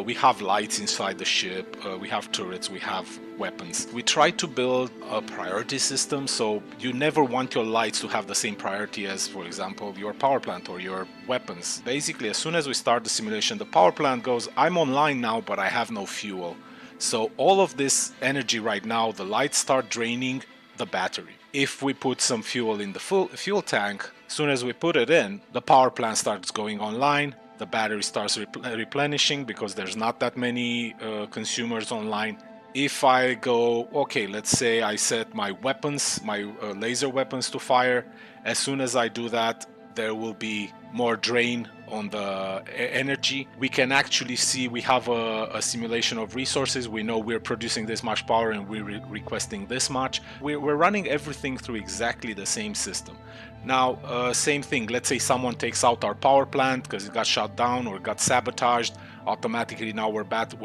we have lights inside the ship, we have turrets, we have weapons. We try to build a priority system, so you never want your lights to have the same priority as, for example, your power plant or your weapons. Basically, as soon as we start the simulation, the power plant goes, I'm online now, but I have no fuel. So all of this energy right now, the lights start draining the battery. If we put some fuel in the fuel tank, as soon as we put it in, the power plant starts going online, the battery starts replenishing because there's not that many consumers online. If I go, okay, let's say I set my weapons, my laser weapons to fire, as soon as I do that, there will be more drain on the energy. We can actually see we have a simulation of resources. We know we're producing this much power and we're requesting this much. We're running everything through exactly the same system. Now, same thing, let's say someone takes out our power plant because it got shut down or got sabotaged. Automatically now we're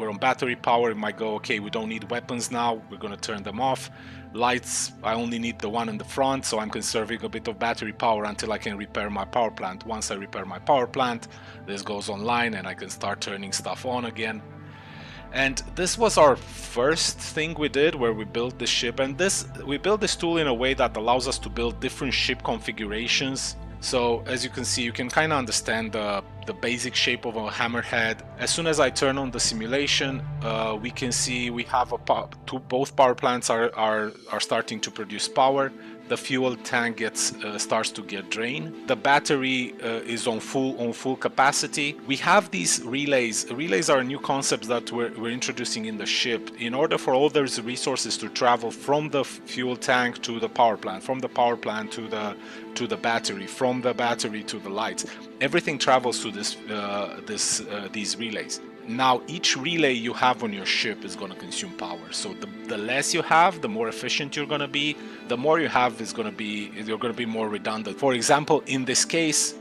on battery power. It might go, okay, we don't need weapons now, we're going to turn them off. Lights, I only need the one in the front, so I'm conserving a bit of battery power until I can repair my power plant. Once I repair my power plant, this goes online and I can start turning stuff on again. And this was our first thing we did, where we built the ship, and we built this tool in a way that allows us to build different ship configurations. So as you can see, you can kind of understand the basic shape of a hammerhead. As soon as I turn on the simulation, we can see we have both power plants are starting to produce power. The fuel tank starts to get drained. The battery is on full capacity. We have these relays. Relays are a new concept that we're introducing in the ship. In order for all those resources to travel from the fuel tank to the power plant, from the power plant to the battery, from the battery to the lights, everything travels through these relays. Now, each relay you have on your ship is going to consume power. So the less you have, the more efficient you're going to be. The more you have you're going to be more redundant. For example, in this case,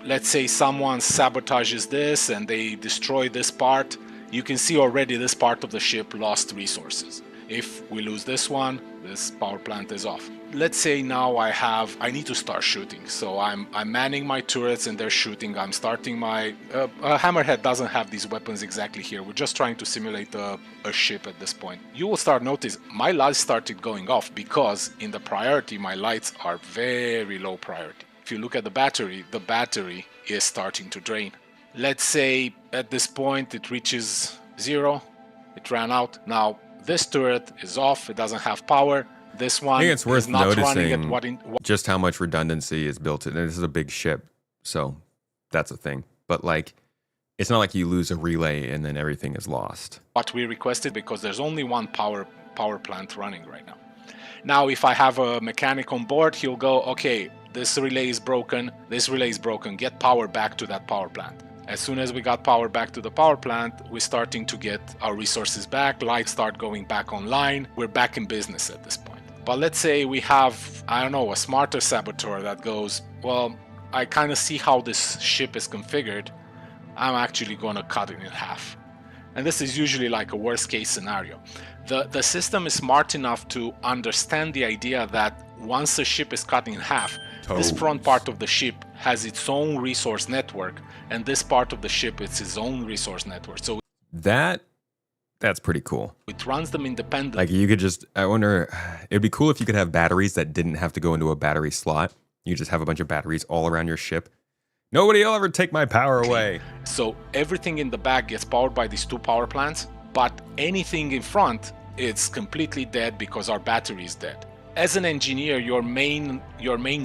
let's say someone sabotages this and they destroy this part. You can see already this part of the ship lost resources. If we lose this one, this power plant is off. Let's say now I need to start shooting. So I'm manning my turrets and they're shooting. I'm starting my hammerhead doesn't have these weapons exactly here. We're just trying to simulate a ship at this point. You will start notice my lights started going off because in the priority my lights are very low priority. If you look at the battery is starting to drain. Let's say at this point it reaches 0. It ran out. Now this turret is off. It doesn't have power. This one I think it's worth is not running at noticing just how much redundancy is built in. This is a big ship, so that's a thing. But like, it's not like you lose a relay and then everything is lost. What we requested, because there's only one power plant running right now. Now, if I have a mechanic on board, he'll go, okay, this relay is broken, get power back to that power plant. As soon as we got power back to the power plant, we're starting to get our resources back, lights start going back online, we're back in business at this point. But let's say we have, I don't know, a smarter saboteur that goes, well, I kind of see how this ship is configured, I'm actually going to cut it in half. And this is usually like a worst case scenario. The system is smart enough to understand the idea that once the ship is cut in half, this front part of the ship has its own resource network, and this part of the ship is its own resource network. So that's pretty cool. It runs them independently. Like you could just, I wonder, it'd be cool if you could have batteries that didn't have to go into a battery slot. You just have a bunch of batteries all around your ship. Nobody will ever take my power away. So everything in the back gets powered by these 2 power plants, but anything in front is completely dead because our battery is dead. As an engineer, your main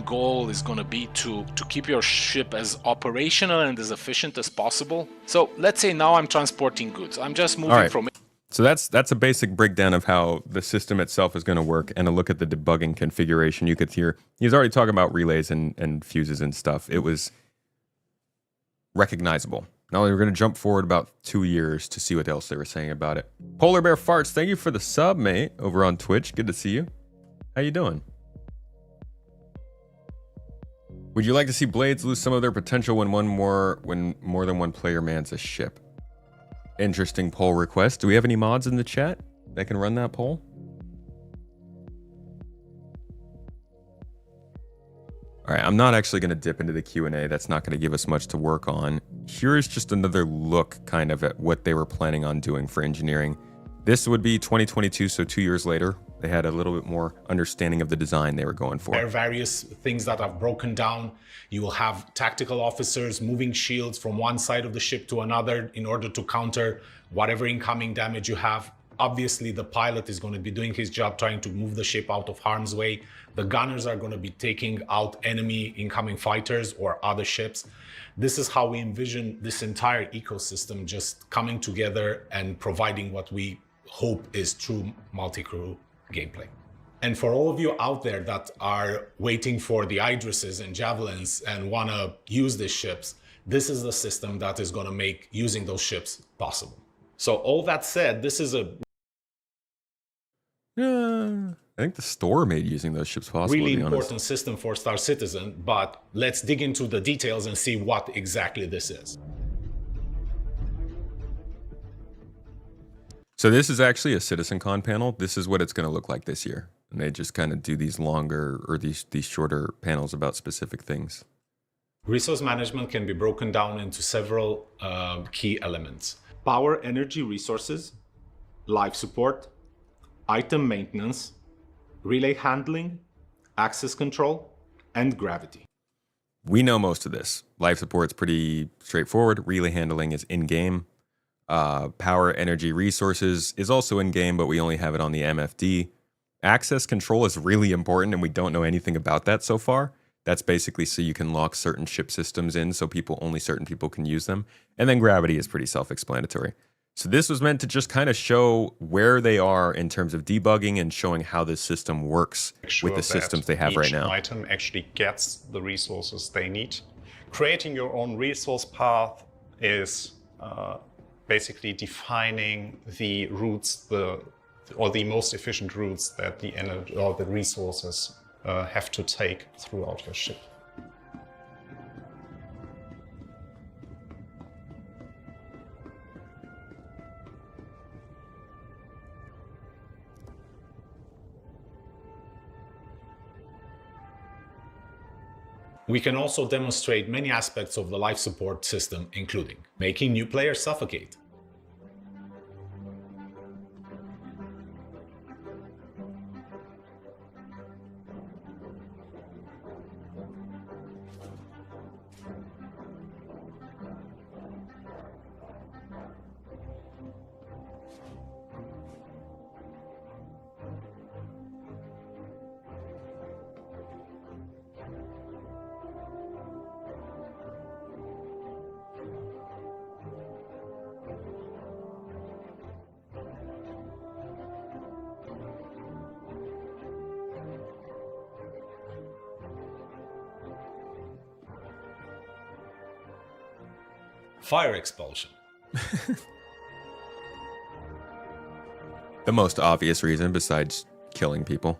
goal is going to be to keep your ship as operational and as efficient as possible. So let's say now I'm transporting goods. I'm just moving from... So that's a basic breakdown of how the system itself is going to work, and a look at the debugging configuration. You could hear he's already talking about relays and fuses and stuff. It was recognizable. Now we're going to jump forward about 2 years to see what else they were saying about it. Polar Bear Farts, thank you for the sub, mate, over on Twitch. Good to see you. How you doing? Would you like to see blades lose some of their potential when more than one player mans a ship? Interesting poll request. Do we have any mods in the chat that can run that poll? All right, I'm not actually going to dip into the Q&A. That's not going to give us much to work on. Here is just another look kind of at what they were planning on doing for engineering. This would be 2022, so 2 years later. They had a little bit more understanding of the design they were going for. There are various things that are broken down. You will have tactical officers moving shields from one side of the ship to another in order to counter whatever incoming damage you have. Obviously, the pilot is going to be doing his job trying to move the ship out of harm's way. The gunners are going to be taking out enemy incoming fighters or other ships. This is how we envision this entire ecosystem just coming together and providing what we hope is true multi-crew gameplay. And for all of you out there that are waiting for the Idrises and Javelins and want to use these ships, this is the system that is going to make using those ships possible. So all that said, this is a I think the store made using those ships possible. really important system for Star Citizen, but let's dig into the details and see what exactly this is. So this is actually a CitizenCon panel. This is what it's going to look like this year. And they just kind of do these longer or these shorter panels about specific things. Resource management can be broken down into several key elements. Power, energy, resources, life support, item maintenance, relay handling, access control, and gravity. We know most of this. Life support's pretty straightforward. Relay handling is in-game. Power, energy, resources is also in-game, but we only have it on the MFD. Access control is really important, and we don't know anything about that so far. That's basically so you can lock certain ship systems in so only certain people can use them. And then gravity is pretty self-explanatory. So this was meant to just kind of show where they are in terms of debugging and showing how this system works with the systems they have right now. Each item actually gets the resources they need. Creating your own resource path is basically defining the routes, or the most efficient routes that the energy or the resources have to take throughout your ship. We can also demonstrate many aspects of the life support system, including making new players suffocate, fire expulsion. The most obvious reason besides killing people.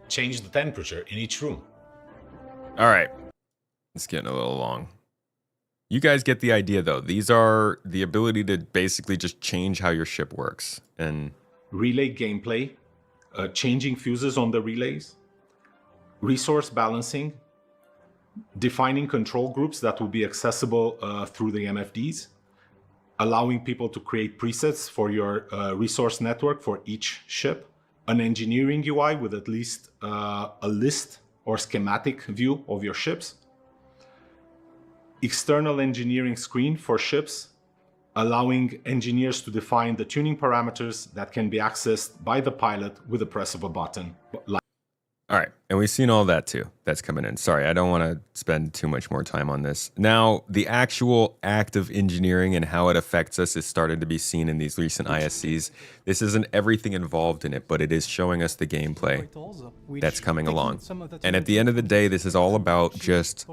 Change the temperature in each room. All right. It's getting a little long. You guys get the idea, though. These are the ability to basically just change how your ship works. And relay gameplay, changing fuses on the relays, resource balancing, defining control groups that will be accessible through the MFDs, allowing people to create presets for your resource network for each ship, an engineering UI with at least a list or schematic view of your ships, external engineering screen for ships, allowing engineers to define the tuning parameters that can be accessed by the pilot with the press of a button. All right, And we've seen all that too. That's coming in. Sorry, I don't want to spend too much more time on this. Now, the actual act of engineering and how it affects us is starting to be seen in these recent ISCs. This isn't everything involved in it, but it is showing us the gameplay that's coming along. And at the end of the day, this is all about just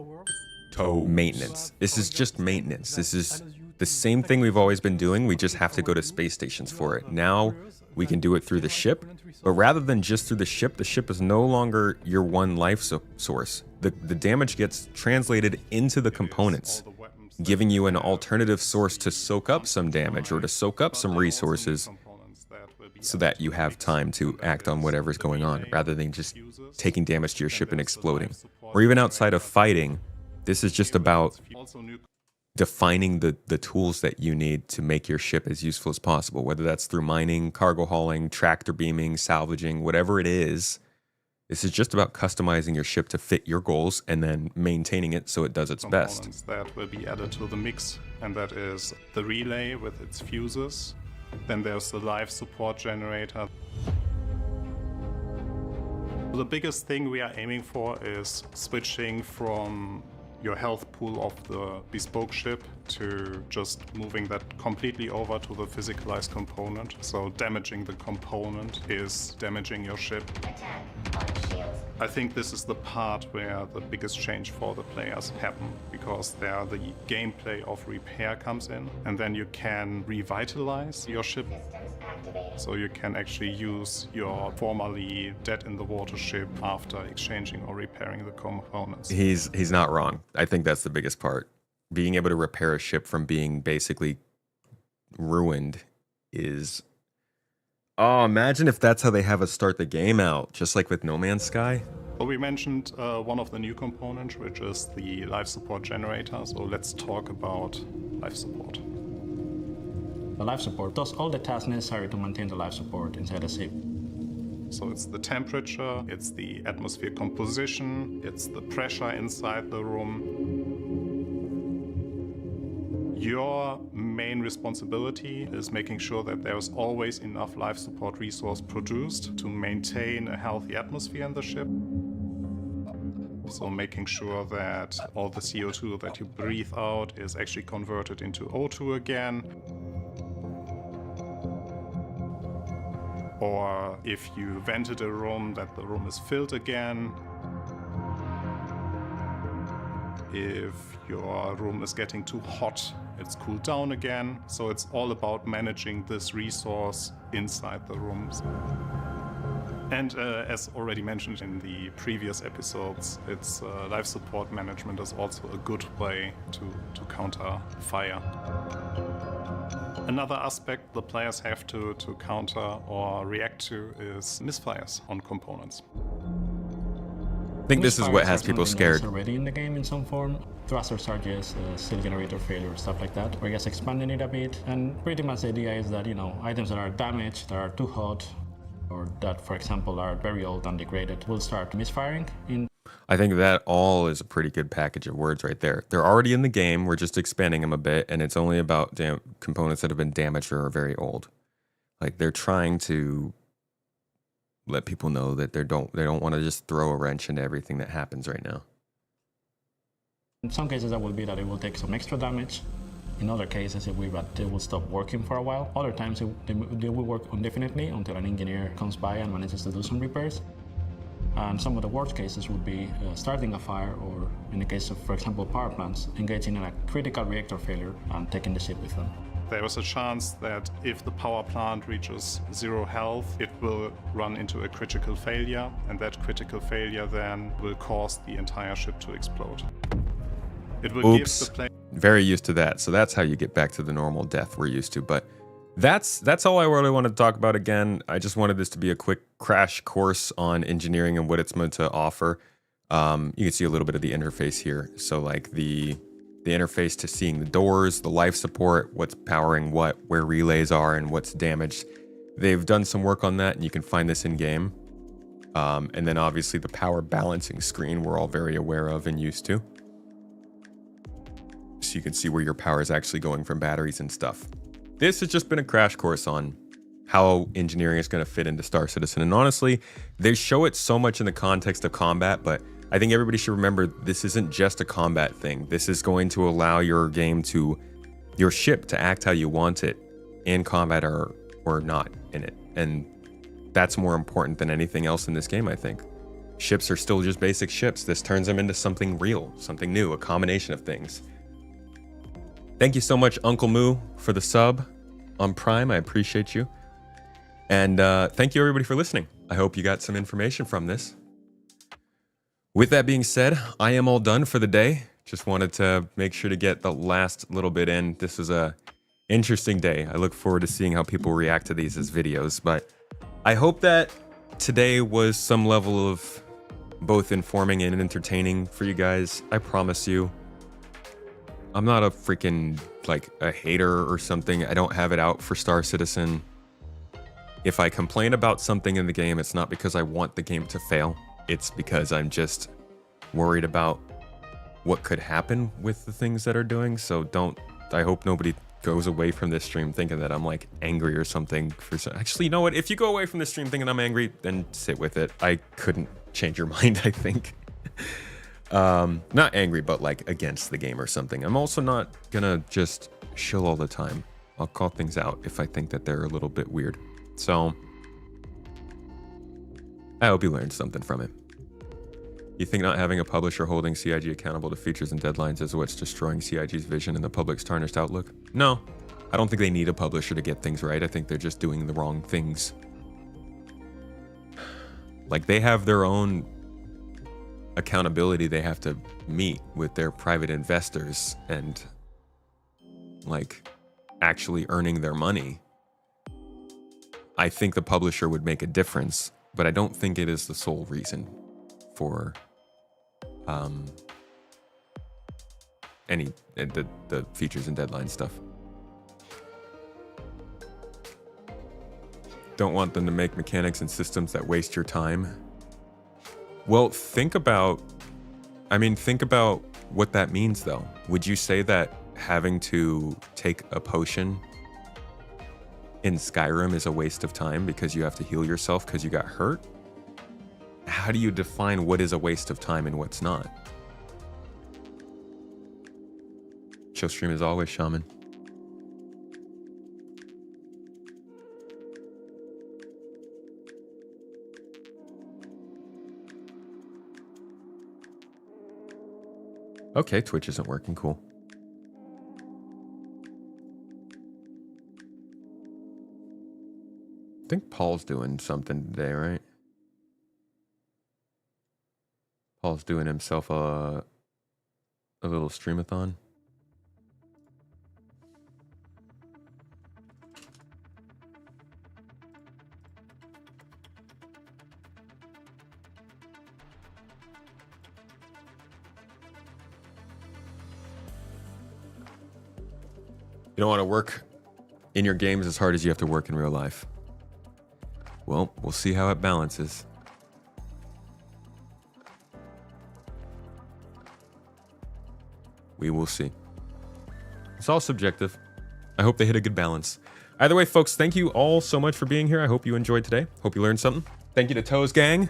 maintenance. This is just maintenance. This is the same thing we've always been doing. We just have to go to space stations for it. Now we can do it through the ship, but rather than just through the ship is no longer your one life source. The damage gets translated into the components, giving you an alternative source to soak up some damage or to soak up some resources so that you have time to act on whatever's going on, rather than just taking damage to your ship and exploding. Or even outside of fighting, this is just about defining the tools that you need to make your ship as useful as possible, whether that's through mining, cargo hauling, tractor beaming, salvaging, whatever it is. This is just about customizing your ship to fit your goals and then maintaining it so it does its best. That will be added to the mix, and that is the relay with its fuses. Then there's the life support generator. The biggest thing we are aiming for is switching from your health pool of the bespoke ship to just moving that completely over to the physicalized component. So damaging the component is damaging your ship. I think this is the part where the biggest change for the players happen, because there the gameplay of repair comes in, and then you can revitalize your ship. So you can actually use your formerly dead in the water ship after exchanging or repairing the components. He's not wrong. I think that's the biggest part. Being able to repair a ship from being basically ruined is... Oh, imagine if that's how they have us start the game out, just like with No Man's Sky. Well, we mentioned one of the new components, which is the life support generator. So let's talk about life support. The life support does all the tasks necessary to maintain the life support inside a ship. So it's the temperature, it's the atmosphere composition, it's the pressure inside the room. Your main responsibility is making sure that there's always enough life support resource produced to maintain a healthy atmosphere in the ship. So making sure that all the CO2 that you breathe out is actually converted into O2 again. Or if you vented a room, that the room is filled again. If your room is getting too hot, it's cooled down again. So it's all about managing this resource inside the rooms. And as already mentioned in the previous episodes, its life support management is also a good way to counter fire. Another aspect the players have to counter or react to is misfires on components. I think this is what has people scared. Already in the game in some form. Thruster charges, seal generator failure, stuff like that. We're just expanding it a bit, and pretty much the idea is that, you know, items that are damaged, that are too hot, or that, for example, are very old and degraded, will start misfiring. I think that all is a pretty good package of words right there. They're already in the game, we're just expanding them a bit, and it's only about components that have been damaged or are very old. Like, they're trying to let people know that they don't want to just throw a wrench into everything that happens right now. In some cases, that will be that it will take some extra damage. In other cases, they will stop working for a while. Other times, they will work indefinitely until an engineer comes by and manages to do some repairs. And some of the worst cases would be starting a fire, or in the case of, for example, power plants, engaging in a critical reactor failure and taking the ship with them. There is a chance that if the power plant reaches 0 health, it will run into a critical failure, and that critical failure then will cause the entire ship to explode. It will give the player... Very used to that. So that's how you get back to the normal death we're used to. But that's all I really wanted to talk about. Again, I just wanted this to be a quick crash course on engineering and what it's meant to offer. You can see a little bit of the interface here. So like the interface to seeing the doors, the life support, what's powering what, where relays are, and what's damaged. They've done some work on that, and you can find this in game. And then obviously the power balancing screen we're all very aware of and used to. So you can see where your power is actually going from batteries and stuff. This has just been a crash course on how engineering is going to fit into Star Citizen. And honestly, they show it so much in the context of combat, but I think everybody should remember this isn't just a combat thing. This is going to allow your ship to act how you want it in combat or not in it. And that's more important than anything else in this game, I think. Ships are still just basic ships. This turns them into something real, something new, a combination of things. Thank you so much, Uncle Moo, for the sub on Prime. I appreciate you. And thank you, everybody, for listening. I hope you got some information from this. With that being said, I am all done for the day. Just wanted to make sure to get the last little bit in. This was a interesting day. I look forward to seeing how people react to these as videos, but I hope that today was some level of both informing and entertaining for you guys. I promise you, I'm not a freaking, like, a hater or something. I don't have it out for Star Citizen. If I complain about something in the game, it's not because I want the game to fail. It's because I'm just worried about what could happen with the things that are doing. So I hope nobody goes away from this stream thinking that I'm like angry or something. Actually, you know what? If you go away from this stream thinking I'm angry, then sit with it. I couldn't change your mind, I think. Not angry, but like against the game or something. I'm also not gonna just chill all the time. I'll call things out if I think that they're a little bit weird. So I hope you learned something from it. You think not having a publisher holding CIG accountable to features and deadlines is what's destroying CIG's vision and the public's tarnished outlook? No, I don't think they need a publisher to get things right. I think they're just doing the wrong things. Like, they have their own accountability they have to meet with their private investors and, like, actually earning their money. I think the publisher would make a difference, but I don't think it is the sole reason for the features and deadline stuff. Don't want them to make mechanics and systems that waste your time. Well, think about what that means, though. Would you say that having to take a potion in Skyrim is a waste of time because you have to heal yourself because you got hurt? How do you define what is a waste of time and what's not? Show stream as always, Shaman. Okay, Twitch isn't working. Cool. I think Paul's doing something today, right? Paul's doing himself a little streamathon. You don't want to work in your games as hard as you have to work in real life. Well, we'll see how it balances. We will see. It's all subjective. I hope they hit a good balance. Either way, folks, thank you all so much for being here. I hope you enjoyed today. Hope you learned something. Thank you to Toes Gang.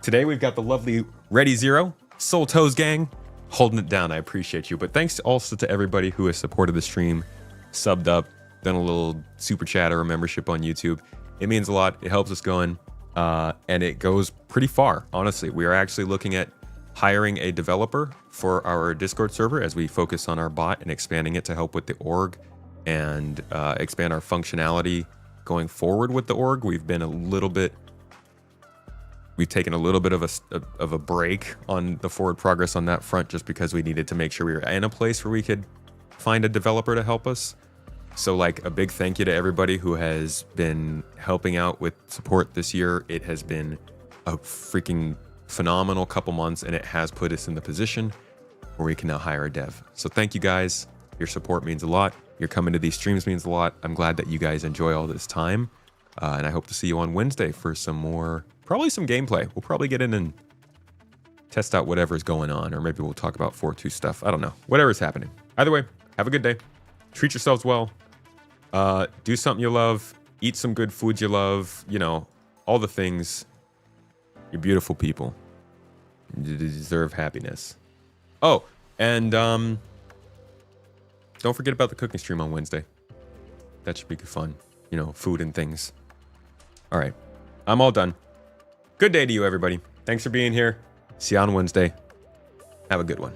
Today we've got the lovely Ready Zero, Soul Toes Gang, holding it down. I appreciate you. But thanks also to everybody who has supported the stream, subbed up, done a little super chat or a membership on YouTube. It means a lot. It helps us going. And it goes pretty far, honestly. We are actually looking at hiring a developer for our Discord server as we focus on our bot and expanding it to help with the org and expand our functionality going forward with the org. We've taken a little bit of a break on the forward progress on that front just because we needed to make sure we were in a place where we could find a developer to help us. So, like, a big thank you to everybody who has been helping out with support this year. It has been a freaking phenomenal couple months, and it has put us in the position where we can now hire a dev. So thank you guys. Your support means a lot. Your coming to these streams means a lot. I'm glad that you guys enjoy all this time. And I hope to see you on Wednesday for some more, probably some gameplay. We'll probably get in and test out whatever's going on, or maybe we'll talk about 4.2 stuff. I don't know. Whatever's happening. Either way, have a good day. Treat yourselves well. Do something you love. eat some good food you love, you know, all the things. You're beautiful people. You deserve happiness. Oh, and don't forget about the cooking stream on Wednesday. That should be good fun. You know, food and things. All right. I'm all done. Good day to you, everybody. Thanks for being here. See you on Wednesday. Have a good one.